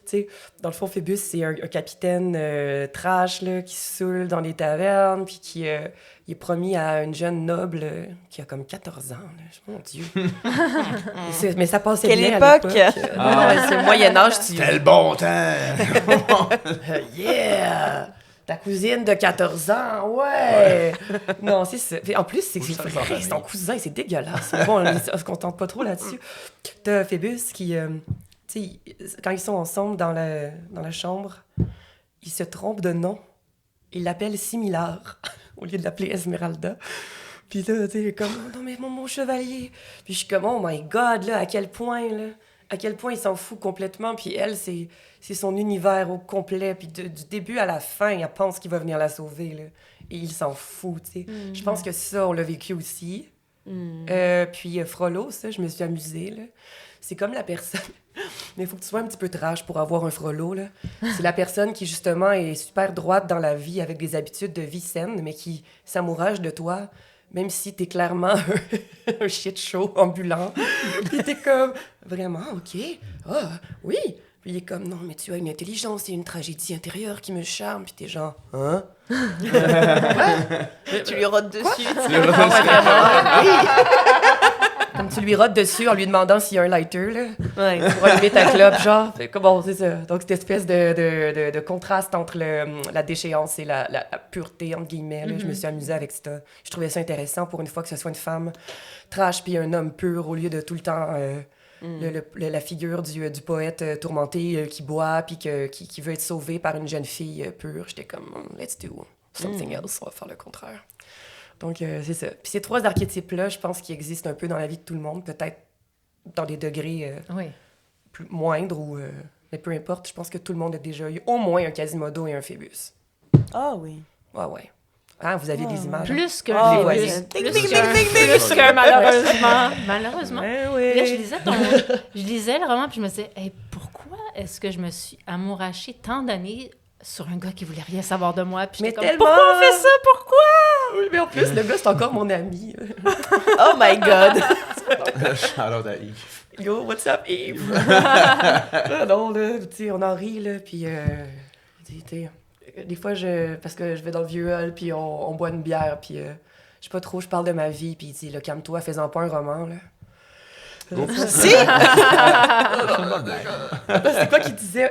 sais, dans le fond, Phébus, c'est un capitaine trash, là, qui se saoule dans les tavernes, puis qui il est promis à une jeune noble qui a comme 14 ans, là. Mon Dieu! Mais ça passait Quelle bien à époque! l'époque. C'est le Moyen-Âge, tu... C'était le bon temps! Yeah! Ta cousine de 14 ans, ouais! Non, c'est ça. En plus, c'est Faut que ça vrai, s'en c'est ton cousin, c'est dégueulasse. Mais bon, on se contente pas trop là-dessus. T'as Phébus qui, tu sais, quand ils sont ensemble dans la chambre, ils se trompent de nom. Ils l'appellent Similar au lieu de l'appeler Esmeralda. Puis là, tu sais, comme, oh non, mais mon chevalier. Puis je suis comme, oh my God, là, à quel point il s'en fout complètement. Puis elle, c'est son univers au complet. Puis du début à la fin, elle pense qu'il va venir la sauver, là. Et il s'en fout, tu sais. Je pense que ça, on l'a vécu aussi. Puis Frollo, ça, je me suis amusée, là. c'est comme la personne... Mais il faut que tu sois un petit peu trash pour avoir un frollo, là. C'est la personne qui, justement, est super droite dans la vie, avec des habitudes de vie saines, mais qui s'amourage de toi, même si t'es clairement un shit show ambulant. Puis t'es comme, vraiment, OK, ah, oui. Puis il est comme, non, mais tu as une intelligence et une tragédie intérieure qui me charme. Puis t'es genre, hein? Tu lui rotes dessus. Comme tu lui rotes dessus en lui demandant s'il y a un lighter, là. Ouais. Pour allumer ta clope, genre. Fait que bon, c'est ça. Donc, cette espèce de contraste entre la déchéance et la pureté, entre guillemets, là. Je me suis amusée avec ça. Je trouvais ça intéressant pour une fois que ce soit une femme trash puis un homme pur au lieu de tout le temps la figure du poète tourmenté qui boit puis qui veut être sauvé par une jeune fille pure. J'étais comme, let's do something else. On va faire le contraire. Donc, c'est ça. Puis ces 3 archétypes-là, je pense qu'ils existent un peu dans la vie de tout le monde, peut-être dans des degrés plus moindres, mais peu importe. Je pense que tout le monde a déjà eu au moins un Quasimodo et un Phébus. Ah oui. Ouais. Ah, vous avez des images. Plus qu'un Ah, Phébus. ouais. Plus qu'un, malheureusement. Malheureusement. Oui. Là, je lisais le roman, puis je me disais, hey, pourquoi est-ce que je me suis amourachée tant d'années sur un gars qui voulait rien savoir de moi? Puis Mais j'étais comme, tellement! pourquoi on fait ça? Pourquoi? Oui, mais en plus, le gars, c'est encore mon ami. Oh my God. Shout-out à Yves. Yo, what's up, Yves? Ah non, là, tu sais, on en rit, là, puis tu sais, des fois, parce que je vais dans le vieux hall, puis on boit une bière, puis je sais pas trop, je parle de ma vie, puis tu sais, là, calme-toi, fais-en pas un roman, là. Si! C'est quoi qu'il disait?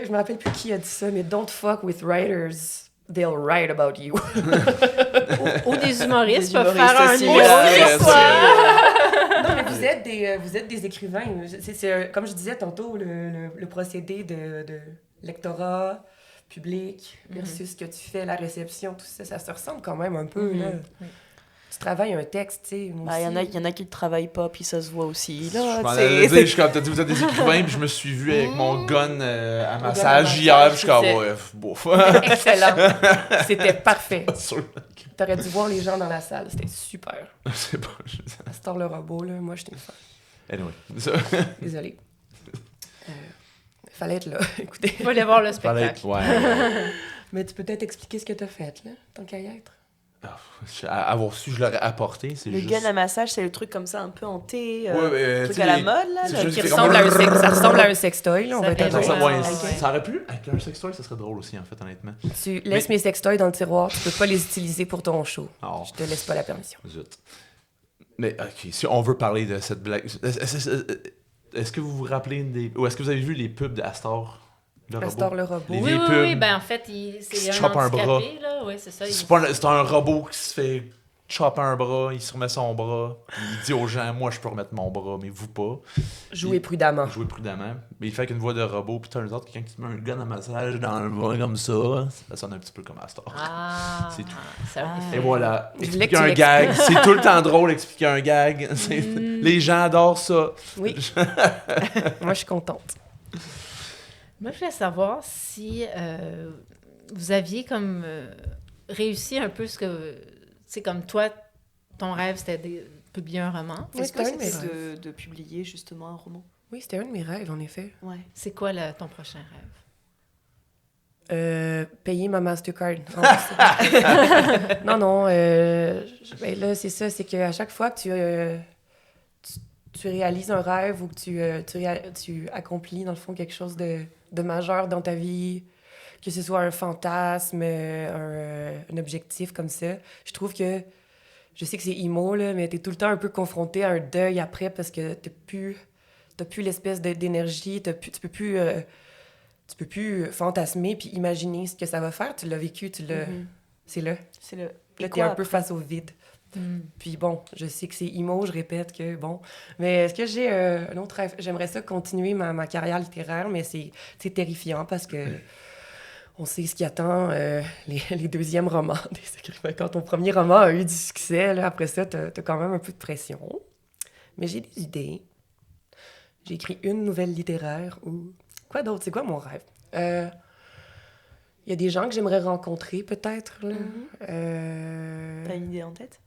Je me rappelle plus qui a dit ça, mais don't fuck with writers. They'll write about you. Ou des humoristes Des peuvent humoristes faire un aussi, livre ouais. sur soi. Non, mais vous êtes des écrivains. C'est, comme je disais tantôt, le procédé de lectorat public versus ce que tu fais, la réception, tout ça, ça se ressemble quand même un peu, là. Oui. Tu travailles un texte, tu sais. Il y en a qui le travaillent pas, puis ça se voit aussi. Je Là, m'en tu allais sais. dire, je suis comme, t'as dit, vous êtes des écrivains, puis je me suis vu avec mon gun à massage à hier, puis je suis comme, massage, ouais, bouf. Excellent. C'était parfait. Sûr. T'aurais dû voir les gens dans la salle. C'était super. C'est pas. Astor le robot, là, moi, j'étais une fan. Anyway, ça. Désolée. Fallait être là. Écoutez. Il faut aller voir le Fallait spectacle. être. Ouais. Mais tu peux peut-être expliquer ce que t'as fait, là, tant qu'à y être. Avoir su, je l'aurais apporté. C'est Le juste... gun à massage, c'est le truc comme ça, un peu hanté, Ouais, mais, truc tu à sais, la mode, là. c'est là, juste qui que- ressemble Ça ressemble à un sextoy, là, on Ça va être fait Ça, honnête. ouais. ça aurait pu. Avec un sextoy, ça serait drôle aussi, en fait, honnêtement. Tu laisses mes sextoys dans le tiroir, tu peux pas les utiliser pour ton show. Oh, Je te laisse pas la permission. zut. Mais, ok, si on veut parler de cette blague. Est-ce que vous vous rappelez ou est-ce que vous avez vu les pubs d'Astor? Astor le robot. Les Oui, vieilles oui, pubs. oui. Ben, en fait, c'est Se un chope un bras. handicapé, là. Oui, c'est ça. C'est un robot qui se fait chopper un bras, il se remet son bras, il dit aux gens, moi je peux remettre mon bras, mais vous pas. Jouez prudemment. Jouez prudemment. Mais il fait qu'une voix de robot, puis t'as un autre, quelqu'un qui te met un gun à massage dans le bras comme ça. Ça sonne un petit peu comme Astor. Ah, C'est tout. C'est un effet. Et voilà, Je voulais que expliquer tu un gag. C'est tout le temps drôle d'expliquer un gag. Les gens adorent ça. Oui. Moi, je suis contente. Moi, je voulais savoir si vous aviez comme réussi un peu ce que... C'est comme toi, ton rêve, c'était de publier un roman. Oui, Est-ce que c'était un de mes c'était rêves. de publier justement un roman? Oui, c'était un de mes rêves, en effet. Ouais. C'est quoi ton prochain rêve? Payer ma Mastercard. Non, ben là, c'est ça, c'est qu'à chaque fois que tu réalises un rêve ou que tu accomplis, dans le fond, quelque chose de majeur dans ta vie, que ce soit un fantasme, un objectif comme ça, je trouve que, je sais que c'est emo, là, mais t'es tout le temps un peu confronté à un deuil après parce que t'as plus l'espèce d'énergie, tu peux plus fantasmer puis imaginer ce que ça va faire. Tu l'as vécu, c'est là. C'est le... Là, t'es un peu face au vide. Puis bon, je sais que c'est emo, je répète que bon. Mais est-ce que j'ai un autre rêve? J'aimerais ça continuer ma carrière littéraire, mais c'est terrifiant parce que on sait ce qui attend les deuxièmes romans des écrivains. Quand ton premier roman a eu du succès, là, après ça, t'as quand même un peu de pression. Mais j'ai des idées. J'ai écrit une nouvelle littéraire ou... Quoi d'autre? C'est quoi mon rêve? Il y a des gens que j'aimerais rencontrer, peut-être. Là. T'as une idée en tête?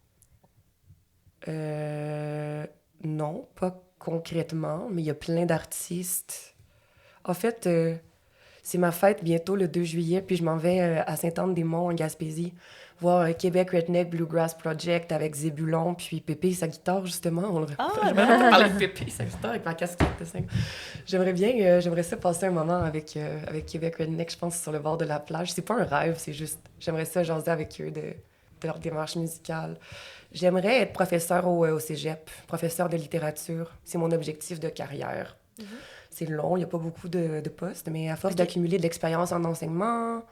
Non, pas concrètement, mais il y a plein d'artistes. En fait, c'est ma fête bientôt, le 2 juillet, puis je m'en vais à Sainte-Anne-des-Monts, en Gaspésie, voir Québec Redneck Bluegrass Project avec Zébulon, puis Pépé et sa guitare, justement. Je vais parler de Pépé et sa guitare avec ma casquette de 5. J'aimerais ça passer un moment avec Québec Redneck, je pense, sur le bord de la plage. C'est pas un rêve, c'est juste, j'aimerais ça jaser avec eux de leur démarche musicale. J'aimerais être professeur au cégep, professeur de littérature. C'est mon objectif de carrière. Mm-hmm. C'est long, il n'y a pas beaucoup de postes, mais à force d'accumuler de l'expérience en enseignement,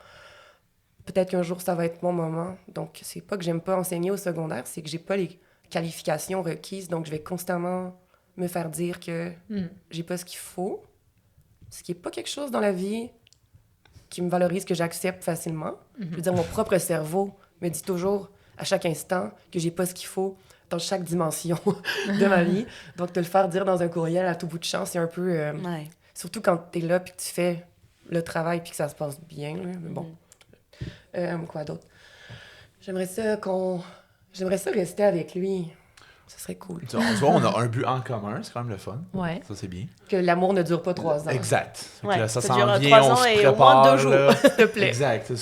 peut-être qu'un jour, ça va être mon moment. Donc, c'est pas que j'aime pas enseigner au secondaire, c'est que j'ai pas les qualifications requises, donc je vais constamment me faire dire que j'ai pas ce qu'il faut, ce qui est pas quelque chose dans la vie qui me valorise, que j'accepte facilement. Je veux dire, mon propre cerveau me dit toujours, à chaque instant, que j'ai pas ce qu'il faut dans chaque dimension de ma vie. Donc, te le faire dire dans un courriel à tout bout de champ, c'est un peu... Surtout quand t'es là, puis que tu fais le travail, puis que ça se passe bien. Là. Mais bon. Quoi d'autre? J'aimerais ça rester avec lui. Ça serait cool. Tu vois, on a un but en commun, c'est quand même le fun. Ouais. Ça, c'est bien. Que l'amour ne dure pas 3 ans. Exact. Ouais, là, ça ça s'en dure vient, 3 on ans se et prépare. au moins 2 jours, là. s'il te plaît. Exact.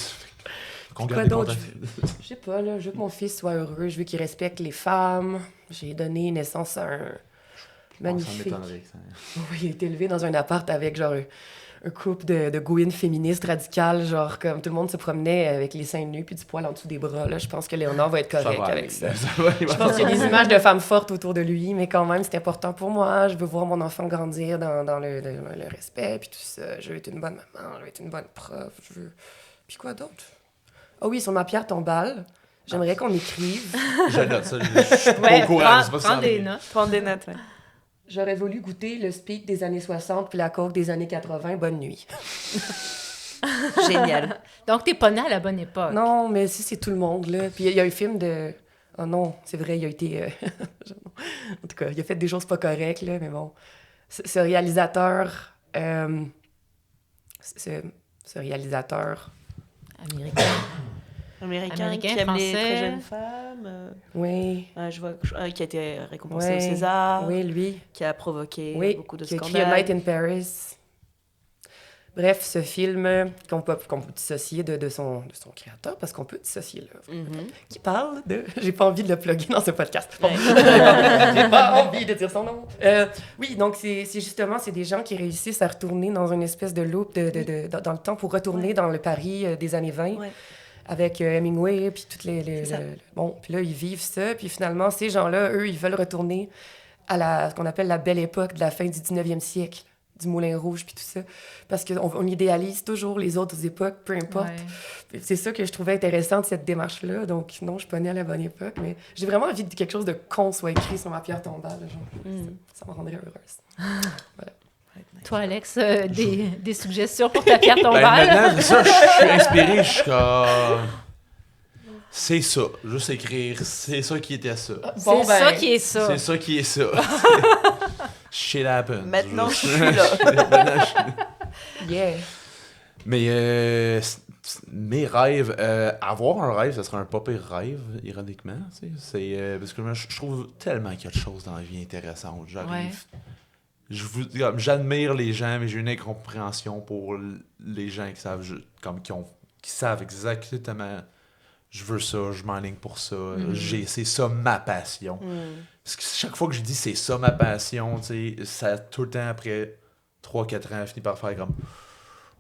Qu'on Quoi garde des d'autre? contacts. Je sais pas, là, je veux que mon fils soit heureux, je veux qu'il respecte les femmes. J'ai donné naissance à un magnifique... Ça m'étonnerait. Oui, il est élevé dans un appart avec genre un couple de gouines féministes radicales, genre comme tout le monde se promenait avec les seins nus puis du poil en dessous des bras. Là, je pense que Léonard va être correct avec ça. Je pense qu'il y a des images de femmes fortes autour de lui, mais quand même, c'est important pour moi. Je veux voir mon enfant grandir dans le respect puis tout ça. Je veux être une bonne maman, je veux être une bonne prof. Puis quoi d'autre? Ah oui, sur ma pierre tombale, j'aimerais qu'on écrive. Je note ça. Je suis pas au courant. Prends des notes. Prendre des notes, ouais. J'aurais voulu goûter le speed des années 60 puis la coke des années 80. Bonne nuit. Génial. Donc, t'es pas né à la bonne époque. Non, mais si, c'est tout le monde, là. Puis il y a un film de... Oh non, c'est vrai, il a été... En tout cas, il a fait des choses pas correctes, là, mais bon. Ce réalisateur... Ce réalisateur... Américain qui aime français. les très jeunes femmes. Oui. Je vois qui a été récompensé au César. Oui, lui. Qui a provoqué beaucoup de qui a scandales. écrit A Night in Paris. Bref, ce film qu'on peut dissocier de son créateur, parce qu'on peut dissocier l'œuvre. Qui parle de... J'ai pas envie de le plugger dans ce podcast. Bon. J'ai pas envie de dire son nom. Oui, donc c'est justement, c'est des gens qui réussissent à retourner dans une espèce de loop dans le temps pour retourner dans le Paris des années 20. Ouais. Avec Hemingway, puis toutes bon, puis là, ils vivent ça, puis finalement, ces gens-là, eux, ils veulent retourner à ce qu'on appelle la belle époque de la fin du 19e siècle, du Moulin Rouge, puis tout ça, parce qu'on idéalise toujours les autres époques, peu importe. Ouais. C'est ça que je trouvais intéressant de cette démarche-là, donc non, je suis pas née à la bonne époque, mais j'ai vraiment envie que quelque chose de con soit écrit sur ma pierre tombale, genre. Ça me rendrait heureuse. Voilà. Toi, Alex, des suggestions pour ta pierre tombale? Maintenant, c'est ça, je suis inspiré, je suis comme... C'est ça, juste écrire, c'est ça qui était ça. Bon, c'est ça qui est ça. C'est ça qui est ça. Shit happens. Maintenant, je suis là. Yeah. Mais mes rêves, avoir un rêve, ça serait un pas pire rêve, ironiquement. C'est, parce que moi, je trouve tellement qu'il y a de choses dans la vie intéressantes. J'arrive... J'admire les gens, mais j'ai une incompréhension pour les gens qui savent, qui savent exactement je veux ça, je m'enligne pour ça, c'est ça ma passion. Parce que chaque fois que je dis c'est ça ma passion, ça tout le temps après 3-4 ans finit par faire comme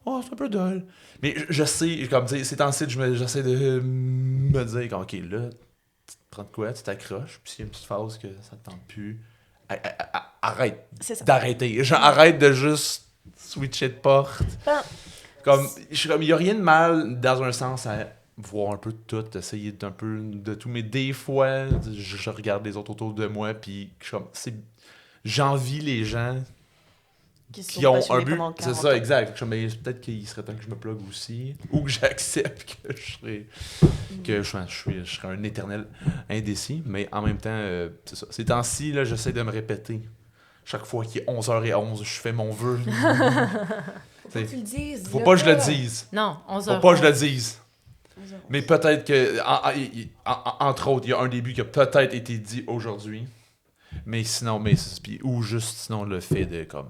oh, c'est un peu dull. Mais je sais, comme ces temps-ci, j'essaie de me dire comme, ok, là, tu te prends de quoi, tu t'accroches, puis s'il y a une petite phase que ça te tente plus. Arrête d'arrêter. Arrête de juste switcher de porte. Comme, il n'y a rien de mal, dans un sens, à voir un peu de tout, essayer d'un peu de tout. Mais des fois, je regarde les autres autour de moi, puis j'envie les gens qui ont un but. C'est ça, exact. Mais peut-être qu'il serait temps que je me plug aussi, ou que j'accepte que je serais un éternel indécis. Mais en même temps, c'est ça. Ces temps-ci, là, j'essaie de me répéter. Chaque fois qu'il est 11h11, je fais mon vœu. Faut que tu le dises. Faut pas que je le dise. Non, 11h11. Faut pas que je le dise. Mais peut-être que, entre autres, il y a un début qui a peut-être été dit aujourd'hui. Mais sinon, ou juste sinon le fait de comme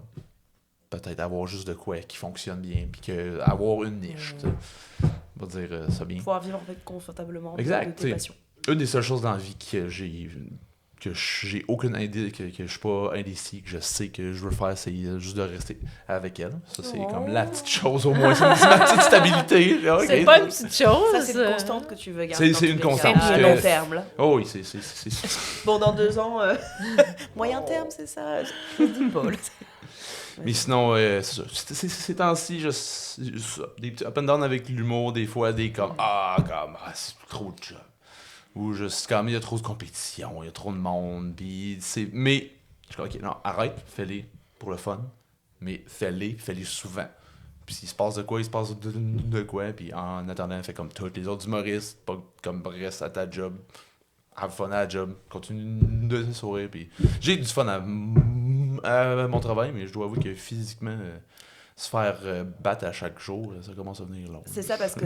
peut-être avoir juste de quoi qui fonctionne bien, puis que avoir une niche, tu sais. On va dire ça bien. Pouvoir vivre en fait confortablement Exact, de tes t'sais. passions. Une des seules choses dans la vie que j'ai aucune idée, que je suis pas indécis, que je sais que je veux faire, c'est juste de rester avec elle. Ça, c'est comme la petite chose au moins. C'est ma petite stabilité. Genre, C'est ok. pas une petite chose. Ça, c'est une constante que tu veux garder. C'est une constante, À parce long que- terme, là. Oh oui, c'est Bon, dans 2 ans, moyen terme, c'est ça. Je dis Paul. Mais sinon, c'est ça. Ces temps-ci, des petits up and down avec l'humour, des fois, c'est trop de job. Ou juste comme, il y a trop de compétition, il y a trop de monde, puis mais, je suis comme, ok, non, arrête, fais-les pour le fun, mais fais-les souvent. Puis s'il se passe de quoi, il se passe de quoi, puis en attendant, fais comme tous les autres humoristes, pas comme reste à ta job, have fun à la job, continue de sourire, puis j'ai du fun à mon travail, mais je dois avouer que physiquement, se faire battre à chaque jour, ça commence à venir long. C'est ça, parce que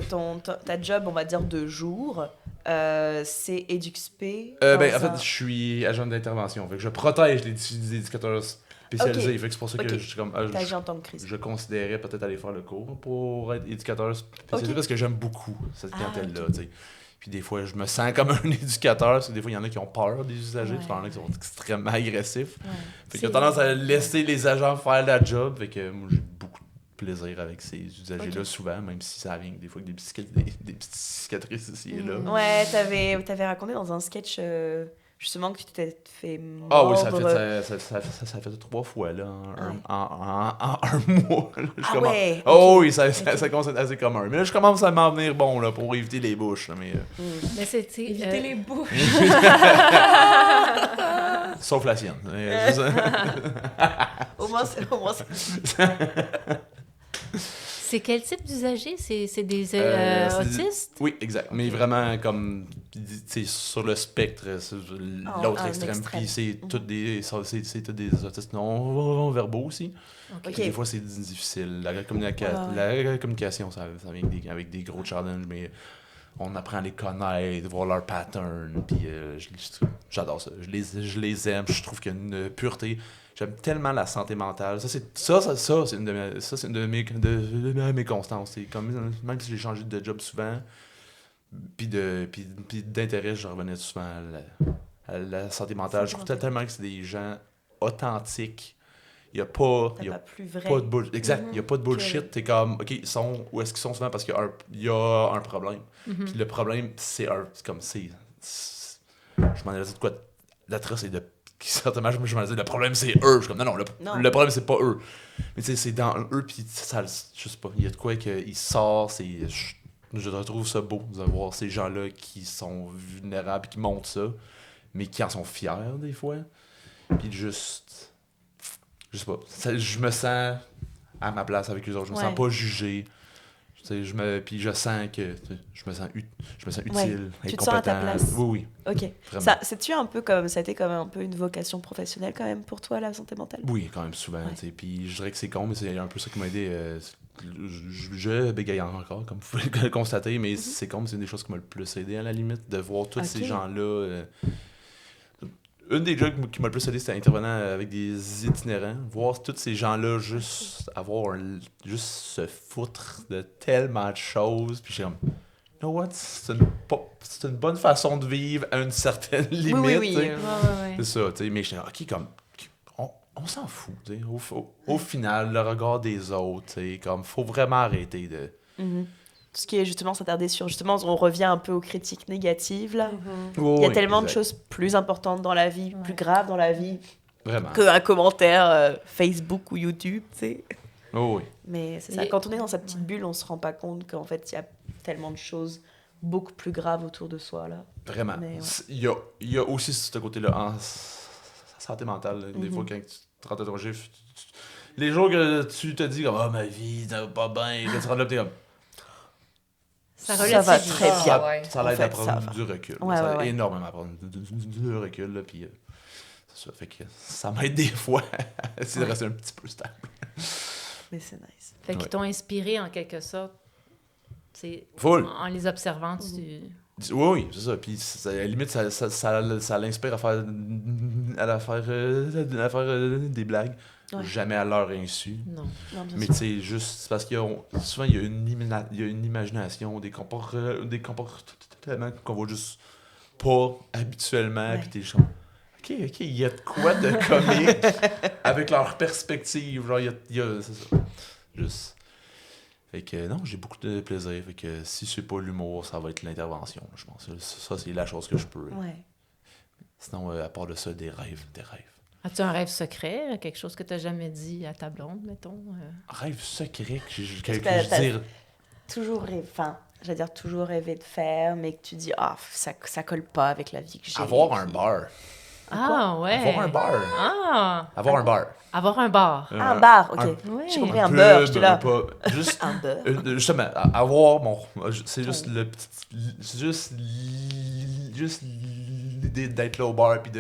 ta job, on va dire, de jour, c'est EduxP. En fait, je suis agent d'intervention. Fait que je protège les éducateurs spécialisés. Ok. Fait que c'est pour ça que Ok. je suis comme. T'agis en tant que crise. Je considérais peut-être aller faire le cours pour être éducateur spécialisé Ok. parce que j'aime beaucoup cette clientèle-là. ok. Tu sais. Puis des fois, je me sens comme un éducateur parce que des fois, il y en a qui ont peur des usagers. Ouais. Puis il y en a qui sont extrêmement agressifs. Ouais. Fait que j'ai tendance à laisser les agents faire la job. Fait que moi, j'ai beaucoup de plaisir avec ces usagers-là, Ok. souvent, même si ça vient des fois avec des petites cicatrices ici et là. Ouais, t'avais raconté dans un sketch, justement, que tu t'étais fait mordre. Ah oui, ça fait 3 fois là, en un mois. Là. Ah ouais, Oh ok. oui, ça commence à être assez commun. Mais là, je commence à m'en venir bon là, pour éviter les bouches. Là, mais, Mais c'est, tu sais, Éviter les bouches. sauf la sienne. Au moins, c'est... c'est quel type d'usager? C'est des C'est des- autistes? Oui, exact. Mais vraiment, comme, tu sais, sur le spectre, c'est l'autre un extrême. extrême. Puis c'est tous des autistes non-verbaux aussi. Ok. Des fois, c'est difficile. La communication, ça vient avec des gros challenges, mais on apprend à les connaître, voir leurs patterns, puis j'adore ça. Je les aime, je trouve qu'il y a une pureté. J'aime tellement la santé mentale. C'est une de mes constances. C'est comme, même si j'ai changé de job souvent, puis d'intérêt, je revenais souvent à la santé mentale. Je trouve tellement que c'est des gens authentiques. Il n'y a pas... T'as pas plus vrai. Pas de bullshit. Exact. Il n'y a pas de bullshit. T'es comme, OK, où est-ce qu'ils sont souvent? Parce qu'il y a un problème. Puis le problème, c'est je m'en ai dit de quoi d'atroce et de... Certainement, je m'en ai dit, le problème, c'est eux. Je suis comme, non, Non. le problème, c'est pas eux. Mais tu sais, c'est dans eux, puis ça, je sais pas, il y a de quoi qu'il sort, je retrouve ça beau de voir ces gens-là qui sont vulnérables, qui montrent ça, mais qui en sont fiers, des fois. Puis juste... Je sais pas. Je me sens à ma place avec eux autres. Je me sens pas jugé. Tu sais, puis je sens que je me sens utile, Ouais. Tu te sens à ta compétent. place. Oui, Ok. vraiment. Ça a été comme un peu une vocation professionnelle quand même pour toi, la santé mentale? Oui, quand même souvent. Ouais. Tu sais. Puis je dirais que c'est con, mais c'est un peu ça qui m'a aidé. Je bégaye encore, comme vous pouvez le constater, mais c'est con, mais c'est une des choses qui m'a le plus aidé à la limite, de voir tous ces Ok. gens-là. Une des jobs qui m'a le plus aidé, c'était intervenant avec des itinérants. Voir tous ces gens-là juste juste se foutre de tellement de choses. Puis je suis comme, you know what? C'est une bonne façon de vivre à une certaine limite. oui, tu sais. Ouais. C'est ça, tu sais. Mais je suis ok, comme, on s'en fout, tu sais. Au final, le regard des autres, tu sais, comme, faut vraiment arrêter de... Mhm. Tout ce qui est justement s'attarder sur, justement, on revient un peu aux critiques négatives, là. Oh, Il y a oui, tellement de exact. choses plus importantes dans la vie, plus graves dans la vie, Vraiment. qu'un commentaire Facebook ou YouTube, tu sais. Oh, oui. Mais c'est ça, Et- quand on est dans sa petite bulle, on se rend pas compte qu'en fait, il y a tellement de choses beaucoup plus graves autour de soi, là. Vraiment. Mais ouais. Il y a aussi ce côté-là en santé mentale. Là. Des Mhm. fois, quand tu rentres à ton chiffre, les jours que tu te dis comme, ah, ma vie, ça va pas bien, quand tu rentres là, t'es comme, Ça Ça relativise. va très bien. Ouais. ça En l'aide fait, à ça prendre va. du recul. Ouais, ça ouais, aide ouais. énormément à prendre du recul. Là, puis, c'est ça. Fait que ça m'aide des fois à essayer de rester un petit peu stable. Mais c'est nice. Fait qu'ils Ouais. t'ont inspiré en quelque sorte. C'est Full. en les observant, tu... Oui, c'est ça. Puis à la limite, ça l'inspire à faire des blagues. Ouais. Jamais à leur insu. Non. Non, bien Mais sûr. tu sais, juste c'est parce qu'il y a souvent il y a une imagination, des comportements qu'on voit juste pas habituellement. Ouais. Puis t'es genre, ok, il y a de quoi de comique avec leur perspective. Genre, c'est ça. Juste. Fait que non, j'ai beaucoup de plaisir. Fait que si c'est pas l'humour, ça va être l'intervention, je pense. Ça, c'est la chose que je peux. Ouais. Sinon, à part de ça, des rêves. As-tu un rêve secret? Quelque chose que tu n'as jamais dit à ta blonde, mettons? Rêve secret que je t'as- dire. Toujours toujours rêvé de faire, mais que tu dis, ça colle pas avec la vie que j'ai. Avoir un bar. Ah, ouais. Avoir un bar. Ah! Avoir un bar. Avoir un bar. Ah, un bar, ok. Ouais. J'ai compris un pub, beurre, j'étais là. Juste, Un beurre. justement, avoir mon. C'est juste le petit. C'est juste l'idée d'être là au bar, puis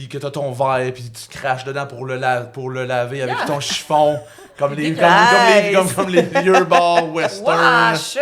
que t'as ton verre, puis tu craches dedans pour le laver avec ton chiffon, comme les vieux bars western. Wesh!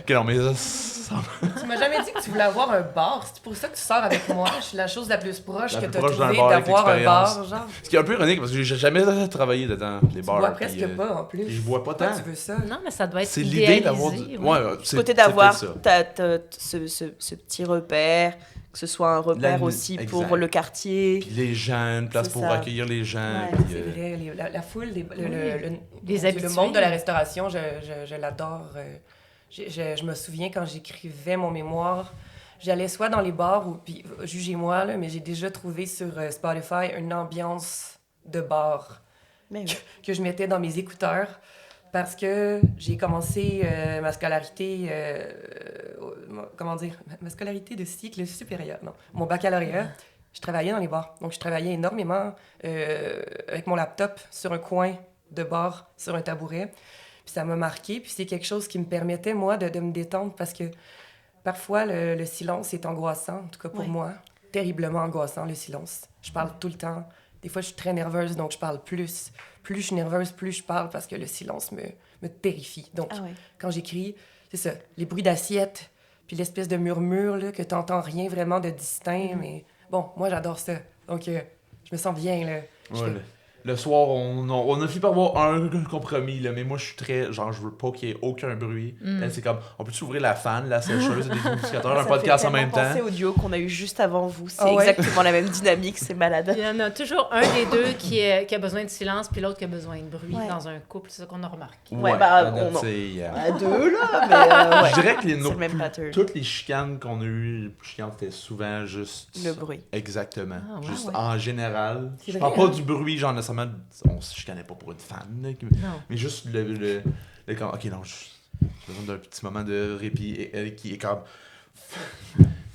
Ok, non, mais ça, Tu m'as jamais dit que tu voulais avoir un bar. C'est pour ça que tu sors avec moi. Je suis la chose la plus proche La que plus tu as proche d'un trouvé bar avec d'avoir un bar, l'expérience. genre. ce qui est un peu ironique parce que j'ai jamais travaillé dedans, les Tu bars. bois puis, presque pas, en plus. puis je bois pas Pourquoi tant. tu veux ça? Non, mais ça doit être C'est l'idée d'avoir idéalisé, du. oui. Ouais, Ce côté d'avoir ça. ce petit repère, que ce soit un repère aussi exact. pour le quartier. Puis les gens, une place C'est pour ça. accueillir les gens. Ouais, puis, C'est vrai, la foule, Les le habitués. monde de la restauration, je l'adore. Je me souviens quand j'écrivais mon mémoire, j'allais soit dans les bars ou, puis jugez-moi, là, mais j'ai déjà trouvé sur Spotify une ambiance de bar Mais oui. que je mettais dans mes écouteurs parce que j'ai commencé ma scolarité, ma scolarité de cycle supérieur, non, mon baccalauréat. Je travaillais dans les bars. Donc, je travaillais énormément avec mon laptop sur un coin de bar, sur un tabouret. Puis ça m'a marqué. Puis c'est quelque chose qui me permettait, moi, de me détendre parce que parfois, le silence est angoissant, en tout cas pour Ouais. moi. Terriblement angoissant, le silence. Je parle tout le temps. Des fois, je suis très nerveuse, donc je parle plus. Plus je suis nerveuse, plus je parle parce que le silence me terrifie. Donc, Ah ouais. quand j'écris, c'est ça, les bruits d'assiette, puis l'espèce de murmure, là, que t'entends rien vraiment de distinct, mais bon, moi, j'adore ça. Donc, je me sens bien, là. Je Ouais, fais- le soir, on a fini par avoir un compromis, là, mais moi, je suis très. Genre, je veux pas qu'il y ait aucun bruit. Elle, c'est comme, on peut-tu ouvrir la fan, la sécheuse, des modificateurs, un Ça podcast fait en même tellement temps? penser au duo qu'on a eu juste avant vous. C'est Ah ouais? exactement la même dynamique, c'est malade. Il y en a toujours un des deux qui a besoin de silence, puis l'autre qui a besoin de bruit Ouais. dans un couple. C'est ça qu'on a remarqué. Ouais, bah, à date, on- c'est, À deux, là, mais ouais. Je dirais que C'est le même pattern. toutes les chicanes qu'on a eues, c'était souvent juste. Le ça. bruit. Exactement. Ah, ouais, juste ouais. en général. C'est Je vrai, parle pas hein? du bruit, genre nécessairement. On se chicanait pas pour une fan, là, Non. mais juste le ok, non, j'ai besoin d'un petit moment de répit. Et elle qui est comme.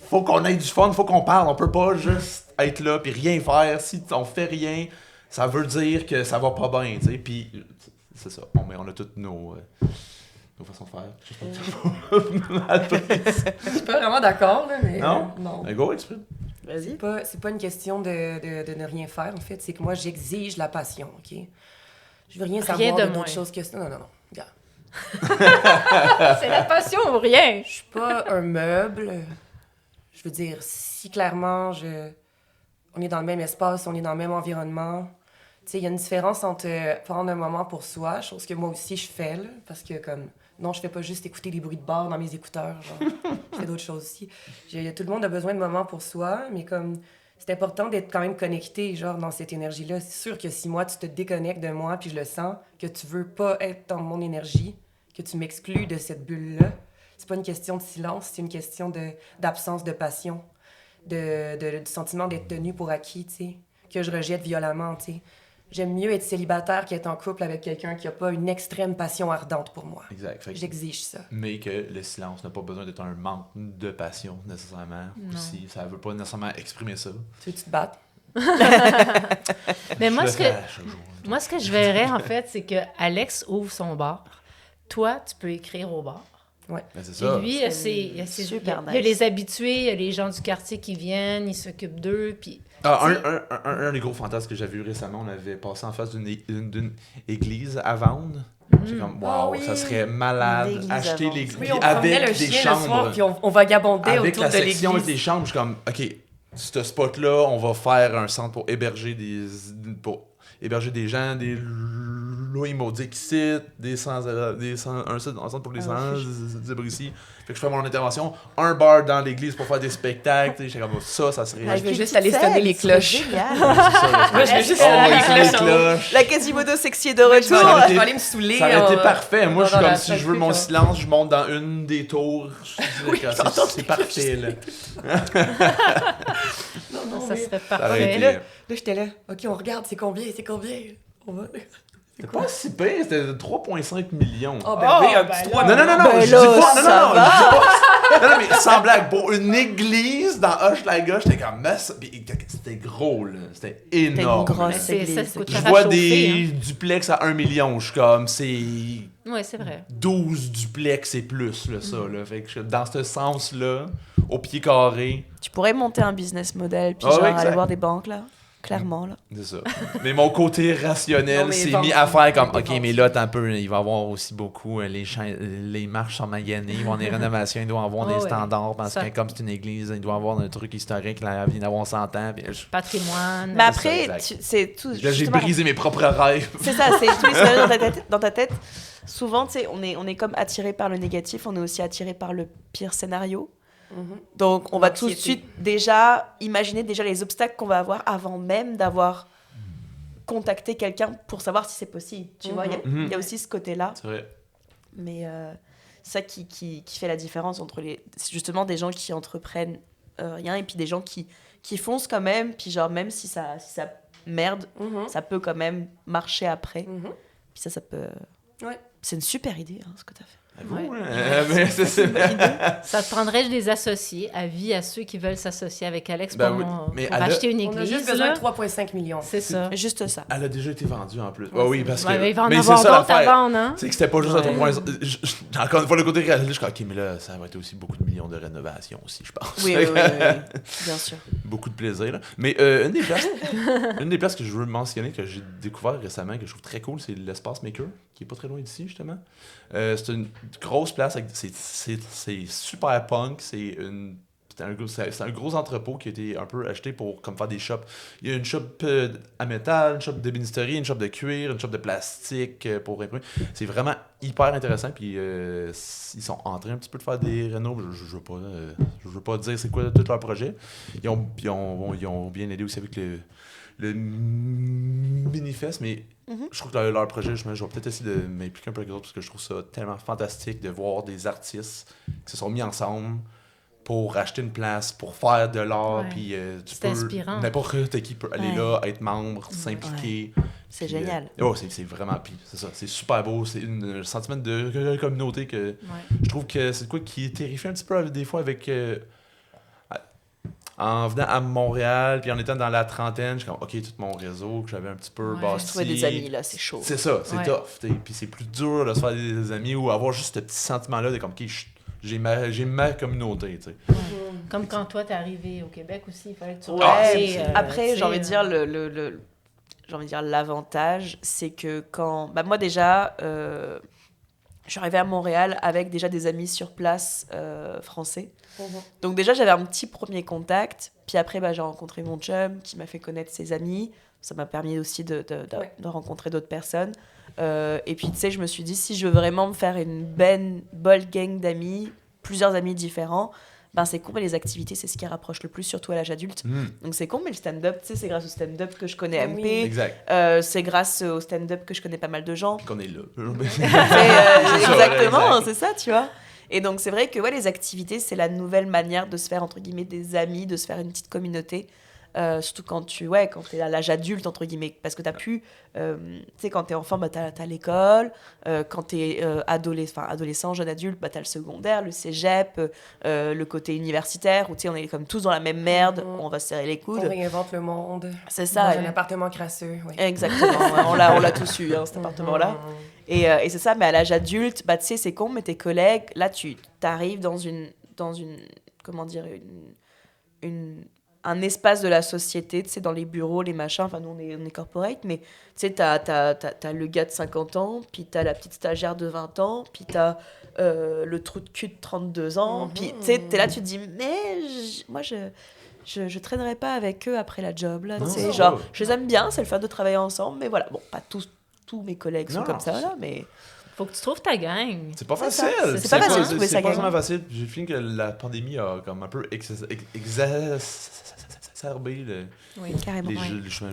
Faut qu'on ait du fun, faut qu'on parle. On peut pas juste être là puis rien faire. Si on fait rien, ça veut dire que ça va pas bien, tu sais. Puis c'est ça. Mais on a toutes nos façons de faire. Je suis pas vraiment d'accord, là, mais... Non? non. Go, exprime. Vas-y. C'est pas une question de ne rien faire, en fait. C'est que moi, j'exige la passion, OK? Je veux rien savoir Rien de de moins. d'autres choses que ça. Non. Regarde. C'est la passion ou rien? Je suis pas un meuble. Je veux dire, si clairement, on est dans le même espace, on est dans le même environnement. Tu sais, il y a une différence entre prendre un moment pour soi, chose que moi aussi je fais, là, parce que comme... Non, je fais pas juste écouter des bruits de bar dans mes écouteurs, genre. Je fais d'autres choses aussi. Tout le monde a besoin de moments pour soi, mais comme... C'est important d'être quand même connecté, genre, dans cette énergie-là. C'est sûr que si moi, tu te déconnectes de moi, puis je le sens, que tu veux pas être dans mon énergie, que tu m'exclus de cette bulle-là, c'est pas une question de silence, c'est une question d'absence de passion, du sentiment d'être tenu pour acquis, tu sais, que je rejette violemment, tu sais. J'aime mieux être célibataire qu'être en couple avec quelqu'un qui a pas une extrême passion ardente pour moi. Exact. Fait que- J'exige ça. mais que le silence n'a pas besoin d'être un manque de passion nécessairement. Non. Aussi, ça veut pas nécessairement exprimer ça. Tu veux-tu te battre? Mais moi, Je ce le que, fais à chaque jour. moi, ce que je verrais, en fait, c'est que Alex ouvre son bar. Toi, tu peux écrire au bar. Ben, c'est Et ça. lui, C'est il y a super il y a nice. les habitués, il y a les gens du quartier qui viennent, ils s'occupent d'eux, puis Un des gros fantasmes que j'avais eu récemment, on avait passé en face d'une église à vendre. J'ai comme, wow, oui. ça serait malade. Une église à Acheter vendre. l'église Oui, on promenait avec le des chien le soir, chambres. puis on vagabondait Avec autour la de section avec l'église. des chambres, je suis comme, OK, ce spot-là, on va faire un centre pour héberger des gens, des lois immodiques ici, un centre pour les sans ici. Fait que je fais mon intervention, un bar dans l'église pour faire des spectacles. J'étais comme, ça serait... Ah, je veux juste aller sonner les cloches. Moi, je veux juste Oh, sonner les les cloches. La Quasimodo sexy est de Je vais retour. aurait je été- vais aller me saouler. Ça aurait été parfait. Moi, je suis dans comme la si je veux salle mon pute, silence, je monte dans une des tours. C'est parfait, là. Ça serait Ça aurait parfait. été- Là, j'étais là. OK, on regarde, c'est combien? On va... C'était pas si pire, c'était 3,5 millions. Oh, ben oui, un petit 3 Non, non, non, non, Ben je dis là, pas, ça va. je dis pas. Non, non, mais sans blague, pour une église dans Hochelaga, j'étais comme, c'était gros, là. C'était T'as une énorme. grosse Mais ça église. coûte Je cher à vois chauffer, des duplex à 1 million, je suis comme, c'est Oui, c'est vrai. 12 duplex et plus, là, ça, là. Fait que dans ce sens-là, au pied carré, Tu pourrais monter un business model, puis Ah genre oui, aller exact. voir des banques, là. Clairement, là. c'est ça. Mais mon côté Non, rationnel mais s'est vendu, mis à faire comme, mais OK, vendu. mais là, t'as un peu, il va y avoir aussi beaucoup, les marches sont maganées, ils vont avoir des rénovations, ils doivent avoir Oh, des ouais. standards, parce Ça- que comme c'est une église, il doit avoir un truc historique, là, il vient d'avoir 100 ans, puis Patrimoine. Mais après, exact. c'est tout. là, j'ai justement, brisé mes propres rêves. C'est ça, c'est tous les scénarios dans ta tête. Souvent, tu sais, on est comme attiré par le négatif, on est aussi attiré par le pire scénario. Mhm. Donc, on va tout de L'anxiété. suite déjà imaginer déjà les obstacles qu'on va avoir avant même d'avoir contacté quelqu'un pour savoir si c'est possible. Tu vois, il y a aussi ce côté-là. C'est vrai. Mais ça qui fait la différence entre c'est justement des gens qui entreprennent rien et puis des gens qui foncent quand même, puis genre même si ça merde, Mhm. ça peut quand même marcher après. Mhm. Puis ça peut... Ouais. C'est une super idée, hein, ce que tu as fait. Ouais. Mais c'est ça. Ça te prendrait des associés à vie à ceux qui veulent s'associer avec Alex Ben pour, oui, mais pour elle a- acheter une On a église. juste besoin là. de 3,5 millions. C'est ça. Juste ça. Elle a déjà été vendue en plus. Oui, parce que. Ouais, mais il va en mais avoir c'est ça d'autres à l'affaire. vendre, hein? C'est que c'était pas juste un Ouais. 3,5. Encore une fois, le côté réaliste, je suis comme, OK, mais là, ça va être aussi beaucoup de millions de rénovations aussi, je pense. Oui, bien sûr. Beaucoup de plaisir, là. Mais une des places que je veux mentionner, que j'ai découvert récemment, que je trouve très cool, c'est l'Espace Maker, qui est pas très loin d'ici, justement. C'est une grosse place, c'est super punk, c'est un gros entrepôt qui a été un peu acheté pour comme faire des shops. Il y a une shop à métal, une shop d'ébénisterie, une shop de cuir, une shop de plastique pour imprimer. C'est vraiment hyper intéressant. Puis ils sont en train un petit peu de faire des rénaux. Je veux pas dire c'est quoi tout leur projet. Ils ont bien aidé aussi avec le Minifest, mais je trouve que leur projet, je vais peut-être essayer de m'impliquer un peu avec eux autres parce que je trouve ça tellement fantastique de voir des artistes qui se sont mis ensemble pour acheter une place, pour faire de l'art, Ouais. puis C'est inspirant. n'importe qui peut aller Ouais. là, être membre, s'impliquer. C'est Puis, génial. c'est vraiment, puis c'est ça, c'est super beau, c'est un sentiment de communauté que Ouais. je trouve que c'est quoi qui terrifie un petit peu des fois avec... en venant à Montréal, puis en étant dans la trentaine, je suis comme, OK, tout mon réseau que j'avais un petit peu Ouais. bâti. Trouver des amis, là, c'est chaud. C'est ça, c'est Ouais. tough. T'sais. Puis c'est plus dur de se faire des amis ou avoir juste ce petit sentiment-là de comme, OK, j'ai ma communauté, tu sais. Comme quand toi, t'es arrivé au Québec aussi, il fallait que tu Ouais. regardes, Après, tu sais, j'ai envie de dire j'ai envie de dire l'avantage, c'est que quand moi déjà je suis arrivée à Montréal avec déjà des amis sur place français. Donc déjà j'avais un petit premier contact, puis après j'ai rencontré mon chum qui m'a fait connaître ses amis. Ça m'a permis aussi de rencontrer d'autres personnes. Et puis tu sais, je me suis dit si je veux vraiment me faire une bonne gang d'amis, plusieurs amis différents, ben c'est con, mais les activités, c'est ce qui rapproche le plus, surtout à l'âge adulte. Donc c'est con, mais le stand-up, tu sais, c'est grâce au stand-up que je connais MP. Exact. C'est grâce au stand-up que je connais pas mal de gens. Puis qu'on est là. C'est, exactement, exact. c'est ça, tu vois. Et donc c'est vrai que ouais, les activités, c'est la nouvelle manière de se faire, entre guillemets, des amis, de se faire une petite communauté. Surtout quand t'es à l'âge adulte, entre guillemets. Parce que t'as pu... tu sais, quand t'es enfant, bah, t'as l'école. Quand t'es adolescent, jeune adulte, bah, t'as le secondaire, le cégep, le côté universitaire, où tu sais, on est comme tous dans la même merde, on va se serrer les On coudes. réinvente le monde. C'est Dans ça. un appartement crasseux, oui. Exactement, ouais, on l'a tous eu, hein, cet appartement-là. Et c'est ça, mais à l'âge adulte, bah, tu sais, c'est con, mais tes collègues, là, tu t'arrives dans une comment dire, un espace de la société, tu sais, dans les bureaux, les machins, enfin nous on est corporate, mais tu sais, t'as le gars de 50 ans, puis t'as la petite stagiaire de 20 ans, puis t'as le trou de cul de 32 ans, puis tu sais, t'es là, tu te dis, mais moi je traînerai pas avec eux après la job, là, tu sais, genre, je les aime bien, c'est le fun de travailler ensemble, mais voilà, bon, pas tous mes collègues sont comme ça, là, mais... Faut que tu trouves ta gang. C'est pas facile. C'est pas facile de trouver sa C'est pas gang. vraiment facile. J'ai le feeling que la pandémie a comme un peu exacerbé Oui. Carrément.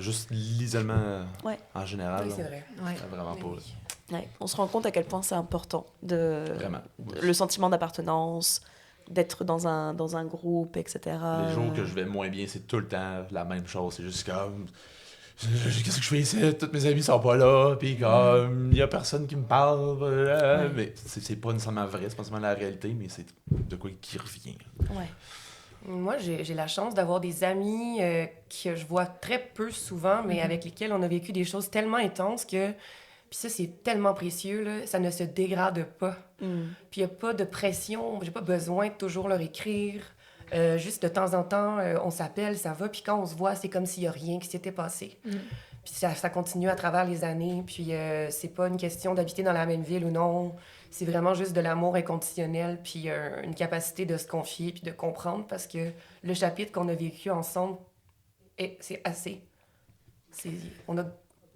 juste l'isolement Ouais. en général. Oui, là. c'est vrai. Ouais. Vraiment pas. Oui. Ouais, on se rend compte à quel point c'est important Vraiment. le sentiment d'appartenance, d'être dans un groupe, etc. Les jours que je vais moins bien, c'est tout le temps la même chose. C'est juste comme... Qu'est-ce que je fais ici? Tous mes amis sont pas là, puis comme... Il y a personne qui me parle. Mais c'est pas nécessairement vrai, c'est pas nécessairement la réalité, mais c'est de quoi qui revient. Ouais. Moi, j'ai la chance d'avoir des amis que je vois très peu souvent, mais avec lesquels on a vécu des choses tellement intenses que... Puis ça, c'est tellement précieux, là, ça ne se dégrade pas. Puis il n'y a pas de pression, j'ai pas besoin de toujours leur écrire. Juste de temps en temps, on s'appelle, ça va, puis quand on se voit, c'est comme s'il n'y a rien qui s'était passé. Puis ça continue à travers les années, puis c'est pas une question d'habiter dans la même ville ou non, c'est vraiment juste de l'amour inconditionnel, puis une capacité de se confier, puis de comprendre, parce que le chapitre qu'on a vécu ensemble, c'est assez. On a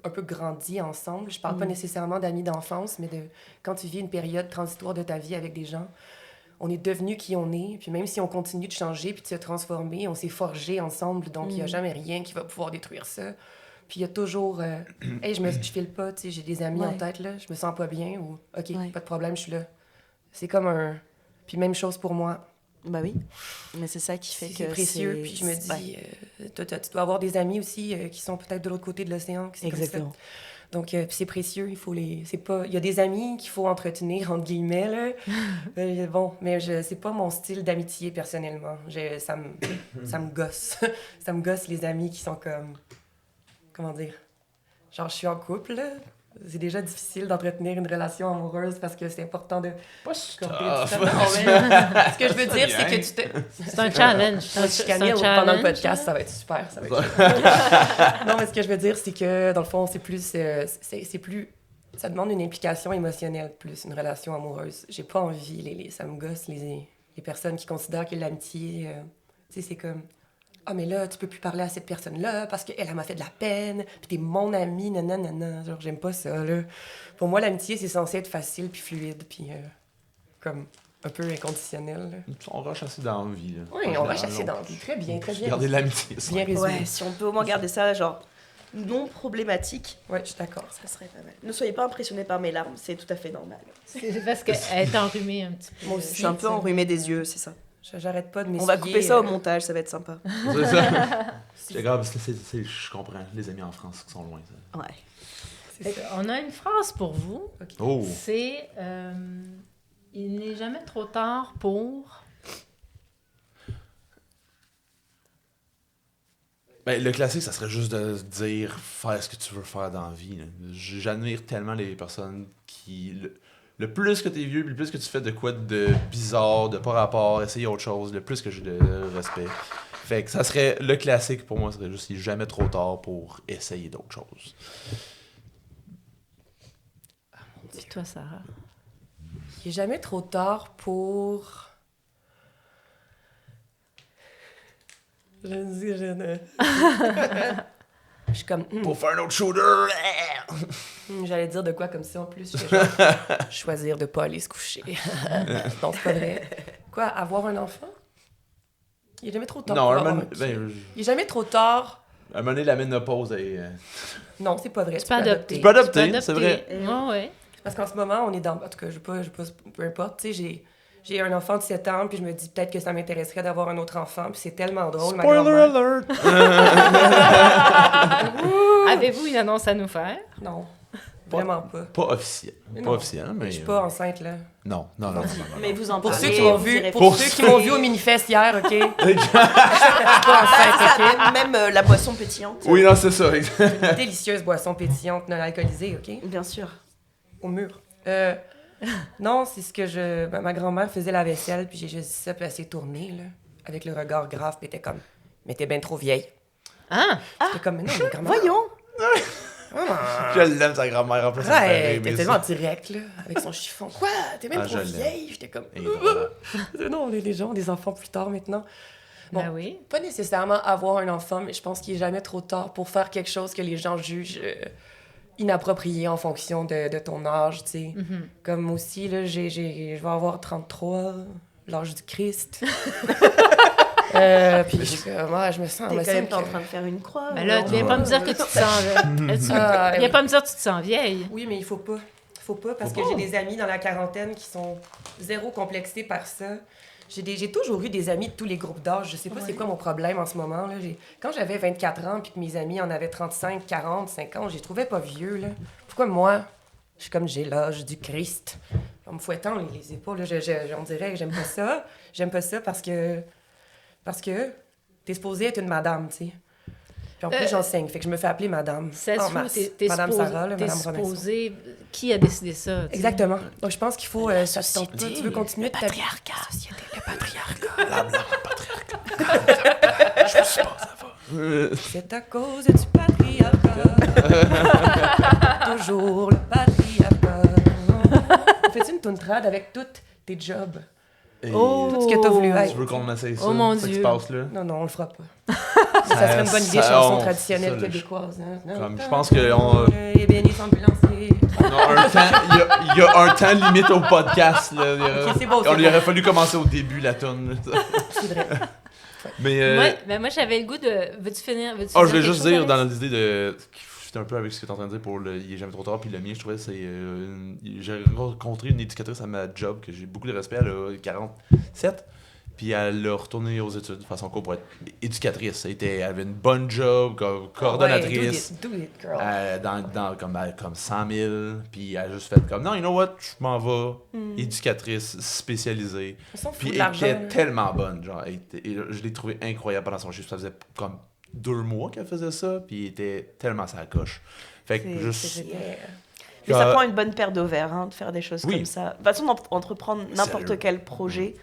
un peu grandi ensemble. Je parle pas nécessairement d'amis d'enfance, mais de quand tu vis une période transitoire de ta vie avec des gens, on est devenus qui on est, puis même si on continue de changer puis de se transformer, on s'est forgés ensemble, donc il n'y a jamais rien qui va pouvoir détruire ça. Puis il y a toujours hey, je file pas, tu sais, j'ai des amis en tête, là, je me sens pas bien, ou OK, pas de problème, je suis là. C'est comme un... Puis même chose pour moi. Bah oui, mais c'est ça qui fait que c'est précieux, puis je me dis, toi, tu dois avoir des amis aussi qui sont peut-être de l'autre côté de l'océan. Exactement. Donc, puis c'est précieux, il faut c'est pas... Il y a des amis qu'il faut entretenir, entre guillemets, là. Bon, mais c'est pas mon style d'amitié, personnellement. Ça me gosse. Ça me gosse, les amis qui sont comme... Comment dire? Genre, je suis en couple, là. C'est déjà difficile d'entretenir une relation amoureuse parce que c'est important de... Pas Ce que je veux dire, c'est que tu te... C'est un challenge. On va se chicaner pendant le podcast, ça va être super. Ça va être... Non, mais ce que je veux dire, c'est que, dans le fond, c'est plus... Ça demande une implication émotionnelle plus, une relation amoureuse. J'ai pas envie, ça me gosse, les personnes qui considèrent que l'amitié... tu sais, c'est comme... Ah, mais là, tu peux plus parler à cette personne-là parce qu'elle m'a fait de la peine, puis t'es mon ami, nanana. Genre, j'aime pas ça, là. Pour moi, l'amitié, c'est censé être facile, puis fluide, puis comme un peu inconditionnel, là. On rush assez dans la vie. Là. Oui, on rush assez dans la vie. Très bien, très bien. Garder l'amitié. Bien résumé. Ouais, si on peut au moins garder ça, genre, non problématique, Ouais, je suis d'accord. ça serait pas mal. Ne soyez pas impressionnés par mes larmes, c'est tout à fait normal. C'est parce qu'elle est enrhumée un petit peu. Moi Je aussi. suis un peu enrhumée des yeux, c'est ça. J'arrête pas de m'essuyer. On va couper ça au montage, ça va être sympa. C'est ça. C'est grave, je comprends. Les amis en France qui sont loin. Ça. Ouais. C'est ça. On a une phrase pour vous. Oh! C'est il n'est jamais trop tard pour... Ben, le classique, ça serait juste de dire faire ce que tu veux faire dans la vie. Là. J'admire tellement les personnes qui... Le plus que t'es vieux, le plus que tu fais de quoi de bizarre, de pas rapport, essayer autre chose, le plus que j'ai de respect. Fait que ça serait... Le classique pour moi, serait juste il est jamais trop tard pour essayer d'autres choses. Dis-toi, Sarah. Il est jamais trop tard pour... Je suis comme... Pour faire un autre shooter! J'allais dire de quoi comme ça en plus. Je fais genre, choisir de pas aller se coucher. Non, c'est pas vrai. Quoi, avoir un enfant? Il est jamais trop tard Non, pour un avoir moment... un kid. Il est jamais trop tard. Un moment donné, la ménopause est... Non, c'est pas vrai. Tu peux adopter. Tu peux adopter, c'est vrai. Oui. Parce qu'en ce moment, on est dans... En tout cas, je sais pas, peu importe. Tu sais, j'ai un enfant de 7 ans, puis je me dis peut-être que ça m'intéresserait d'avoir un autre enfant, puis c'est tellement drôle, ma Spoiler grand-mère. alert! Avez-vous une annonce à nous faire? Non, vraiment pas. Pas officiel. Mais Pas non. officiel, mais... Je suis pas enceinte, là. Non. Mais vous en Pour parlez, ceux qui m'ont vous vu, irez pour faire. ceux qui m'ont vu au Minifest hier, OK? Je suis pas Ah, enceinte, c'est ça, même la boisson pétillante. Oui, non, c'est ça. OK? Délicieuse boisson pétillante non alcoolisée, OK? Bien sûr. Au mur. Non, c'est ce que ma grand-mère faisait la vaisselle, puis j'ai juste dit ça, puis elle s'est tournée, là, avec le regard grave, puis elle était comme... mais t'es bien trop vieille. Ah! J'étais comme, mais non, mais comment? Voyons! Je l'aime, sa grand-mère, en plus. ça me fait Ouais, rire, t'es mais tellement ça- direct, là, avec son chiffon. Quoi? T'es même Ah, trop je l'aime. vieille? J'étais comme, Et voilà. non, on est des gens, des enfants plus tard maintenant. Bon, Ben oui. pas nécessairement avoir un enfant, mais je pense qu'il est jamais trop tard pour faire quelque chose que les gens jugent inapproprié en fonction de ton âge, tu sais. Comme aussi, là, je vais avoir 33, l'âge du Christ. Puis je me sens... T'es me quand même semble en que- train de faire une croix. Ben là, tu viens pas me dire que tu te sens... Viens pas me dire que tu te sens vieille. Oui, mais il faut pas. Faut pas, parce Faut que pas. j'ai des amis dans la quarantaine qui sont zéro complexés par ça. J'ai toujours eu des amis de tous les groupes d'âge. Je sais pas c'est quoi mon problème en ce moment. Là. Quand j'avais 24 ans puis que mes amis en avaient 35, 40, 50, je les trouvais pas vieux. Là. Pourquoi moi, je suis comme j'ai l'âge du Christ? En me fouettant les épaules, là, on dirait que j'aime pas ça. J'aime pas ça parce que t'es supposée être une madame, tu sais. Puis en plus, j'enseigne, fait que je me fais appeler madame. C'est En masse. t'es Madame supposé, Sarah, là, t'es Madame Robinson. supposé... Qui a décidé ça? tu sais? Exactement. Donc, je pense qu'il faut... ça te tente pas, tu veux continuer de t'habiller. Société, le patriarcat. C'est à cause du patriarcat. Toujours le patriarcat. Fais-tu une toune trad avec toutes tes jobs? Et Tout ce que t'as voulu Tu être. veux qu'on essaye ça? Oh mon ça qui Dieu. se passe là? Non, on le fera pas. Ça serait une bonne idée, ça- chanson on- traditionnelle ça, le- québécoise. Hein? Comme, je pense que on- Et béni ambulancier. il y a un temps limite au podcast. Là. Ok, c'est bon, c'est Il aurait bon. fallu commencer au début, la tonne. C'est vrai. Mais Moi, j'avais le goût de... Veux-tu finir? je voulais quelque juste chose, dire Alex? dans l'idée de... J'étais un peu avec ce que tu es en train de dire pour le Il est jamais trop tard, puis le mien, je trouvais c'est... j'ai rencontré une éducatrice à ma job, que j'ai beaucoup de respect, elle a 47, puis elle a retourné aux études de façon courte pour être éducatrice. Elle avait une bonne job, comme coordonnatrice. Ouais, do it, girl. Comme 100 000, puis elle a juste fait comme non, you know what, je m'en vais, éducatrice spécialisée. On s'en fout Puis de elle l'argent. était tellement bonne, genre, je l'ai trouvée incroyable pendant son chiffre. Ça faisait comme 2 mois qu'elle faisait ça, puis elle était tellement sa coche. Fait que C'est juste. génial. Yeah. Mais ça prend une bonne paire d'ovaires, hein, de faire des choses Oui. comme ça. De toute façon, entreprendre n'importe Sérieux. quel projet,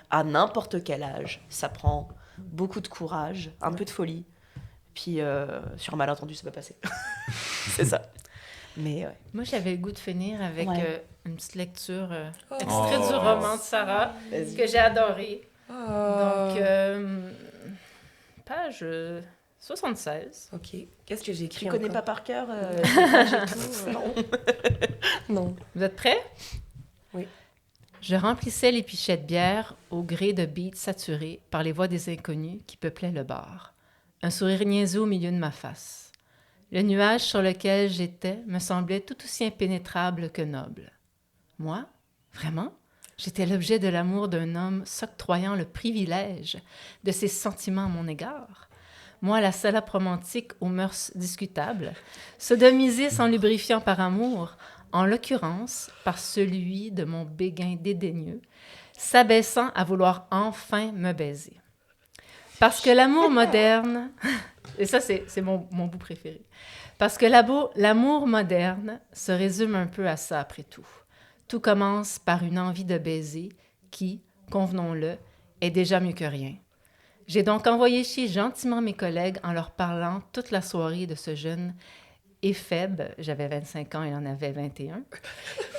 à n'importe quel âge, ça prend beaucoup de courage, un peu de folie. Puis, sur un malentendu, ça peut passer. C'est ça. Mais ouais. Moi, j'avais le goût de finir avec Ouais. une petite lecture Oh. extrait du roman de Sarah, que j'ai adoré. Donc, page 76. OK. Qu'est-ce que j'ai écrit Tu connais encore? pas par cœur l'image et tout, non. Non. Vous êtes prêts? Oui. Je remplissais les pichets de bière au gré de beats saturés par les voix des inconnus qui peuplaient le bar. Un sourire niaiseux au milieu de ma face. Le nuage sur lequel j'étais me semblait tout aussi impénétrable que noble. Moi? Vraiment? J'étais l'objet de l'amour d'un homme s'octroyant le privilège de ses sentiments à mon égard. Moi, la salope romantique aux mœurs discutables, sodomisée sans lubrifiant par amour, en l'occurrence par celui de mon béguin dédaigneux, s'abaissant à vouloir enfin me baiser. Parce que l'amour moderne, et ça c'est mon bout préféré, parce que l'amour moderne se résume un peu à ça après tout. Tout commence par une envie de baiser qui, convenons-le, est déjà mieux que rien. J'ai donc envoyé chier gentiment mes collègues en leur parlant toute la soirée de ce jeune éphèbe, j'avais 25 ans, il en avait 21,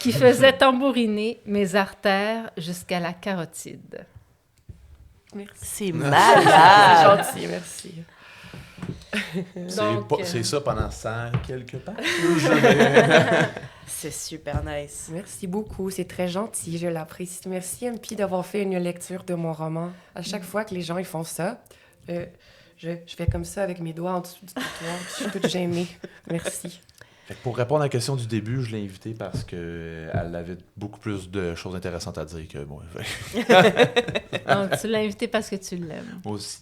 qui faisait tambouriner mes artères jusqu'à la carotide. C'est C'est malade. gentil, merci. Donc, C'est ça pendant 100 quelques pages. C'est super nice. Merci beaucoup, c'est très gentil, je l'apprécie. Merci MP d'avoir fait une lecture de mon roman. À chaque fois que les gens ils font ça, je fais comme ça avec mes doigts en dessous du tatouage, je suis toute gênée. Merci. Fait que pour répondre à la question du début, je l'ai invitée parce qu'elle avait beaucoup plus de choses intéressantes à dire que moi. donc, tu l'as invité parce que tu l'aimes. Moi aussi.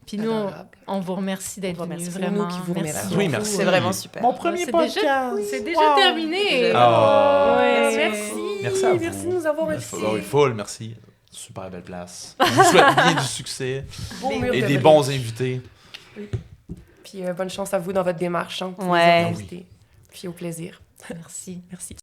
Puis nous, on vous remercie d'être On vous venus, remercie. vraiment. C'est nous qui vous remercions. Oui, beaucoup. merci. C'est vraiment super. Mon premier C'est podcast. c'est déjà terminé. Oh. Ouais. Merci. Merci à vous. Merci de nous avoir invités. Oui, full, merci. Super belle place. Je vous souhaite bien du succès Beau mur et de des briques. bons invités. Puis bonne chance à vous dans votre démarche. Hein, pour Ouais. nous avoir invités. Puis au plaisir. Merci. Merci.